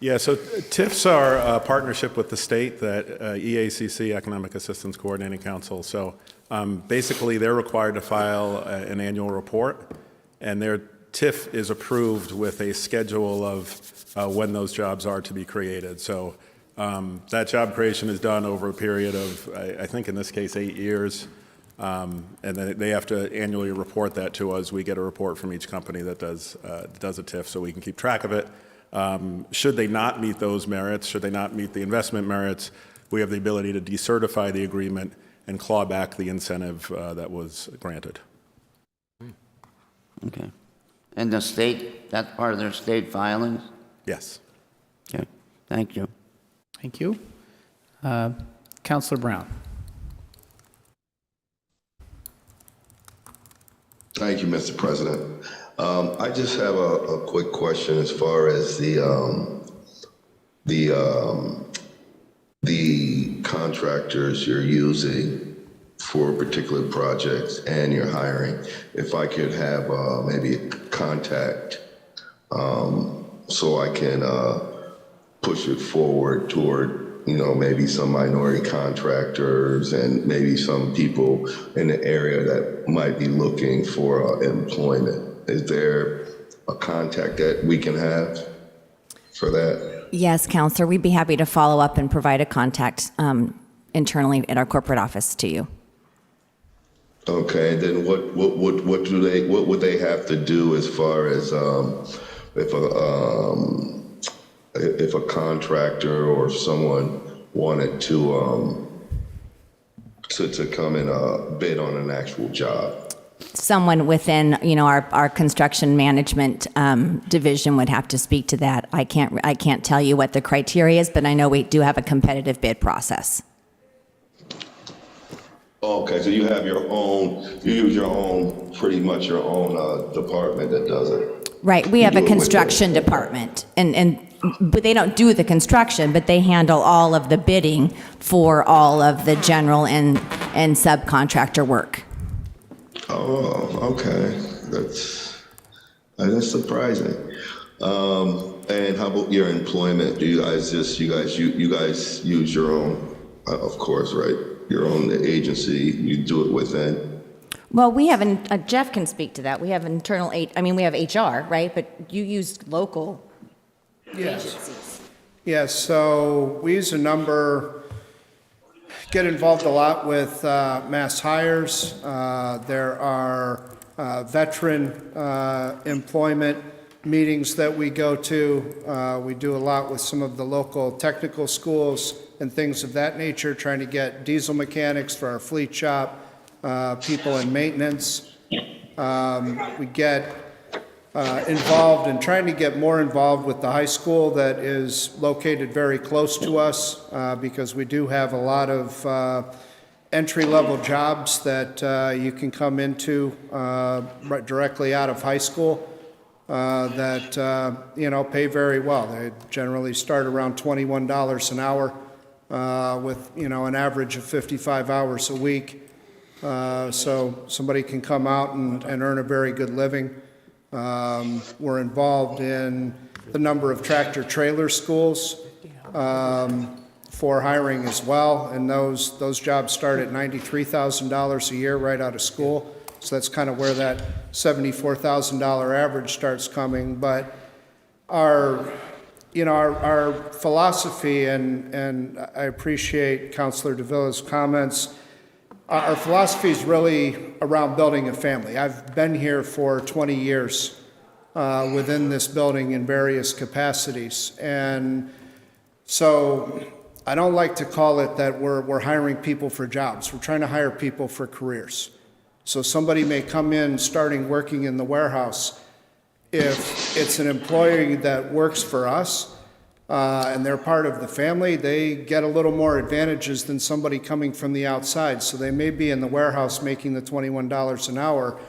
Yeah, so TIFs are a partnership with the state, that EACC, Economic Assistance Coordinating Council. So basically, they're required to file an annual report, and their TIF is approved with a schedule of when those jobs are to be created. So that job creation is done over a period of, I think in this case, 8 years. And then they have to annually report that to us. We get a report from each company that does a TIF, so we can keep track of it. Should they not meet those merits, should they not meet the investment merits, we have the ability to decertify the agreement and claw back the incentive that was granted. Okay. And the state, that's part of their state filings? Yes. Okay. Thank you. Thank you. Councilor Brown? Thank you, Mr. President. I just have a quick question as far as the contractors you're using for particular projects and you're hiring. If I could have maybe a contact so I can push it forward toward, maybe some minority contractors and maybe some people in the area that might be looking for employment. Is there a contact that we can have for that? Yes, Counselor, we'd be happy to follow up and provide a contact internally at our corporate office to you. Okay, then what would they have to do as far as if a contractor or someone wanted to come and bid on an actual job? Someone within, our construction management division would have to speak to that. I can't tell you what the criteria is, but I know we do have a competitive bid process. Okay, so you have you use your own, pretty much your own department that does it. Right, we have a construction department, but they don't do the construction, but they handle all of the bidding for all of the general and subcontractor work. Oh, okay. That's surprising. And how about your employment? Do you guys use your own, of course, right? Your own agency, you do it within? Well, we have, Jeff can speak to that. We have we have HR, right? But you use local agencies. Yes, so we use a number, get involved a lot with mass hires. There are veteran employment meetings that we go to. We do a lot with some of the local technical schools and things of that nature, trying to get diesel mechanics for our fleet shop, people in maintenance. We get involved and trying to get more involved with the high school that is located very close to us, because we do have a lot of entry-level jobs that you can come into right directly out of high school that pay very well. They generally start around $21 an hour with an average of 55 hours a week. So somebody can come out and earn a very good living. We're involved in the number of tractor trailer schools for hiring as well, and those jobs start at $93,000 a year right out of school. So that's kind of where that $74,000 average starts coming. But our philosophy, and I appreciate Councilor Davila's comments. Our philosophy is really around building a family. I've been here for 20 years within this building in various capacities. And so I don't like to call it that we're hiring people for jobs. We're trying to hire people for careers. So somebody may come in starting working in the warehouse. If it's an employee that works for us and they're part of the family, they get a little more advantages than somebody coming from the outside. So they may be in the warehouse making the $21 an hour.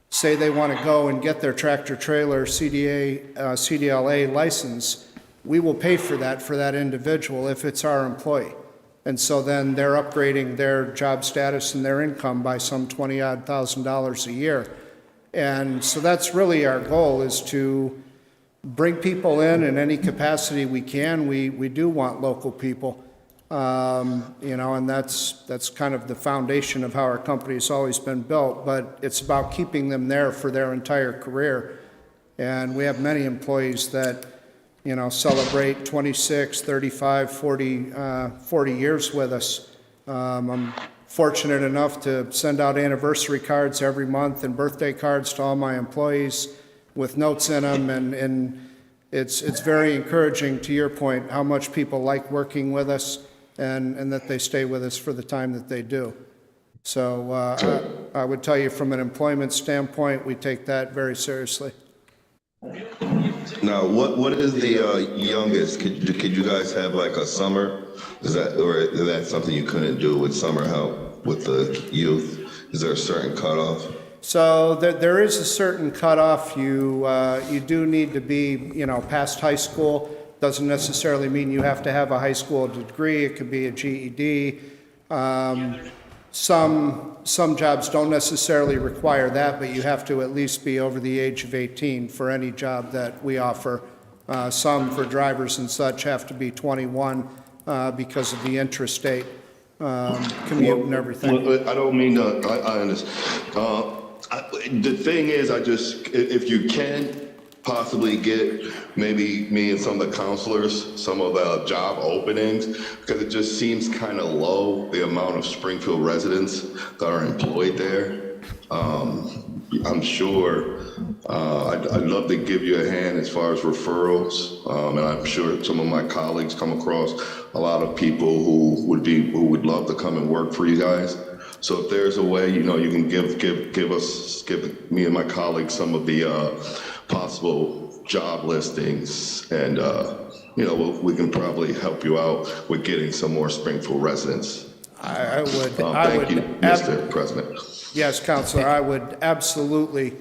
Say they want to go and get their tractor trailer CDLA license, we will pay for that individual if it's our employee. And so then they're upgrading their job status and their income by some $20,000 odd a year. And so that's really our goal, is to bring people in any capacity we can. We do want local people, and that's kind of the foundation of how our company has always been built, but it's about keeping them there for their entire career. And we have many employees that, celebrate 26, 35, 40 years with us. I'm fortunate enough to send out anniversary cards every month and birthday cards to all my employees with notes in them, and it's very encouraging, to your point, how much people like working with us and that they stay with us for the time that they do. So I would tell you, from an employment standpoint, we take that very seriously. Now, what is the youngest? Could you guys have like a summer? Is that something you couldn't do with summer help with the youth? Is there a certain cutoff? So there is a certain cutoff. You do need to be, past high school. Doesn't necessarily mean you have to have a high school degree. It could be a GED. Some jobs don't necessarily require that, but you have to at least be over the age of 18 for any job that we offer. Some, for drivers and such, have to be 21 because of the interstate commute and everything. Well, I don't mean to, I understand. The thing is, if you can possibly get maybe me and some of the counselors some of the job openings, because it just seems kind of low, the amount of Springfield residents that are employed there. I'm sure I'd love to give you a hand as far as referrals, and I'm sure some of my colleagues come across a lot of people who would love to come and work for you guys. So if there's a way, you can give me and my colleagues some of the possible job listings, and we can probably help you out with getting some more Springfield residents. I would. Thank you, Mr. President. Yes, Councilor, I would absolutely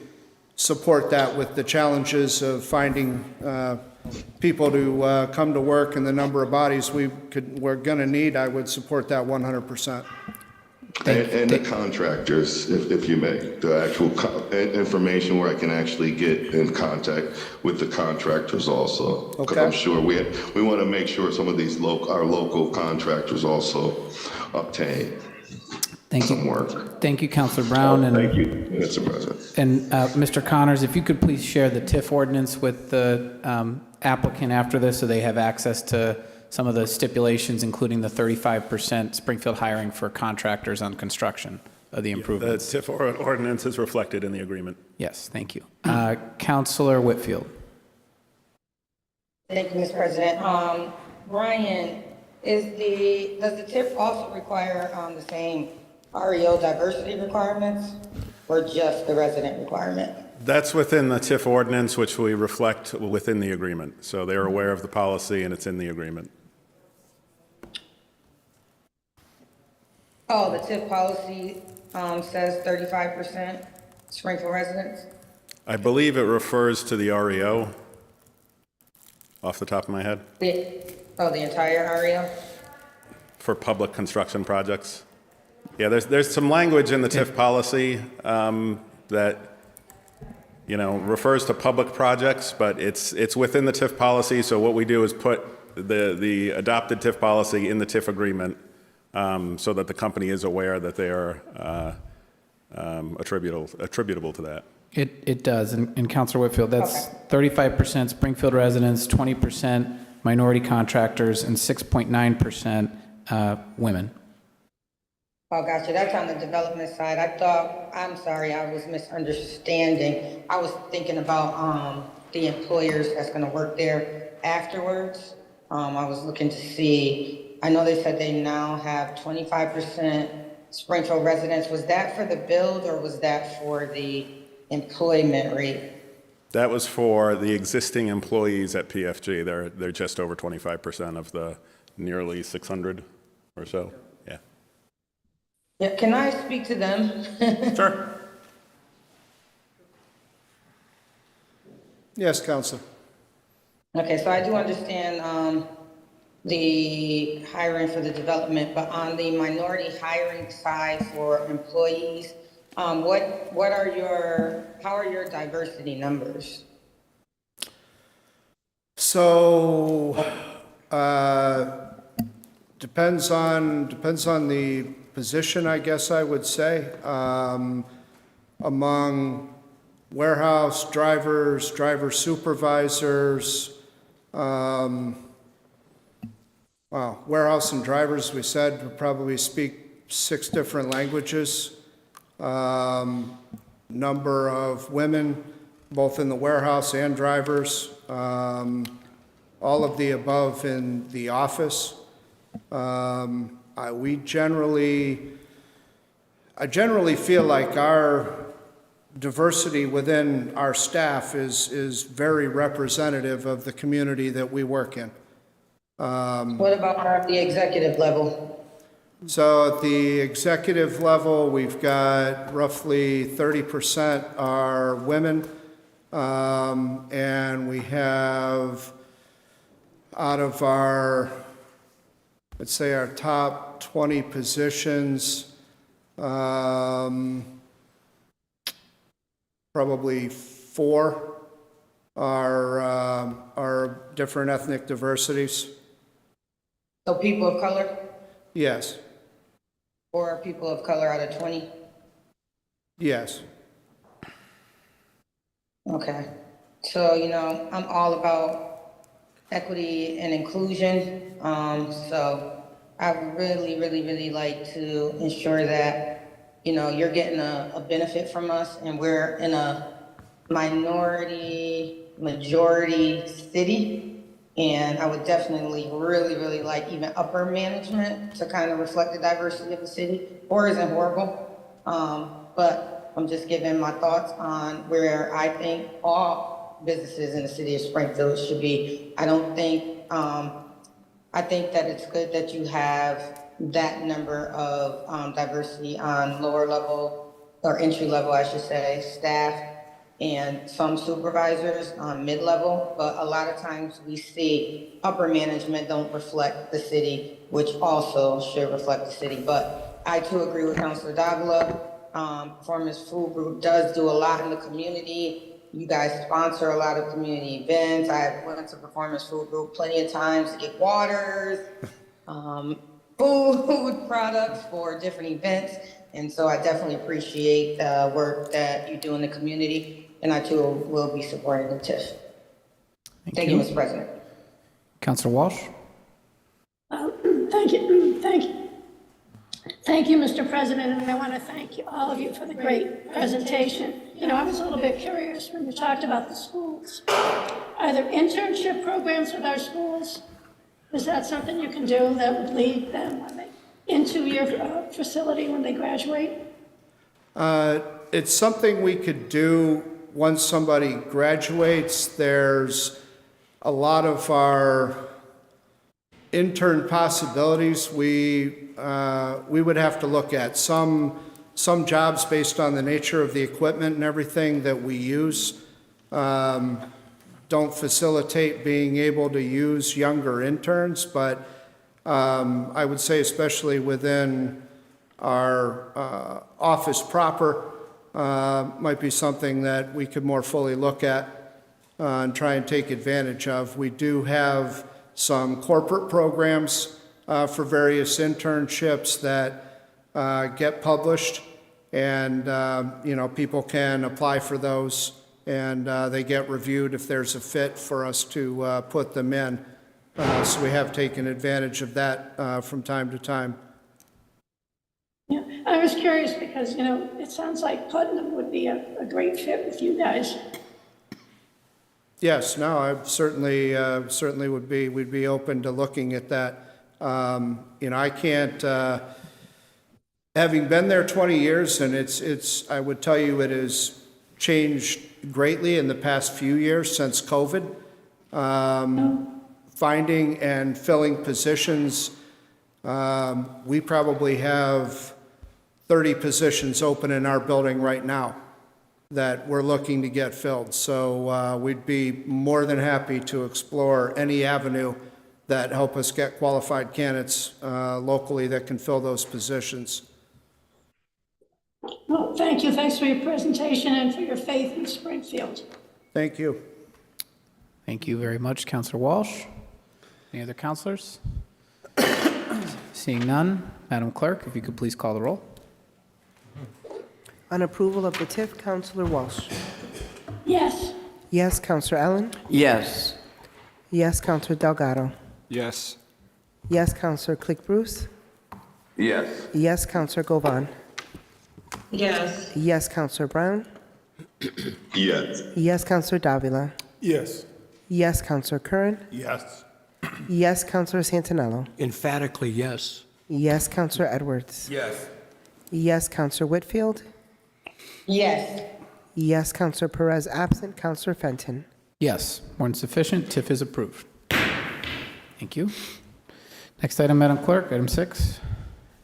support that. With the challenges of finding people to come to work and the number of bodies we're going to need, I would support that 100%. And the contractors, if you may, the actual information where I can actually get in contact with the contractors also. Because I'm sure we want to make sure some of these our local contractors also obtain some work. Thank you, Councilor Brown. Thank you, Mr. President. And Mr. Connors, if you could please share the TIF ordinance with the applicant after this, so they have access to some of the stipulations, including the 35% Springfield hiring for contractors on construction of the improvements. The TIF ordinance is reflected in the agreement. Yes, thank you. Councilor Whitfield. Thank you, Mr. President. Brian, does the TIF also require the same REO diversity requirements, or just the resident requirement? That's within the TIF ordinance, which we reflect within the agreement. So they're aware of the policy and it's in the agreement. Oh, the TIF policy says 35% Springfield residents? I believe it refers to the REO, off the top of my head. The entire REO? For public construction projects. Yeah, there's some language in the TIF policy that refers to public projects, but it's within the TIF policy. So what we do is put the adopted TIF policy in the TIF agreement, so that the company is aware that they are attributable to that. It does, and Councilor Whitfield, that's 35% Springfield residents, 20% minority contractors, and 6.9% women. Oh, gotcha. That's on the development side. I'm sorry, I was misunderstanding. I was thinking about the employers that's going to work there afterwards. I was looking to see, I know they said they now have 25% Springfield residents, was that for the build or was that for the employment rate? That was for the existing employees at PFG. They're just over 25% of the nearly 600 or so. Yeah. Yeah, can I speak to them? Sure. Yes, Counsel. Okay, so I do understand the hiring for the development, but on the minority hiring side for employees, how are your diversity numbers? So, depends on the position, I guess I would say. Among warehouse drivers, driver supervisors, warehouse and drivers, we said, would probably speak 6 different languages. Number of women, both in the warehouse and drivers, all of the above in the office. I generally feel like our diversity within our staff is very representative of the community that we work in. What about at the executive level? So at the executive level, we've got roughly 30% are women, and we have out of our, let's say our top 20 positions, probably 4 are different ethnic diversities. So people of color? Yes. Or people of color out of 20? Yes. Okay. So, I'm all about equity and inclusion. So I would really like to ensure that, you're getting a benefit from us, and we're in a majority city. And I would definitely really like even upper management to kind of reflect the diversity of the city. 4 isn't horrible, but I'm just giving my thoughts on where I think all businesses in the city of Springfield should be. I think that it's good that you have that number of diversity on lower level, or entry level, I should say, staff, and some supervisors on mid-level, but a lot of times we see upper management don't reflect the city, which also should reflect the city. But I too agree with Councilor Davila. Performance Food Group does do a lot in the community. You guys sponsor a lot of community events. I went to Performance Food Group plenty of times to get waters, food products for different events. And so I definitely appreciate the work that you do in the community. And I too will be supporting the TIF. Thank you, Mr. President. Councilor Walsh? Thank you, Mr. President, and I want to thank all of you for the great presentation. I was a little bit curious when you talked about the schools. Are there internship programs with our schools? Is that something you can do that would lead them into your facility when they graduate? It's something we could do once somebody graduates. There's a lot of our intern possibilities we would have to look at. Some jobs, based on the nature of the equipment and everything that we use, don't facilitate being able to use younger interns, but I would say especially within our office proper, might be something that we could more fully look at and try and take advantage of. We do have some corporate programs for various internships that get published, and people can apply for those, and they get reviewed if there's a fit for us to put them in. So we have taken advantage of that from time to time. Yeah, I was curious because, it sounds like Putnam would be a great fit with you guys. Yes, no, I certainly we'd be open to looking at that. I can't having been there 20 years, and I would tell you it has changed greatly in the past few years since COVID. Finding and filling positions, we probably have 30 positions open in our building right now that we're looking to get filled. So we'd be more than happy to explore any avenue that help us get qualified candidates locally that can fill those positions. Well, thank you. Thanks for your presentation and for your faith in Springfield. Thank you. Thank you very much, Councilor Walsh. Any other councilors? Seeing none, Madam Clerk, if you could please call the roll. On approval of the TIF, Councilor Walsh. Yes. Yes, Councilor Allen. Yes. Yes, Councilor Delgado. Yes. Yes, Councilor Click Bruce. Yes. Yes, Councilor Govan. Yes. Yes, Councilor Brown. Yes. Yes, Councilor Davila. Yes. Yes, Councilor Curran. Yes. Yes, Councilor Santinello. Emphatically, yes. Yes, Councilor Edwards. Yes. Yes, Councilor Whitfield. Yes. Yes, Councilor Perez absent. Councilor Fenton. Yes, more than sufficient. TIF is approved. Thank you. Next item, Madam Clerk, item 6.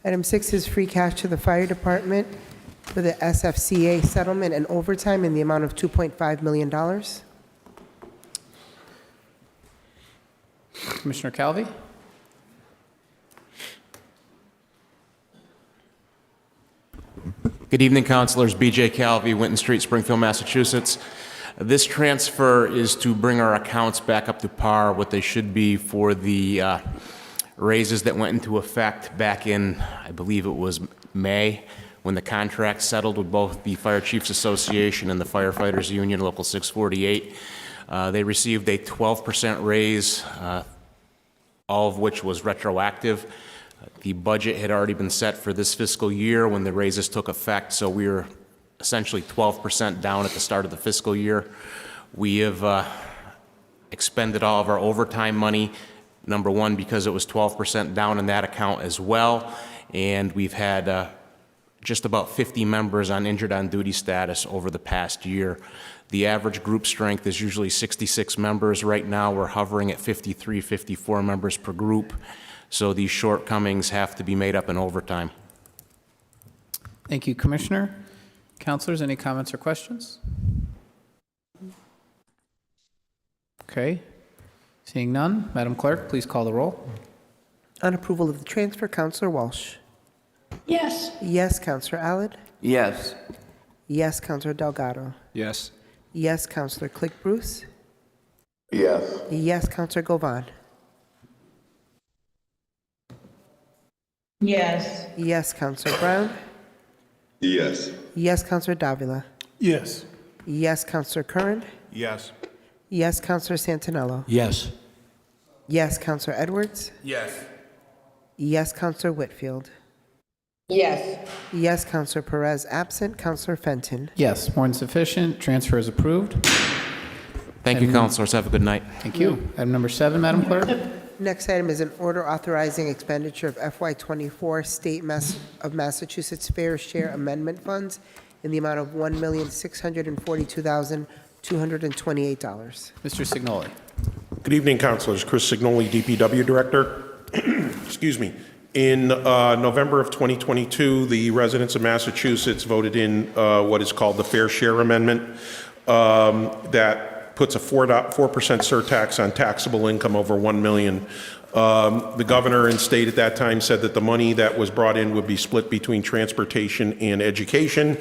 Item 6 is free cash to the fire department for the SFCA settlement and overtime in the amount of $2.5 million. Commissioner Calvi? Good evening, councilors. BJ Calvi, Winton Street, Springfield, Massachusetts. This transfer is to bring our accounts back up to par, what they should be for the raises that went into effect back in, I believe it was May, when the contract settled with both the Fire Chiefs Association and the Firefighters Union, Local 648. They received a 12% raise, all of which was retroactive. The budget had already been set for this fiscal year when the raises took effect, so we were essentially 12% down at the start of the fiscal year. We have expended all of our overtime money, number one, because it was 12% down in that account as well, and we've had just about 50 members on injured on duty status over the past year. The average group strength is usually 66 members. Right now, we're hovering at 53, 54 members per group. So these shortcomings have to be made up in overtime. Thank you, Commissioner. Councilors, any comments or questions? Okay. Seeing none, Madam Clerk, please call the roll. On approval of the transfer, Councilor Walsh. Yes. Yes, Councilor Allen. Yes. Yes, Councilor Delgado. Yes. Yes, Councilor Click Bruce. Yes. Yes, Councilor Govan. Yes. Yes, Councilor Brown. Yes. Yes, Councilor Davila. Yes. Yes, Councilor Curran. Yes. Yes, Councilor Santinello. Yes. Yes, Councilor Edwards. Yes. Yes, Councilor Whitfield. Yes. Yes, Councilor Perez absent. Councilor Fenton. Yes, more than sufficient. Transfer is approved. Thank you, councilors. Have a good night. Thank you. Item number 7, Madam Clerk. Next item is an order authorizing expenditure of FY24 State of Massachusetts Fair Share Amendment Funds in the amount of $1,642,228. Mr. Signoli. Good evening, councilors. Chris Signoli, DPW Director. Excuse me. In November of 2022, the residents of Massachusetts voted in what is called the Fair Share Amendment that puts a 4% surtax on taxable income over $1 million. The governor and state at that time said that the money that was brought in would be split between transportation and education.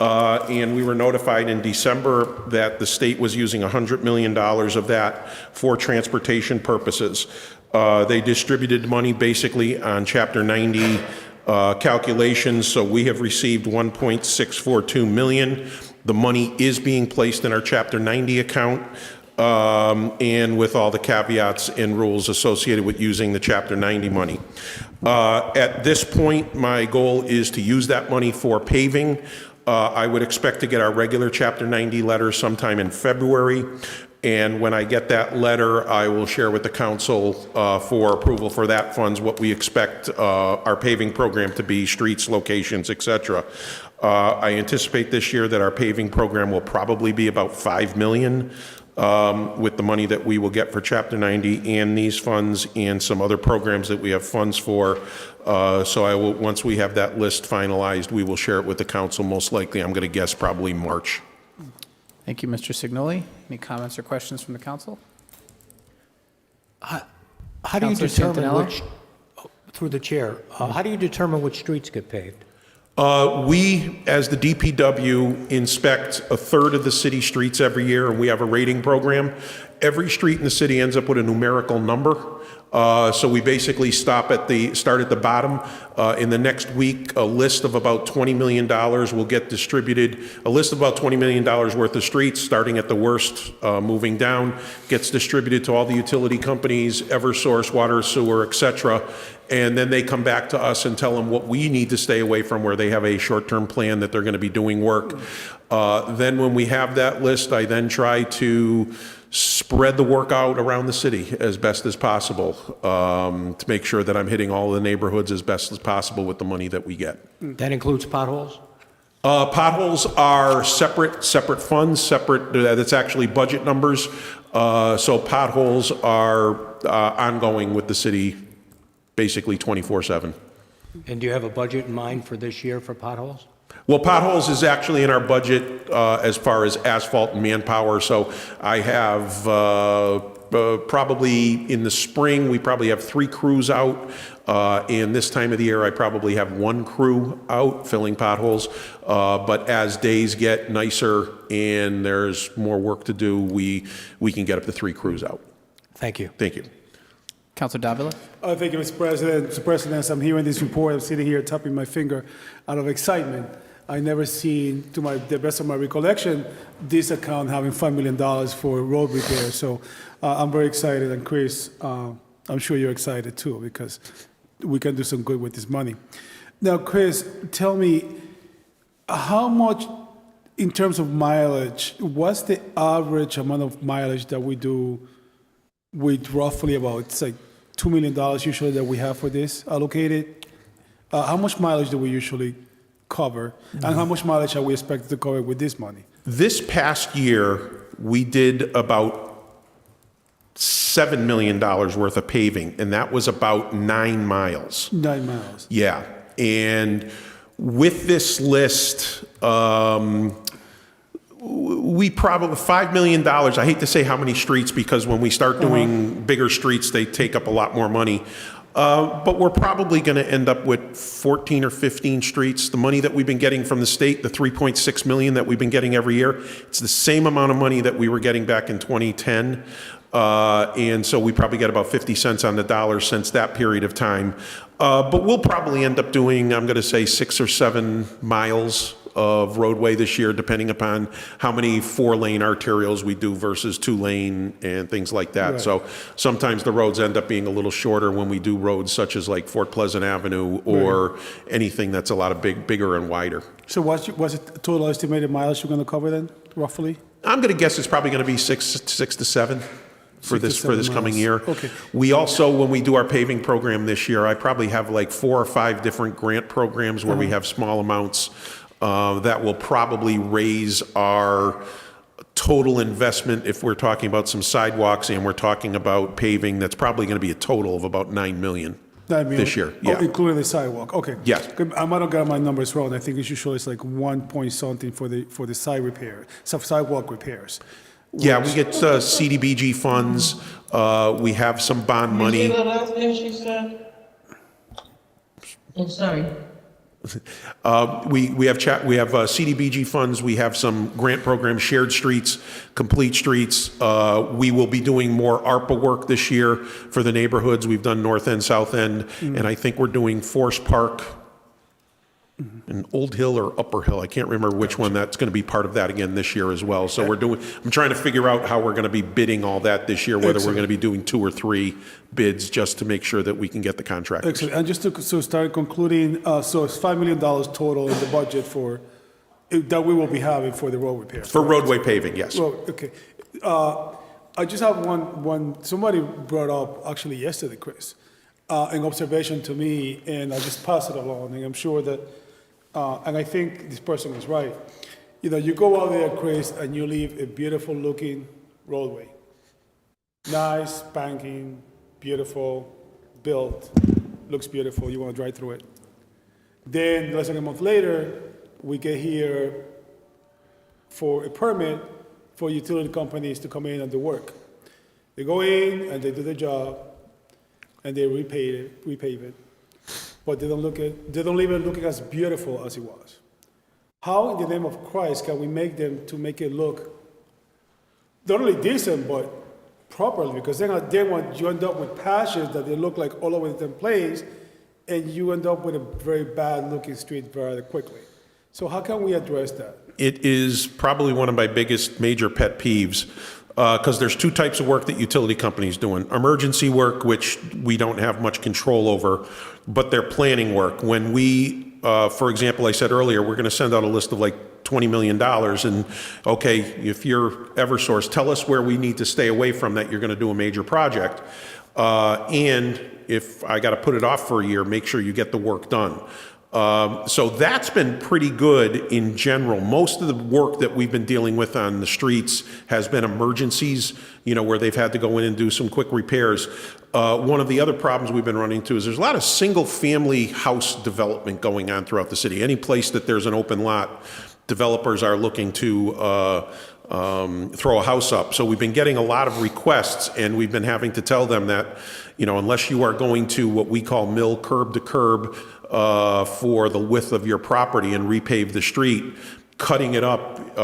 And we were notified in December that the state was using $100 million of that for transportation purposes. They distributed money basically on Chapter 90 calculations, so we have received $1.642 million. The money is being placed in our Chapter 90 account, and with all the caveats and rules associated with using the Chapter 90 money. At this point, my goal is to use that money for paving. I would expect to get our regular Chapter 90 letter sometime in February. And when I get that letter, I will share with the council for approval for that funds what we expect our paving program to be, streets, locations, et cetera. I anticipate this year that our paving program will probably be about $5 million with the money that we will get for Chapter 90 and these funds and some other programs that we have funds for. So I will, once we have that list finalized, we will share it with the council, most likely, I'm going to guess, probably March. Thank you, Mr. Signoli. Any comments or questions from the council? How do you Councilor determine Santinello? which, through the chair, how do you determine which streets get paved? We, as the DPW, inspect a third of the city streets every year, and we have a rating program. Every street in the city ends up with a numerical number. So we basically start at the bottom. In the next week, a list of about $20 million will get distributed. A list of about $20 million worth of streets, starting at the worst, moving down, gets distributed to all the utility companies, Eversource, water, sewer, et cetera. And then they come back to us and tell them what we need to stay away from, where they have a short-term plan that they're going to be doing work. Then when we have that list, I then try to spread the work out around the city as best as possible to make sure that I'm hitting all the neighborhoods as best as possible with the money that we get. That includes potholes? Potholes are separate funds, separate, that's actually budget numbers. So potholes are ongoing with the city basically 24/7. And do you have a budget in mind for this year for potholes? Well, potholes is actually in our budget as far as asphalt and manpower. So I have probably in the spring, we probably have 3 crews out. And this time of the year, I probably have 1 crew out filling potholes. But as days get nicer and there's more work to do, we can get up to 3 crews out. Thank you. Thank you. Councilor Davila? Thank you, Mr. President. Mr. President, as I'm hearing this report, I'm sitting here tapping my finger out of excitement. I never seen, to the best of my recollection, this account having $5 million for road repair. So I'm very excited, and Chris, I'm sure you're excited too, because we can do some good with this money. Now, Chris, tell me, how much, in terms of mileage, what's the average amount of mileage that we do with roughly about, it's like $2 million usually that we have for this allocated? How much mileage do we usually cover, and how much mileage are we expected to cover with this money? This past year, we did about $7 million worth of paving, and that was about 9 miles. 9 miles. Yeah, and with this list, we probably, $5 million, I hate to say how many streets, because when we start doing bigger streets, they take up a lot more money. But we're probably going to end up with 14 or 15 streets. The money that we've been getting from the state, the $3.6 million that we've been getting every year, it's the same amount of money that we were getting back in 2010. And so we probably get about 50 cents on the dollar since that period of time. But we'll probably end up doing, I'm going to say, 6 or 7 miles of roadway this year, depending upon how many 4-lane arterials we do versus 2-lane and things like that. Right. So sometimes the roads end up being a little shorter when we do roads such as like Fort Pleasant Avenue or anything that's a lot of bigger and wider. So what's the total estimated mileage you're going to cover then, roughly? I'm going to guess it's probably going to be 6 to 7 for this coming year. Okay. We also, when we do our paving program this year, I probably have like 4 or 5 different grant programs where we have small amounts that will probably raise our total investment. If we're talking about some sidewalks and we're talking about paving, that's probably going to be a total of about $9 million this year. Yeah. Oh, including the sidewalk. Okay. Yes. I might have got my numbers wrong. I think it's usually it's like 1 point something for the sidewalk repairs. Yeah, we get CDBG funds. We have some bond money. Can you say the last name she said? I'm sorry. We have CDBG funds. We have some grant programs, shared streets, complete streets. We will be doing more ARPA work this year for the neighborhoods. We've done North End, South End, and I think we're doing Forest Park and Old Hill or Upper Hill. I can't remember which one. That's going to be part of that again this year as well. So I'm trying to figure out how we're going to be bidding all that this year, whether we're going to be doing 2 or 3 bids just to make sure that we can get the contractors. Excellent. And just to start concluding, so it's $5 million total in the budget that we will be having for the road repairs. For roadway paving, yes. Okay. I just have somebody brought up actually yesterday, Chris, an observation to me, and I just pass it along, and I'm sure that, and I think this person is right. You know, you go out there, Chris, and you leave a beautiful looking roadway. Nice, spanking, beautiful, built, looks beautiful, you want to drive through it. Then less than a month later, we get here for a permit for utility companies to come in and do work. They go in and they do their job and they repave it, but they don't leave it looking as beautiful as it was. How in the name of Christ can we make them to make it look not only decent, but properly? Because then you end up with patches that they look like all over the place, and you end up with a very bad looking street very quickly. So how can we address that? It is probably one of my biggest major pet peeves, because there's two types of work that utility companies doing. Emergency work, which we don't have much control over, but they're planning work. When we, for example, I said earlier, we're going to send out a list of like $20 million, and okay, if you're Eversource, tell us where we need to stay away from that you're going to do a major project. And if I got to put it off for a year, make sure you get the work done. So that's been pretty good in general. Most of the work that we've been dealing with on the streets has been emergencies, you know, where they've had to go in and do some quick repairs. One of the other problems we've been running into is there's a lot of single-family house development going on throughout the city. Any place that there's an open lot, developers are looking to throw a house up. So we've been getting a lot of requests, and we've been having to tell them that, you know, unless you are going to what we call mill curb to curb for the width of your property and repave the street, cutting it up,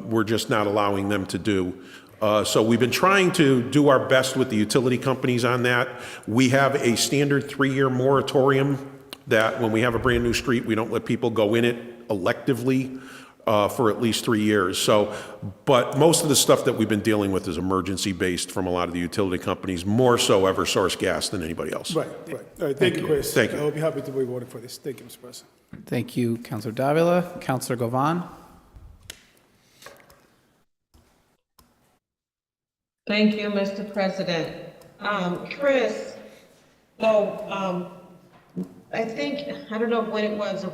we're just not allowing them to do. So we've been trying to do our best with the utility companies on that. We have a standard 3-year moratorium that when we have a brand new street, we don't let people go in it electively for at least 3 years. So, but most of the stuff that we've been dealing with is emergency based from a lot of the utility companies, more so Eversource Gas than anybody else. Right. All right, thank you, Chris. Thank you. I'll be happy to be voting for this. Thank you, Mr. President. Thank you, Councilor Davila. Councilor Govan? Thank you, Mr. President. Chris, I think, I don't know when it was,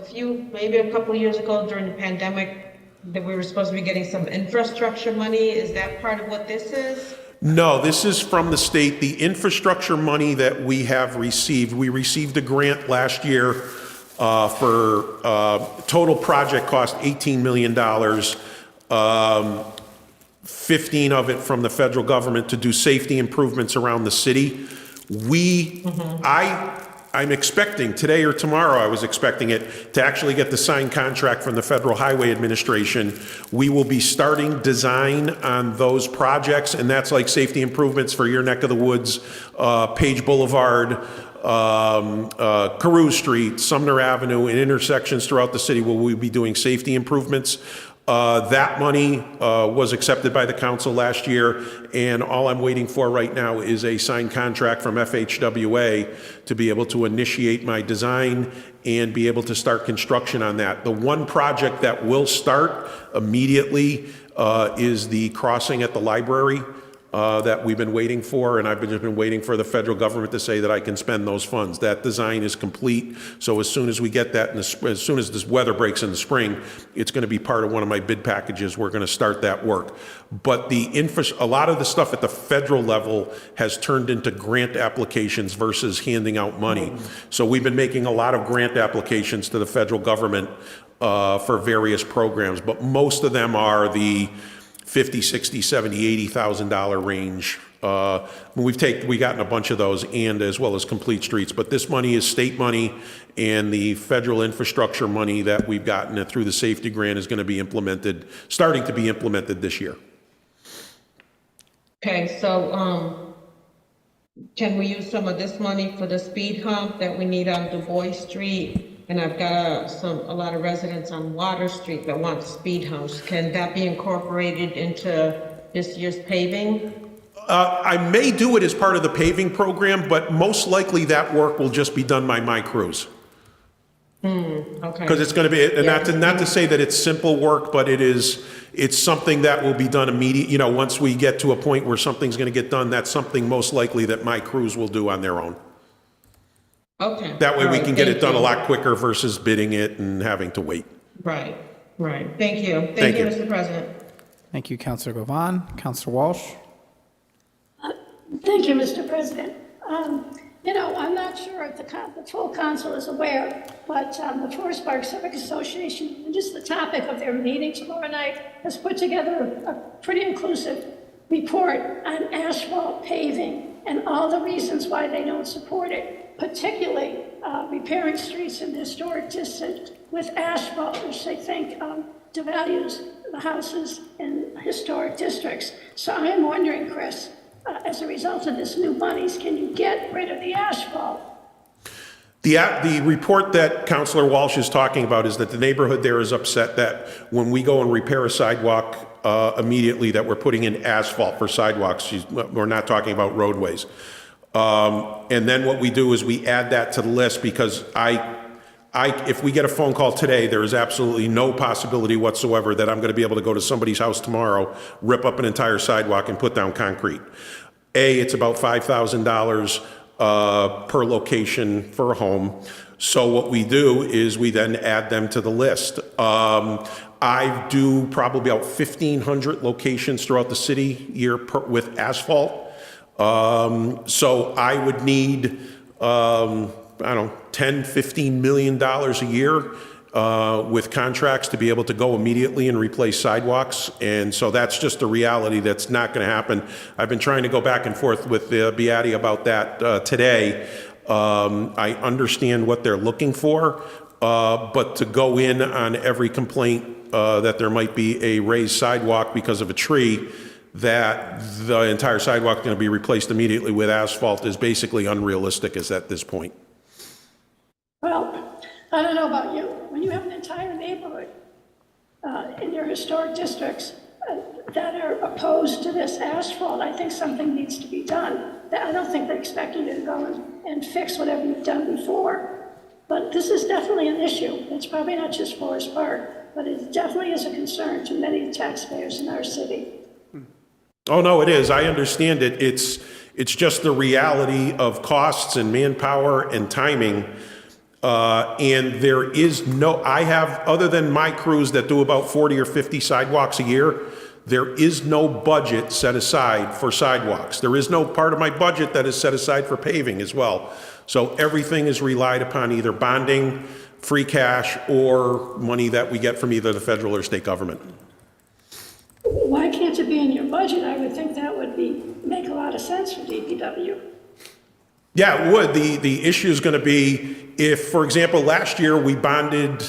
maybe a couple of years ago during the pandemic, that we were supposed to be getting some infrastructure money. Is that part of what this is? No, this is from the state. The infrastructure money that we have received, we received a grant last year for total project cost $18 million. 15 of it from the federal government to do safety improvements around the city. I'm expecting, today or tomorrow, I was expecting it, to actually get the signed contract from the Federal Highway Administration. We will be starting design on those projects, and that's like safety improvements for your neck of the woods, Page Boulevard, Carew Street, Sumner Avenue, and intersections throughout the city where we'll be doing safety improvements. That money was accepted by the council last year, and all I'm waiting for right now is a signed contract from FHWA to be able to initiate my design and be able to start construction on that. The one project that will start immediately is the crossing at the library that we've been waiting for, and I've just been waiting for the federal government to say that I can spend those funds. That design is complete, so as soon as we get that, as soon as this weather breaks in the spring, it's going to be part of one of my bid packages. We're going to start that work. But a lot of the stuff at the federal level has turned into grant applications versus handing out money. So we've been making a lot of grant applications to the federal government for various programs, but most of them are the $50,000, $60,000, $70,000, $80,000 range. We've gotten a bunch of those, and as well as complete streets. But this money is state money, and the federal infrastructure money that we've gotten through the safety grant is going to be starting to be implemented this year. Okay, so can we use some of this money for the speed hump that we need on Du Bois Street? And I've got a lot of residents on Water Street that want speed humps. Can that be incorporated into this year's paving? I may do it as part of the paving program, but most likely that work will just be done by my crews. Okay. Because it's going to be, and not to say that it's simple work, but it's something that will be done immediate, once we get to a point where something's going to get done, that's something most likely that my crews will do on their own. Okay. That way All we right, can get it thank done a you. lot quicker versus bidding it and having to wait. Right. Thank you. Thank you, you. Mr. President. Thank you, Councilor Govan. Councilor Walsh? Thank you, Mr. President. I'm not sure if the full council is aware, but the Forest Park Civic Association, and just the topic of their meeting tomorrow night, has put together a pretty inclusive report on asphalt paving and all the reasons why they don't support it, particularly repairing streets in the historic district with asphalt, which they think devalues the houses in historic districts. So I am wondering, Chris, as a result of this new monies, can you get rid of the asphalt? The report that Councilor Walsh is talking about is that the neighborhood there is upset that when we go and repair a sidewalk immediately, that we're putting in asphalt for sidewalks. We're not talking about roadways. And then what we do is we add that to the list because if we get a phone call today, there is absolutely no possibility whatsoever that I'm going to be able to go to somebody's house tomorrow, rip up an entire sidewalk and put down concrete. It's about $5,000 per location for a home. So what we do is we then add them to the list. I do probably about 1,500 locations throughout the city with asphalt. So I would need, $10, $15 million a year with contracts to be able to go immediately and replace sidewalks. And so that's just a reality that's not going to happen. I've been trying to go back and forth with Beatty about that today. I understand what they're looking for, but to go in on every complaint that there might be a raised sidewalk because of a tree, that the entire sidewalk is going to be replaced immediately with asphalt is basically unrealistic at this point. Well, I don't know about you. When you have an entire neighborhood in your historic districts that are opposed to this asphalt, I think something needs to be done. I don't think they're expecting you to go and fix whatever you've done before. But this is definitely an issue. It's probably not just Forest Park, but it definitely is a concern to many taxpayers in our city. Oh, no, it is. I understand it. It's just the reality of costs and manpower and timing. And there is I have, other than my crews that do about 40 or 50 sidewalks a year, there is no budget set aside for sidewalks. There is no part of my budget that is set aside for paving as well. So everything is relied upon either bonding, free cash, or money that we get from either the federal or state government. Why can't it be in your budget? I would think that would make a lot of sense for DPW. Yeah, it would. The issue is going to be if, for example, last year we bonded, I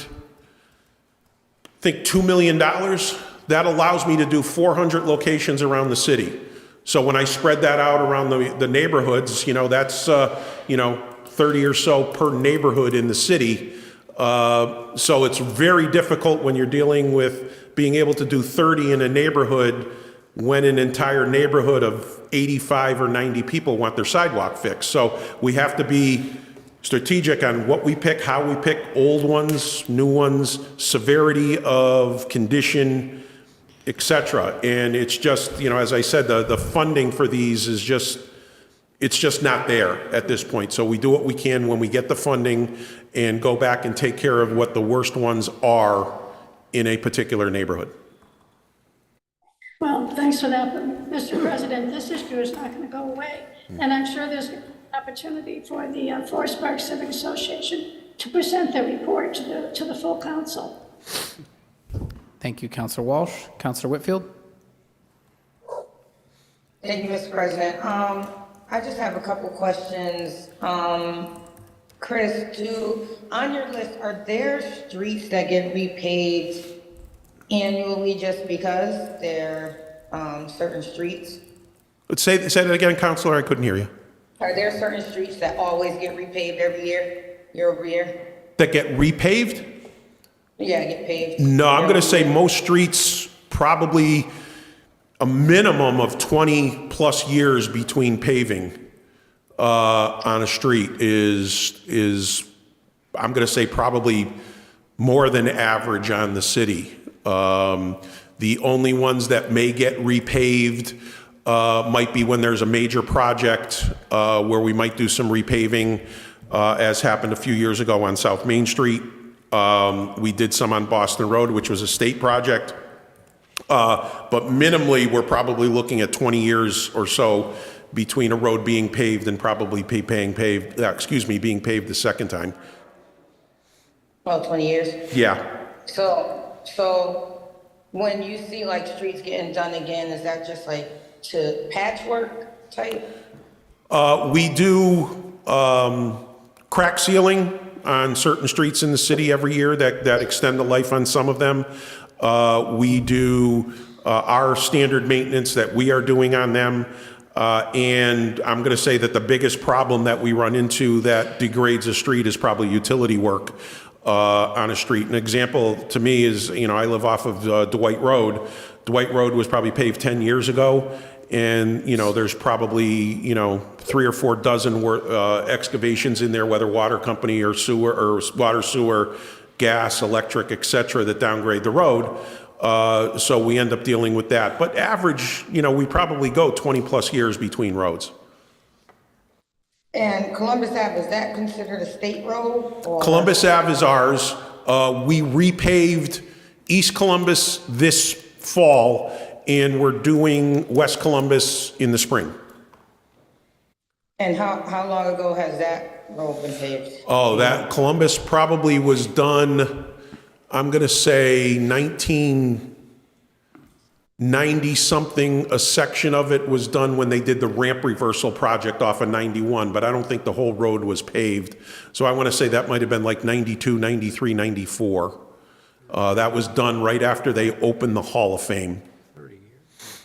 think, $2 million. That allows me to do 400 locations around the city. So when I spread that out around the neighborhoods, that's 30 or so per neighborhood in the city. So it's very difficult when you're dealing with being able to do 30 in a neighborhood when an entire neighborhood of 85 or 90 people want their sidewalk fixed. So we have to be strategic on what we pick, how we pick, old ones, new ones, severity of condition, etc. And it's just, as I said, the funding for these is it's just not there at this point. So we do what we can when we get the funding and go back and take care of what the worst ones are in a particular neighborhood. Well, thanks for that, but Mr. President, this issue is not going to go away. And I'm sure there's an opportunity for the Forest Park Civic Association to present their report to the full council. Thank you, Councilor Walsh. Councilor Whitfield? Thank you, Mr. President. I just have a couple questions. Chris, on your list, are there streets that get repaved annually just because they're certain streets? Say that again, Counselor. I couldn't hear you. Are there certain streets that always get repaved every year over year? That get repaved? Yeah, get paved. No, I'm going to say most streets, probably a minimum of 20 plus years between paving on a street is I'm going to say probably more than average on the city. The only ones that may get repaved might be when there's a major project where we might do some repaving, as happened a few years ago on South Main Street. We did some on Boston Road, which was a state project. But minimally, we're probably looking at 20 years or so between a road being paved and probably being paved the second time. Well, 20 years? Yeah. So when you see like streets getting done again, is that just like to patchwork type? We do crack sealing on certain streets in the city every year that extend the life on some of them. We do our standard maintenance that we are doing on them. And I'm going to say that the biggest problem that we run into that degrades a street is probably utility work on a street. An example to me is, I live off of Dwight Road. Dwight Road was probably paved 10 years ago. And, there's probably, 3 or 4 dozen excavations in there, whether water company or sewer or water, sewer, gas, electric, et cetera, that downgrade the road. So we end up dealing with that. But average, we probably go 20 plus years between roads. And Columbus Ave, is that considered a state road? Or? Columbus Ave is ours. We repaved East Columbus this fall, and we're doing West Columbus in the spring. And how long ago has that road been paved? Oh, that Columbus probably was done, I'm going to say 1990 something. A section of it was done when they did the ramp reversal project off of 91, but I don't think the whole road was paved. So I want to say that might have been like 92, 93, 94. That was done right after they opened the Hall of Fame.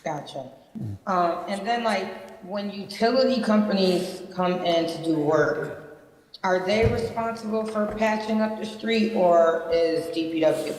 Gotcha. And then when utility companies come in to do work, are they responsible for patching up the street, or is DPW?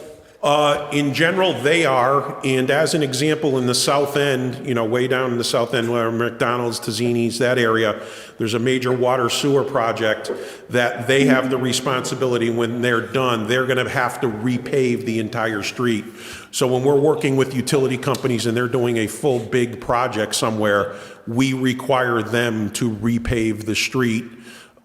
In general, they are. And as an example, in the south end, way down in the south end where McDonald's, Tazzini's, that area, there's a major water sewer project that they have the responsibility. When they're done, they're going to have to repave the entire street. So when we're working with utility companies and they're doing a full big project somewhere, we require them to repave the street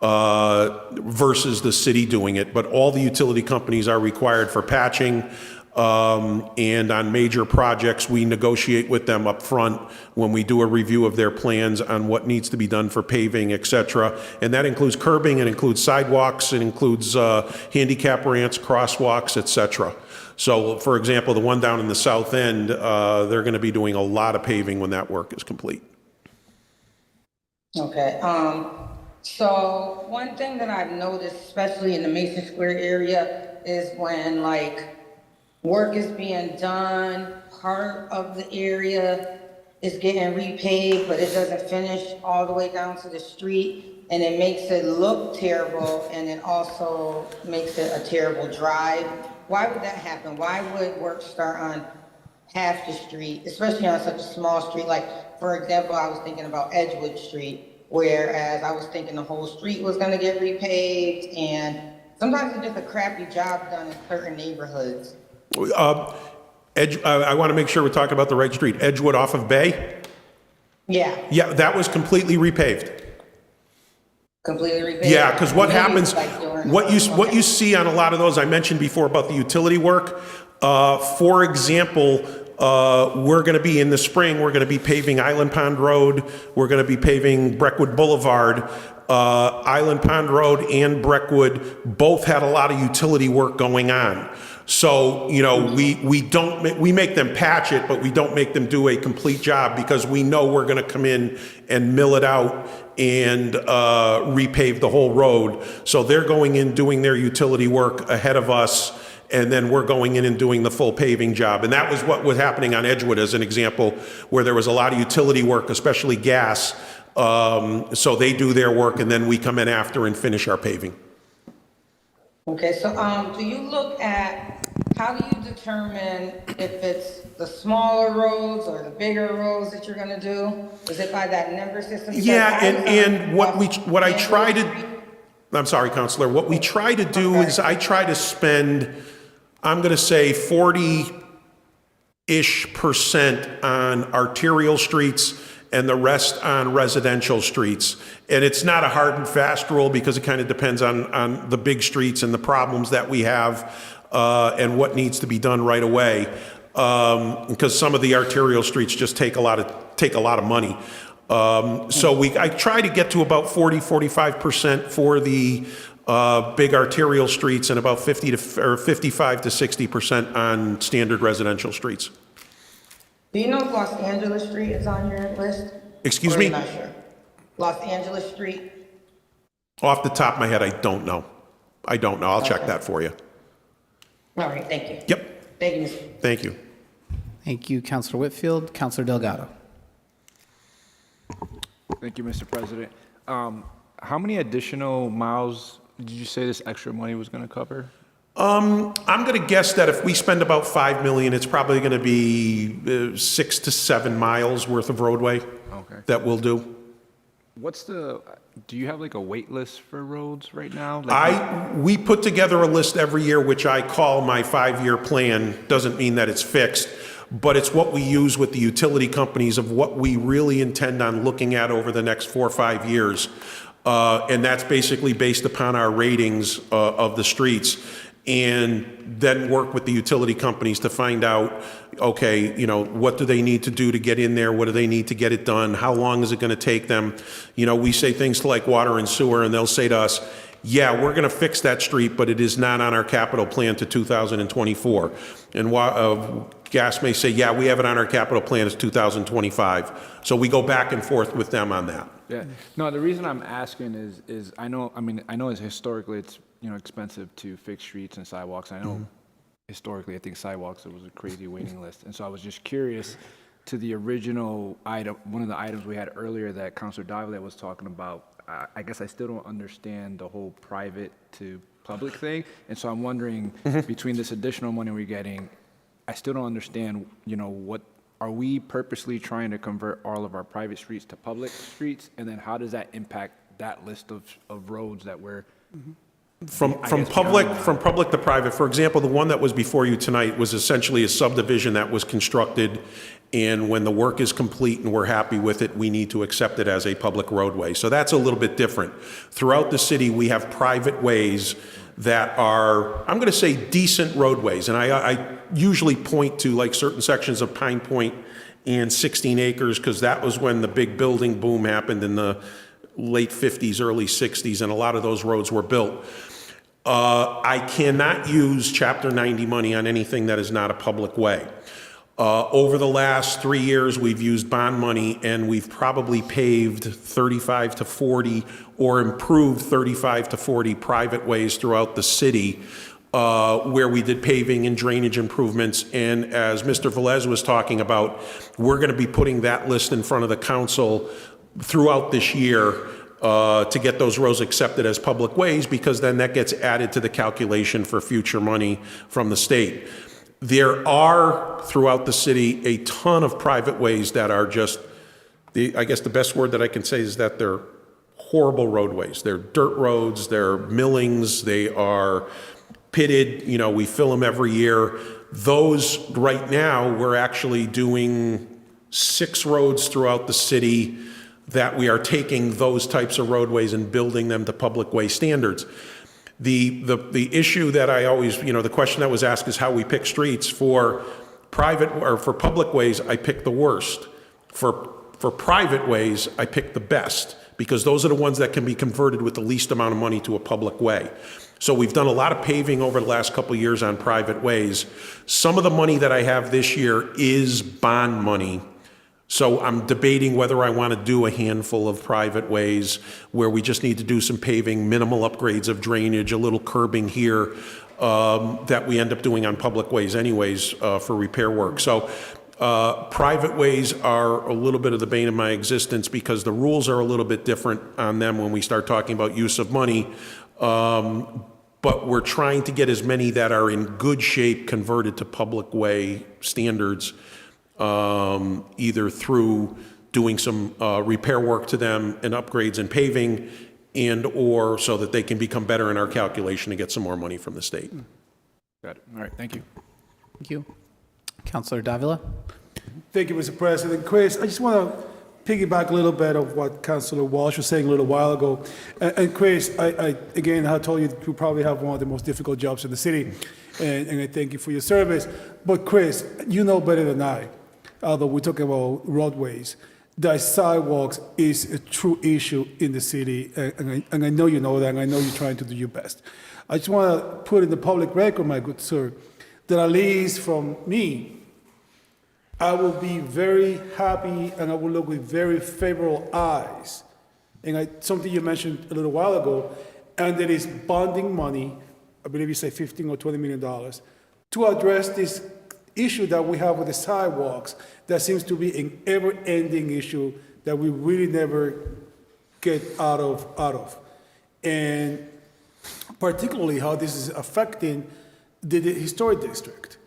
versus the city doing it. But all the utility companies are required for patching, and on major projects, we negotiate with them up front when we do a review of their plans on what needs to be done for paving, et cetera. And that includes curbing, it includes sidewalks, it includes handicap ramps, crosswalks, et cetera. So, for example, the one down in the south end, they're going to be doing a lot of paving when that work is complete. Okay. So one thing that I've noticed, especially in the Mason Square area, is when work is being done, part of the area is getting repaved, but it doesn't finish all the way down to the street, and it makes it look terrible, and it also makes it a terrible drive. Why would that happen? Why would work start on half the street, especially on such a small street? For example, I was thinking about Edgewood Street, whereas I was thinking the whole street was going to get repaved, and sometimes it's just a crappy job done in certain neighborhoods. I want to make sure we're talking about the right street. Edgewood off of Bay? Yeah. Yeah, that was completely repaved. Completely repaved? Yeah, because what happens, what you see on a lot of those, I mentioned before about the utility work. For example, we're going to be in the spring, we're going to be paving Island Pond Road, we're going to be paving Breckwood Boulevard. Island Pond Road and Breckwood both had a lot of utility work going on. So, we make them patch it, but we don't make them do a complete job, because we know we're going to come in and mill it out and repave the whole road. So they're going in doing their utility work ahead of us, and then we're going in and doing the full paving job. And that was what was happening on Edgewood as an example, where there was a lot of utility work, especially gas. So they do their work, and then we come in after and finish our paving. Okay, so do you look at, how do you determine if it's the smaller roads or the bigger roads that you're going to do? Is it by that number system? Yeah, and what I try to, I'm sorry, Counselor. What we try to do is I try to spend, I'm going to say 40-ish% on arterial streets and the rest on residential streets. And it's not a hard and fast rule because it kind of depends on the big streets and the problems that we have and what needs to be done right away. Because some of the arterial streets just take a lot of money. So I try to get to about 40-45% for the big arterial streets and about 55 to 60% on standard residential streets. Do you know if Los Angeles Street is on your list? Excuse Or me? you're not sure? Los Angeles Street? Off the top of my head, I don't know. I'll check that for you. All right, thank you. Yep. Thank you, Mr. Thank you. Thank you, Councilor Whitfield. Councilor Delgado. Thank you, Mr. President. How many additional miles did you say this extra money was going to cover? I'm going to guess that if we spend about $5 million, it's probably going to be 6 to 7 miles worth of roadway that we'll do. Do you have like a wait list for roads right now? We put together a list every year, which I call my 5-year plan. Doesn't mean that it's fixed, but it's what we use with the utility companies of what we really intend on looking at over the next 4 or 5 years. And that's basically based upon our ratings of the streets. And then work with the utility companies to find out, okay, what do they need to do to get in there? What do they need to get it done? How long is it going to take them? We say things like water and sewer, and they'll say to us, yeah, we're going to fix that street, but it is not on our capital plan to 2024. And gas may say, yeah, we have it on our capital plan as 2025. So we go back and forth with them on that. Yeah. No, the reason I'm asking is I know it's historically it's expensive to fix streets and sidewalks. I know historically I think sidewalks it was a crazy waiting list, and so I was just curious to the original item, one of the items we had earlier that Councilor Davila was talking about. I guess I still don't understand the whole private to public thing, and so I'm wondering between this additional money we're getting, I still don't understand. What are we purposely trying to convert all of our private streets to public streets, and then how does that impact that list of roads that we're From public to private. For example, the one that was before you tonight was essentially a subdivision that was constructed, and when the work is complete and we're happy with it, we need to accept it as a public roadway. So that's a little bit different. Throughout the city, we have private ways that are, I'm going to say, decent roadways. And I usually point to like certain sections of Pine Point and 16 Acres because that was when the big building boom happened in the late 50s, early 60s, and a lot of those roads were built. I cannot use Chapter 90 money on anything that is not a public way. Over the last 3 years, we've used bond money, and we've probably paved 35 to 40 or improved 35 to 40 private ways throughout the city where we did paving and drainage improvements. And as Mr. Velez was talking about, we're going to be putting that list in front of the council throughout this year to get those roads accepted as public ways, because then that gets added to the calculation for future money from the state. There are, throughout the city, a ton of private ways that are just, I guess the best word that I can say is that they're horrible roadways. They're dirt roads, they're millings, they are pitted, we fill them every year. Those, right now, we're actually doing 6 roads throughout the city that we are taking those types of roadways and building them to public way standards. The issue that I always, the question that was asked is how we pick streets. For private or for public ways, I pick the worst. For private ways, I pick the best, because those are the ones that can be converted with the least amount of money to a public way. So we've done a lot of paving over the last couple of years on private ways. Some of the money that I have this year is bond money. So I'm debating whether I want to do a handful of private ways where we just need to do some paving, minimal upgrades of drainage, a little curbing here that we end up doing on public ways anyways for repair work. So private ways are a little bit of the bane of my existence because the rules are a little bit different on them when we start talking about use of money. But we're trying to get as many that are in good shape converted to public way standards, either through doing some repair work to them and upgrades and paving, and/or so that they can become better in our calculation to get some more money from the state. Got it. All right, thank you. Thank you. Councilor Davila? Thank you, Mr. President. Chris, I just want to piggyback a little bit of what Councilor Walsh was saying a little while ago. And Chris, again, I told you you probably have one of the most difficult jobs in the city, and I thank you for your service. But Chris, you know better than I, although we're talking about roadways, that sidewalks is a true issue in the city, and I know you know that, and I know you're trying to do your best. I just want to put in the public record, my good sir, that at least from me, I will be very happy and I will look with very favorable eyes. And something you mentioned a little while ago, and there is bonding money, I believe you say $15 or $20 million, to address this issue that we have with the sidewalks that seems to be an ever-ending issue that we really never get out of. And particularly how this is affecting the historic district.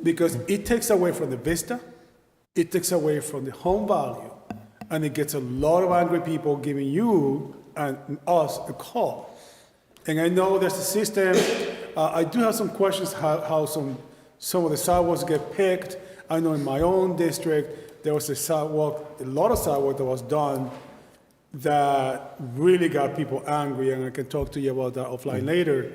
Because it takes away from the vista, it takes away from the home value, and it gets a lot of angry people giving you and us a call. And I know there's a system. I do have some questions how some of the sidewalks get picked. I know in my own district there was a lot of sidewalk that was done that really got people angry, and I can talk to you about that offline later.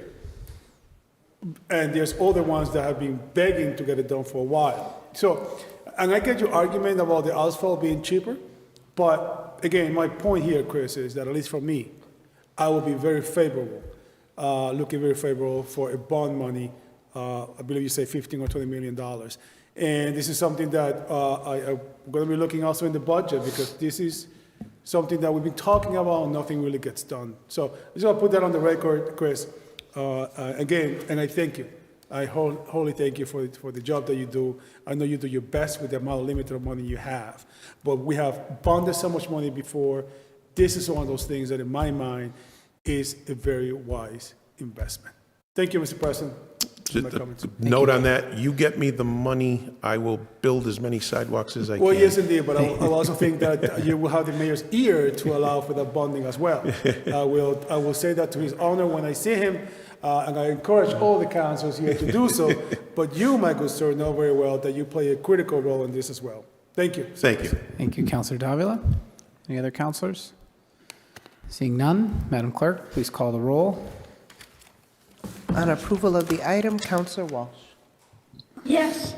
And there's other ones that have been begging to get it done for a while. So, and I get your argument about the asphalt being cheaper, but again, my point here, Chris, is that at least for me, I will be very favorable, looking very favorable for a bond money. I believe you say $15 or $20 million. And this is something that I'm going to be looking also in the budget, because this is something that we've been talking about and nothing really gets done. So I just want to put that on the record, Chris. Again, and I thank you. I wholly thank you for the job that you do. I know you do your best with the amount of limited money you have. But we have bonded so much money before. This is one of those things that in my mind is a very wise investment. Thank you, Mr. President. Note on that, you get me the money, I will build as many sidewalks as I can. Well, yes, indeed, but I also think that you will have the mayor's ear to allow for that bonding as well. I will say that to his honor when I see him, and I encourage all the councils here to do so. But you, my good sir, know very well that you play a critical role in this as well. Thank you. Thank you. Thank you, Councilor Davila. Any other councilors? Seeing none, Madam Clerk, please call the roll. On approval of the item, Councilor Walsh. Yes.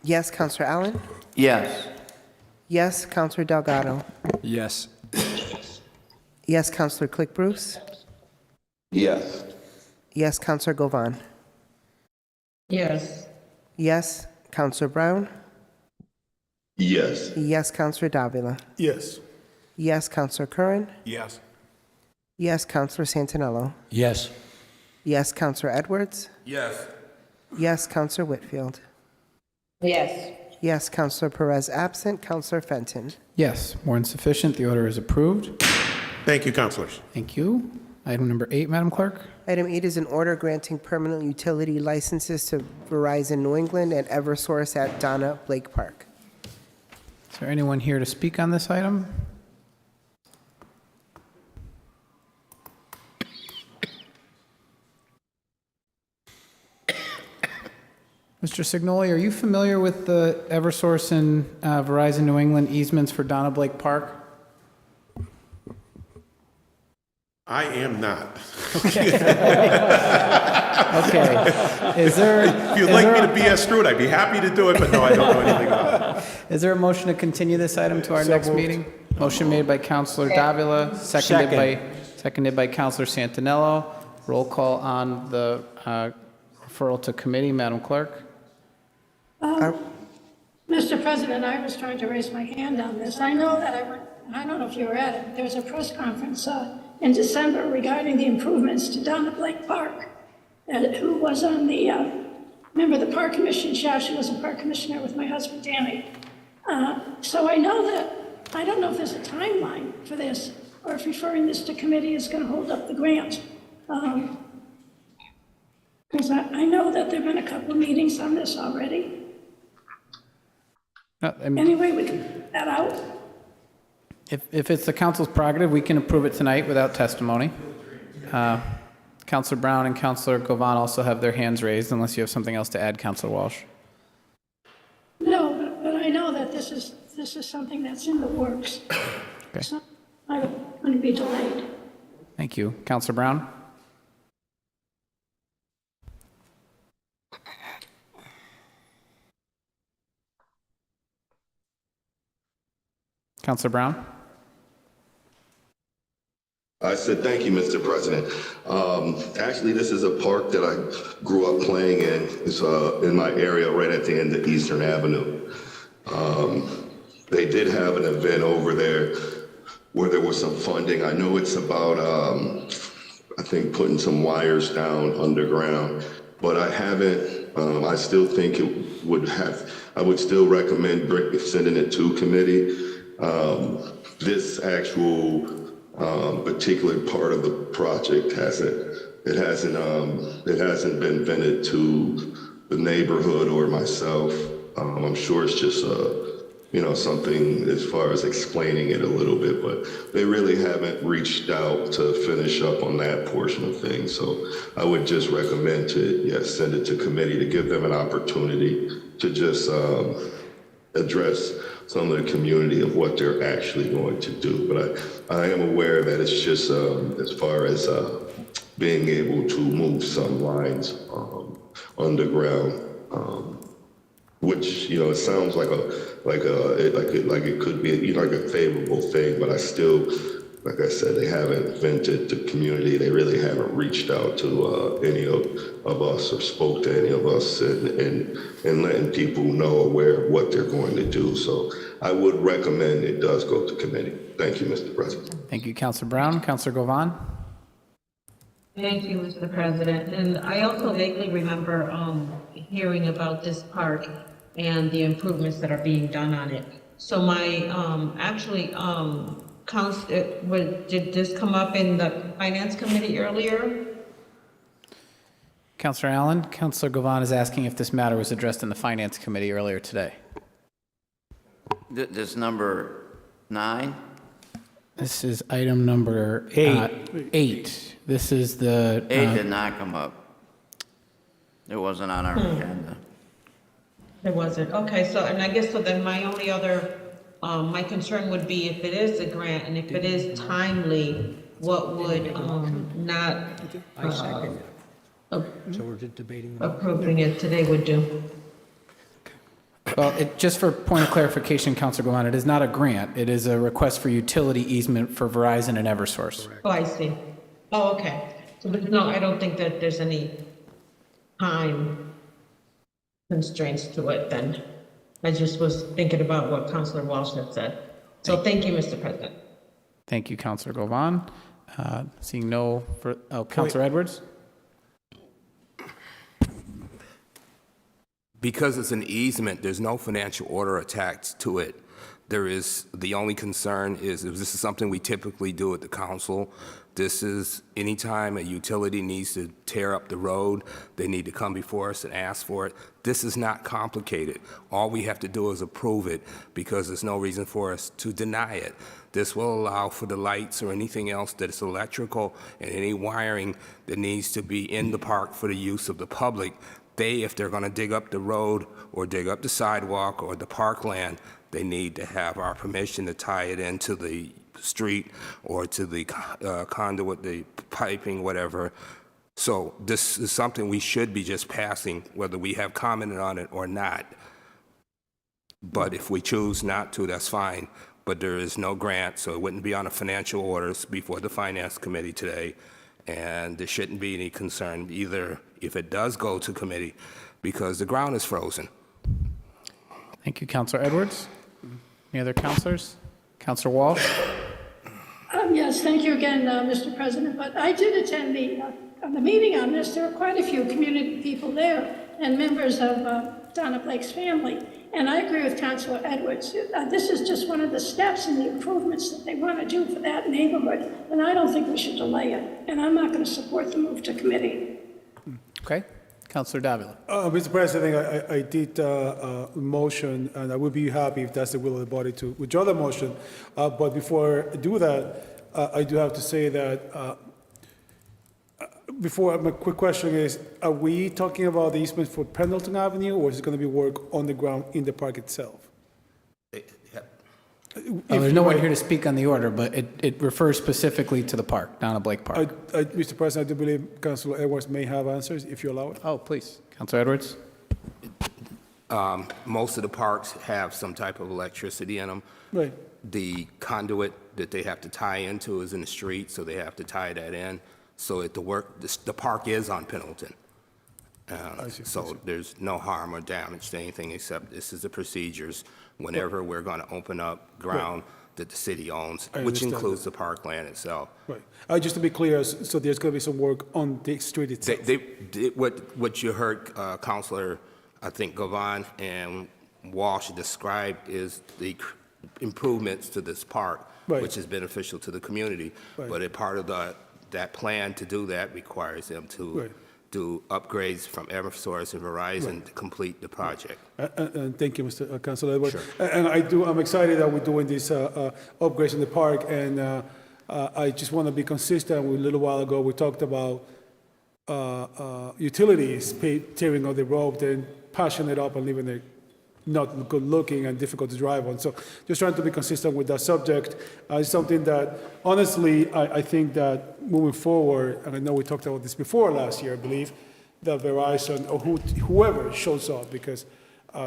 Yes, Councilor Allen. Yes. Yes, Councilor Delgado. Yes. Yes, Councilor Click Bruce. Yes. Yes, Councilor Govan. Yes. Yes, Councilor Brown. Yes. Yes, Councilor Davila. Yes. Yes, Councilor Curran. Yes. Yes, Councilor Santinello. Yes. Yes, Councilor Edwards. Yes. Yes, Councilor Whitfield. Yes. Yes, Councilor Perez absent. Councilor Fenton. Yes, more than sufficient. The order is approved. Thank you, councilors. Thank you. Item number 8, Madam Clerk. Item 8 is an order granting permanent utility licenses to Verizon New England and Eversource at Donna Blake Park. Is there anyone here to speak on this item? Mr. Signoli, are you familiar with the Eversource and Verizon New England easements for Donna Blake Park? I am not. Okay. Is there? If you'd like me to BS through it, I'd be happy to do it, but no, I don't know anything about it. Is there a motion to continue this item to our So next moved. meeting? Motion made by Councilor Davila, seconded by Councilor Santinello. Roll call on the referral to committee, Madam Clerk. Mr. President, I was trying to raise my hand on this. I know that I don't know if you were at it, there was a press conference in December regarding the improvements to Donna Blake Park. Who was on the, remember the Park Commission, she was a park commissioner with my husband Danny. So I know that, I don't know if there's a timeline for this, or if referring this to committee is going to hold up the grant. Because I know that there've been a couple of meetings on this already. Anyway, we can put that out. If it's the council's prerogative, we can approve it tonight without testimony. Councilor Brown and Councilor Govan also have their hands raised, unless you have something else to add, Councilor Walsh. No, but I know that this is something that's in the works. Okay. So I don't want to be delayed. Thank you. Councilor Brown? Councilor Brown? I said, thank you, Mr. President. Actually, this is a park that I grew up playing in. It's in my area right at the end of Eastern Avenue. They did have an event over there where there was some funding. I know it's about, I think, putting some wires down underground, but I haven't, I still think it would have, I would still recommend sending it to committee. This actual particular part of the project hasn't been vented to the neighborhood or myself. I'm sure it's just something as far as explaining it a little bit, but they really haven't reached out to finish up on that portion of things. So I would just recommend to send it to committee to give them an opportunity to just address some of the community of what they're actually going to do. But I am aware that it's just as far as being able to move some lines underground, which it sounds like it could be like a favorable thing, but I still, like I said, they haven't vented the community. They really haven't reached out to any of us or spoke to any of us and letting people know aware of what they're going to do. So I would recommend it does go to committee. Thank you, Mr. President. Thank you, Councilor Brown. Councilor Govan? Thank you, Mr. President. And I also vaguely remember hearing about this park and the improvements that are being done on it. So my, did this come up in the Finance Committee earlier? Councilor Allen? Councilor Govan is asking if this matter was addressed in the Finance Committee earlier today. This number 9? This is item number 8. This is the... 8 did not come up. It wasn't on our agenda. There wasn't. Okay, so, and I guess, so then my only other, my concern would be if it is a grant and if it is timely, what would not So we're just debating. approving it today would do? Well, just for point of clarification, Councilor Govan, it is not a grant. It is a request for utility easement for Verizon and Eversource. Oh, I see. Oh, okay. So, but no, I don't think that there's any time constraints to it then. I just was thinking about what Councilor Walsh had said. So thank you, Mr. President. Thank you, Councilor Govan. Seeing no, Councilor Edwards? Because it's an easement, there's no financial order attached to it. The only concern is if this is something we typically do at the council. This is anytime a utility needs to tear up the road, they need to come before us and ask for it. This is not complicated. All we have to do is approve it because there's no reason for us to deny it. This will allow for the lights or anything else that is electrical and any wiring that needs to be in the park for the use of the public. If they're going to dig up the road or dig up the sidewalk or the parkland, they need to have our permission to tie it into the street or to the conduit, the piping, whatever. So this is something we should be just passing, whether we have commented on it or not. But if we choose not to, that's fine. But there is no grant, so it wouldn't be on the financial orders before the Finance Committee today. And there shouldn't be any concern either if it does go to committee because the ground is frozen. Thank you, Councilor Edwards. Any other councilors? Councilor Walsh? Yes, thank you again, Mr. President. But I did attend the meeting on this. There were quite a few community people there and members of Donna Blake's family. And I agree with Councilor Edwards. This is just one of the steps in the improvements that they want to do for that neighborhood. And I don't think we should delay it. And I'm not going to support the move to committee. Okay. Councilor Davila. Mr. President, I did a motion, and I would be happy if that's the will of the body to withdraw the motion. But before I do that, I do have to say that, my quick question is, are we talking about the easement for Pendleton Avenue, or is it going to be work on the ground in the park itself? There's no one here to speak on the order, but it refers specifically to the park, down at Blake Park. Mr. President, I do believe Councilor Edwards may have answers, if you allow it. Oh, please. Councilor Edwards? Most of the parks have some type of electricity in them. Right. The conduit that they have to tie into is in the street, so they have to tie that in. So the park is on Pendleton. So there's no harm or damage to anything, except this is the procedures whenever we're going to open up ground that the city owns, which includes the parkland itself. Right. Just to be clear, so there's going to be some work on the street itself. What you heard Councilor, I think, Govan and Walsh describe is the improvements to this park, which is beneficial to the community. But a part of that plan to do that requires them to do upgrades from Eversource and Verizon to complete the project. And thank you, Mr. Councilor Edwards. Sure. And I'm excited that we're doing this upgrades in the park, and I just want to be consistent. A little while ago, we talked about utilities tearing up the road, then patching it up and leaving it not good looking and difficult to drive on. So just trying to be consistent with that subject is something that, honestly, I think that moving forward, and I know we talked about this before last year, I believe, that Verizon or whoever shows up, because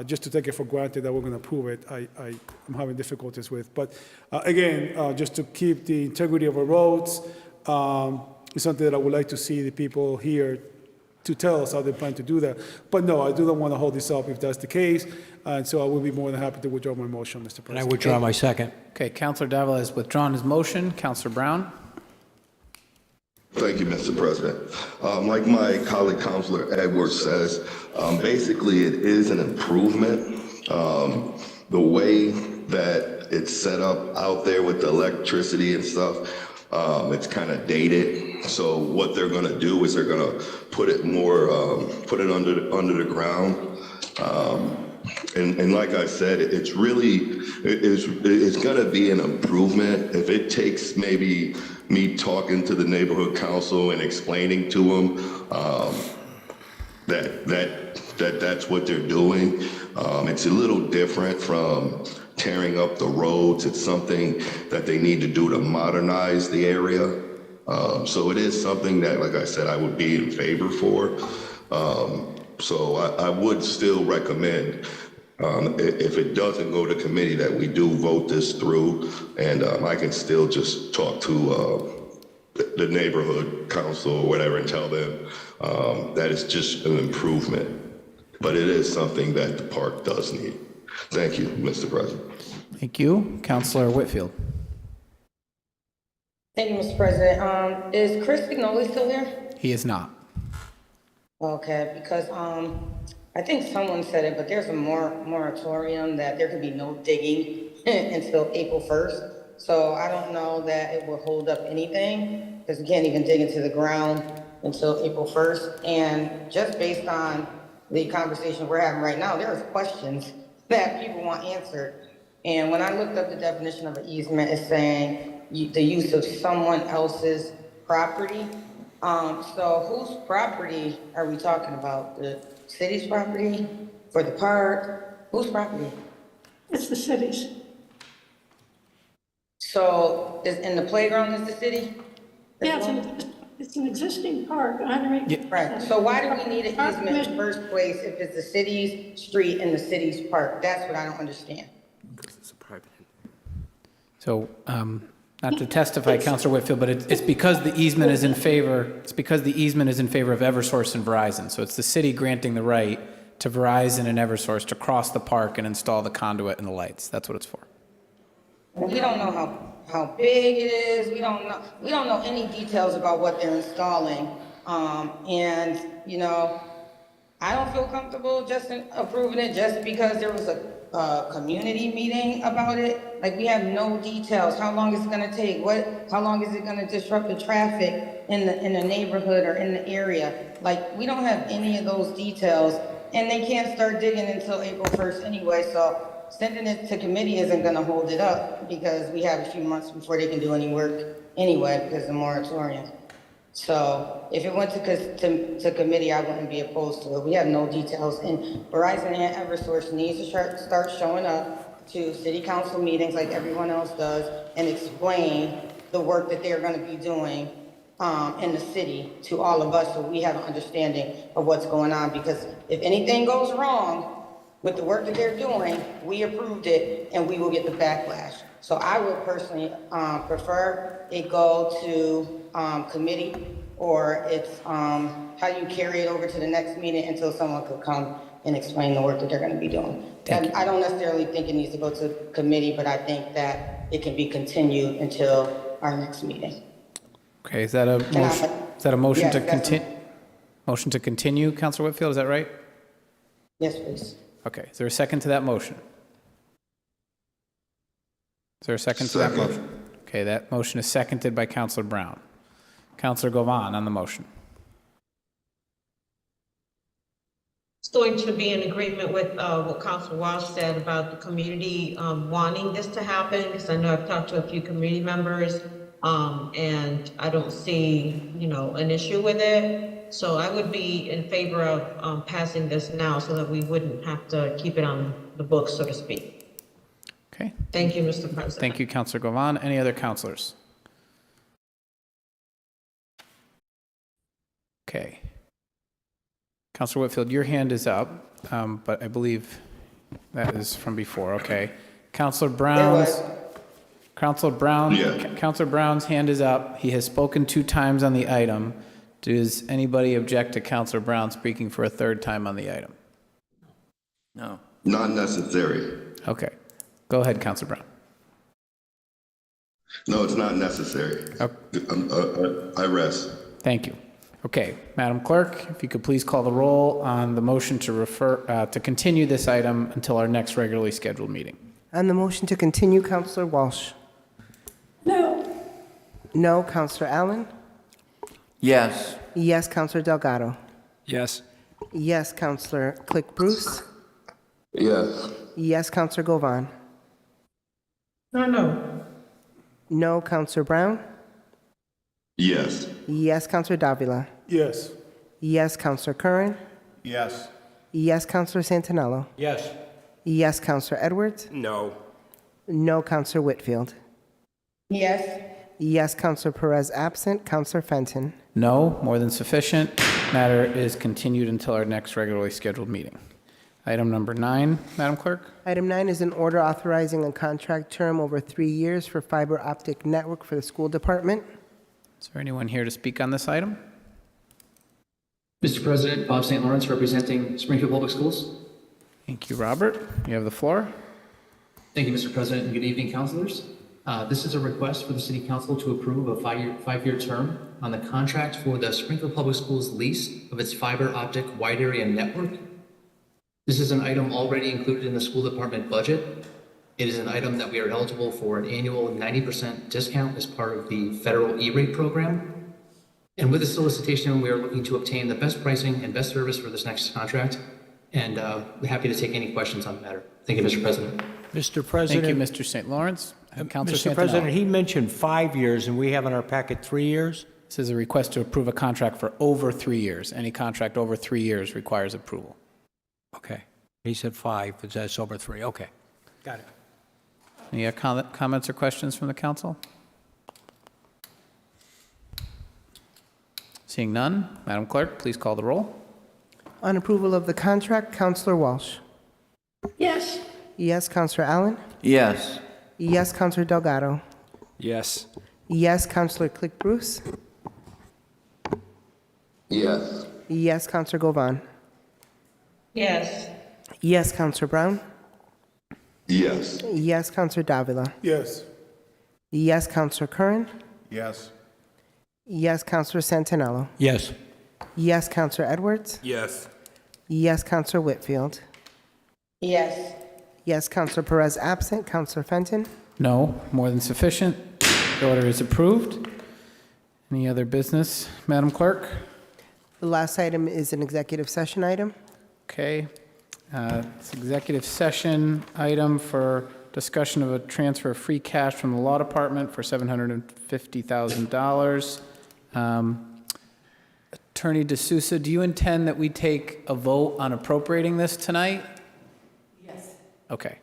just to take it for granted that we're going to approve it, I'm having difficulties with. But again, just to keep the integrity of our roads is something that I would like to see the people here to tell us how they plan to do that. But no, I do not want to hold this up if that's the case, and so I will be more than happy to withdraw my motion, Mr. President. And I withdraw my second. Okay, Councilor Davila has withdrawn his motion. Councilor Brown? Thank you, Mr. President. Like my colleague, Councilor Edwards says, basically it is an improvement. The way that it's set up out there with the electricity and stuff, it's kind of dated. So what they're going to do is they're going to put it under the ground. And like I said, it's going to be an improvement. If it takes maybe me talking to the neighborhood council and explaining to them that's what they're doing, it's a little different from tearing up the roads. It's something that they need to do to modernize the area. So it is something that, like I said, I would be in favor for. So I would still recommend, if it doesn't go to committee, that we do vote this through, and I can still just talk to the neighborhood council or whatever and tell them that it's just an improvement. But it is something that the park does need. Thank you, Mr. President. Thank you. Councilor Whitfield? Thank you, Mr. President. Is Chris Signoli still here? He is not. Okay, because I think someone said it, but there's a moratorium that there could be no digging until April 1st. So I don't know that it will hold up anything, because we can't even dig into the ground until April 1st. And just based on the conversation we're having right now, there are questions that people want answered. And when I looked up the definition of an easement, it's saying the use of someone else's property. So whose property are we talking about? The city's property for the park? Whose property? It's the city's. So in the playground is the city? Yeah, it's an existing park. Right. So why do we need an easement in the first place if it's the city's street and the city's park? That's what I don't understand. Because it's a private. So, not to testify, Councilor Whitfield, but it's because the easement is in favor. It's because the easement is in favor of Eversource and Verizon. So it's the city granting the right to Verizon and Eversource to cross the park and install the conduit and the lights. That's what it's for. We don't know how big it is. We don't know any details about what they're installing. And you know, I don't feel comfortable just approving it just because there was a community meeting about it. Like, we have no details. How long is it gonna take? How long is it gonna disrupt the traffic in the neighborhood or in the area? Like, we don't have any of those details, and they can't start digging until April 1st anyway, so sending it to committee isn't gonna hold it up because we have a few months before they can do any work anyway because of the moratorium. So if it went to committee, I wouldn't be opposed to it. We have no details, and Verizon and Eversource needs to start showing up to city council meetings like everyone else does and explain the work that they're gonna be doing in the city to all of us so we have an understanding of what's going on. Because if anything goes wrong with the work that they're doing, we approved it and we will get the backlash. So I would personally prefer it go to committee, or it's how you carry it over to the next meeting until someone could come and explain the work that they're going to be doing. And I don't necessarily think it needs to go to committee, but I think that it can be continued until our next meeting. Okay, is that a motion? Is that a motion Yes, to that's continue? Motion to continue, Councilor Whitfield, is that right? Yes, please. Okay, is there a second to that motion? Is there a second to that motion? Okay, that motion is seconded by Councilor Brown. Councilor Govan on the motion. It's going to be in agreement with what Councilor Walsh said about the community wanting this to happen, because I know I've talked to a few community members, and I don't see, an issue with it. So I would be in favor of passing this now so that we wouldn't have to keep it on the books, so to speak. Okay. Thank you, Mr. President. Thank you, Councilor Govan. Any other councilors? Okay. Councilor Whitfield, your hand is up, but I believe that is from before. Okay. Councilor Brown's hand is up. He has spoken 2 times on the item. Does anybody object to Councilor Brown speaking for a 3rd time on the item? No. Not necessary. Okay. Go ahead, Councilor Brown. No, it's not necessary. I rest. Thank you. Okay, Madam Clerk, if you could please call the roll on the motion to to continue this item until our next regularly scheduled meeting. On the motion to continue, Councilor Walsh. No. No, Councilor Allen. Yes. Yes, Councilor Delgado. Yes. Yes, Councilor Click Bruce. Yes. Yes, Councilor Govan. No. No, Councilor Brown. Yes. Yes, Councilor Davila. Yes. Yes, Councilor Curran. Yes. Yes, Councilor Santinello. Yes. Yes, Councilor Edwards. No. No, Councilor Whitfield. Yes. Yes, Councilor Perez absent. Councilor Fenton. No, more than sufficient. Matter is continued until our next regularly scheduled meeting. Item number 9, Madam Clerk. Item 9 is an order authorizing a contract term over 3 years for fiber optic network for the school department. Is there anyone here to speak on this item? Mr. President, Bob St. Lawrence representing Springfield Public Schools. Thank you, Robert. You have the floor. Thank you, Mr. President, and good evening, councilors. This is a request for the City Council to approve a five-year term on the contract for the Springfield Public Schools lease of its fiber optic wide area network. This is an item already included in the school department budget. It is an item that we are eligible for an annual 90% discount as part of the federal E-rate program. And with the solicitation, we are looking to obtain the best pricing and best service for this next contract. And we're happy to take any questions on the matter. Thank you, Mr. President. Mr. President. Thank you, Mr. St. Lawrence. Councilor Mr. President, he mentioned 5 years, and we have in our packet 3 years. This is a request to approve a contract for over 3 years. Any contract over 3 years requires approval. Okay. He said 5, but that's over 3. Okay. Got it. Any comments or questions from the council? Seeing none, Madam Clerk, please call the roll. On approval of the contract, Councilor Walsh. Yes. Yes, Councilor Allen. Yes. Yes, Councilor Delgado. Yes. Yes, Councilor Click Bruce. Yes. Yes, Councilor Govan. Yes. Yes, Councilor Brown. Yes. Yes, Councilor Davila. Yes. Yes, Councilor Curran. Yes. Yes, Councilor Santinello. Yes. Yes, Councilor Edwards. Yes. Yes, Counselor Whitfield. Yes. Yes, Counselor Perez absent. Counselor Fenton. No, more than sufficient. The order is approved. Any other business, Madam Clerk? The last item is an executive session item. Okay. It's executive session item for discussion of a transfer of free cash from the Law Department for $750,000. Attorney D'Souza, do you intend that we take a vote on appropriating this tonight? Yes. Okay.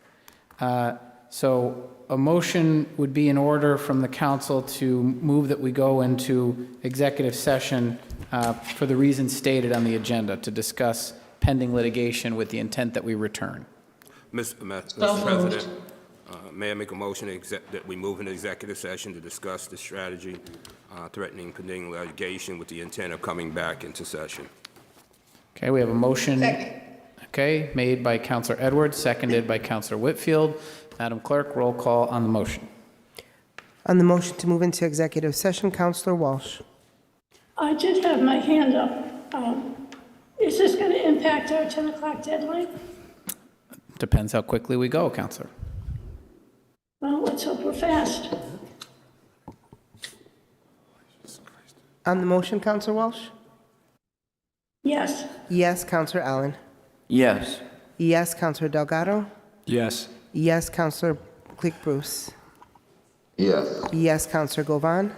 So a motion would be in order from the council to move that we go into executive session for the reasons stated on the agenda to discuss pending litigation with the intent that we return. Mr. President, may I make a motion that we move into executive session to discuss the strategy threatening pending litigation with the intent of coming back into session? Okay, we have a motion. Okay, made by Councilor Edwards, seconded by Councilor Whitfield. Madam Clerk, roll call on the motion. On the motion to move into executive session, Counselor Walsh. I did have my hand up. Is this going to impact our 10 o'clock deadline? Depends how quickly we go, Counselor. Well, let's hope we're fast. On the motion, Counselor Walsh. Yes. Yes, Counselor Allen. Yes. Yes, Counselor Delgado. Yes. Yes, Counselor Click-Bruce. Yes. Yes, Counselor Govan.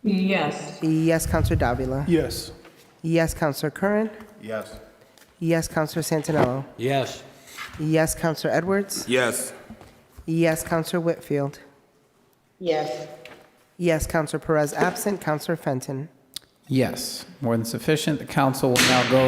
Yes. Yes, Counselor Davila. Yes. Yes, Counselor Curran. Yes. Yes, Counselor Santinello. Yes. Yes, Counselor Edwards. Yes. Yes, Counselor Whitfield. Yes. Yes, Counselor Perez absent. Counselor Fenton. Yes, more than sufficient. The council will now go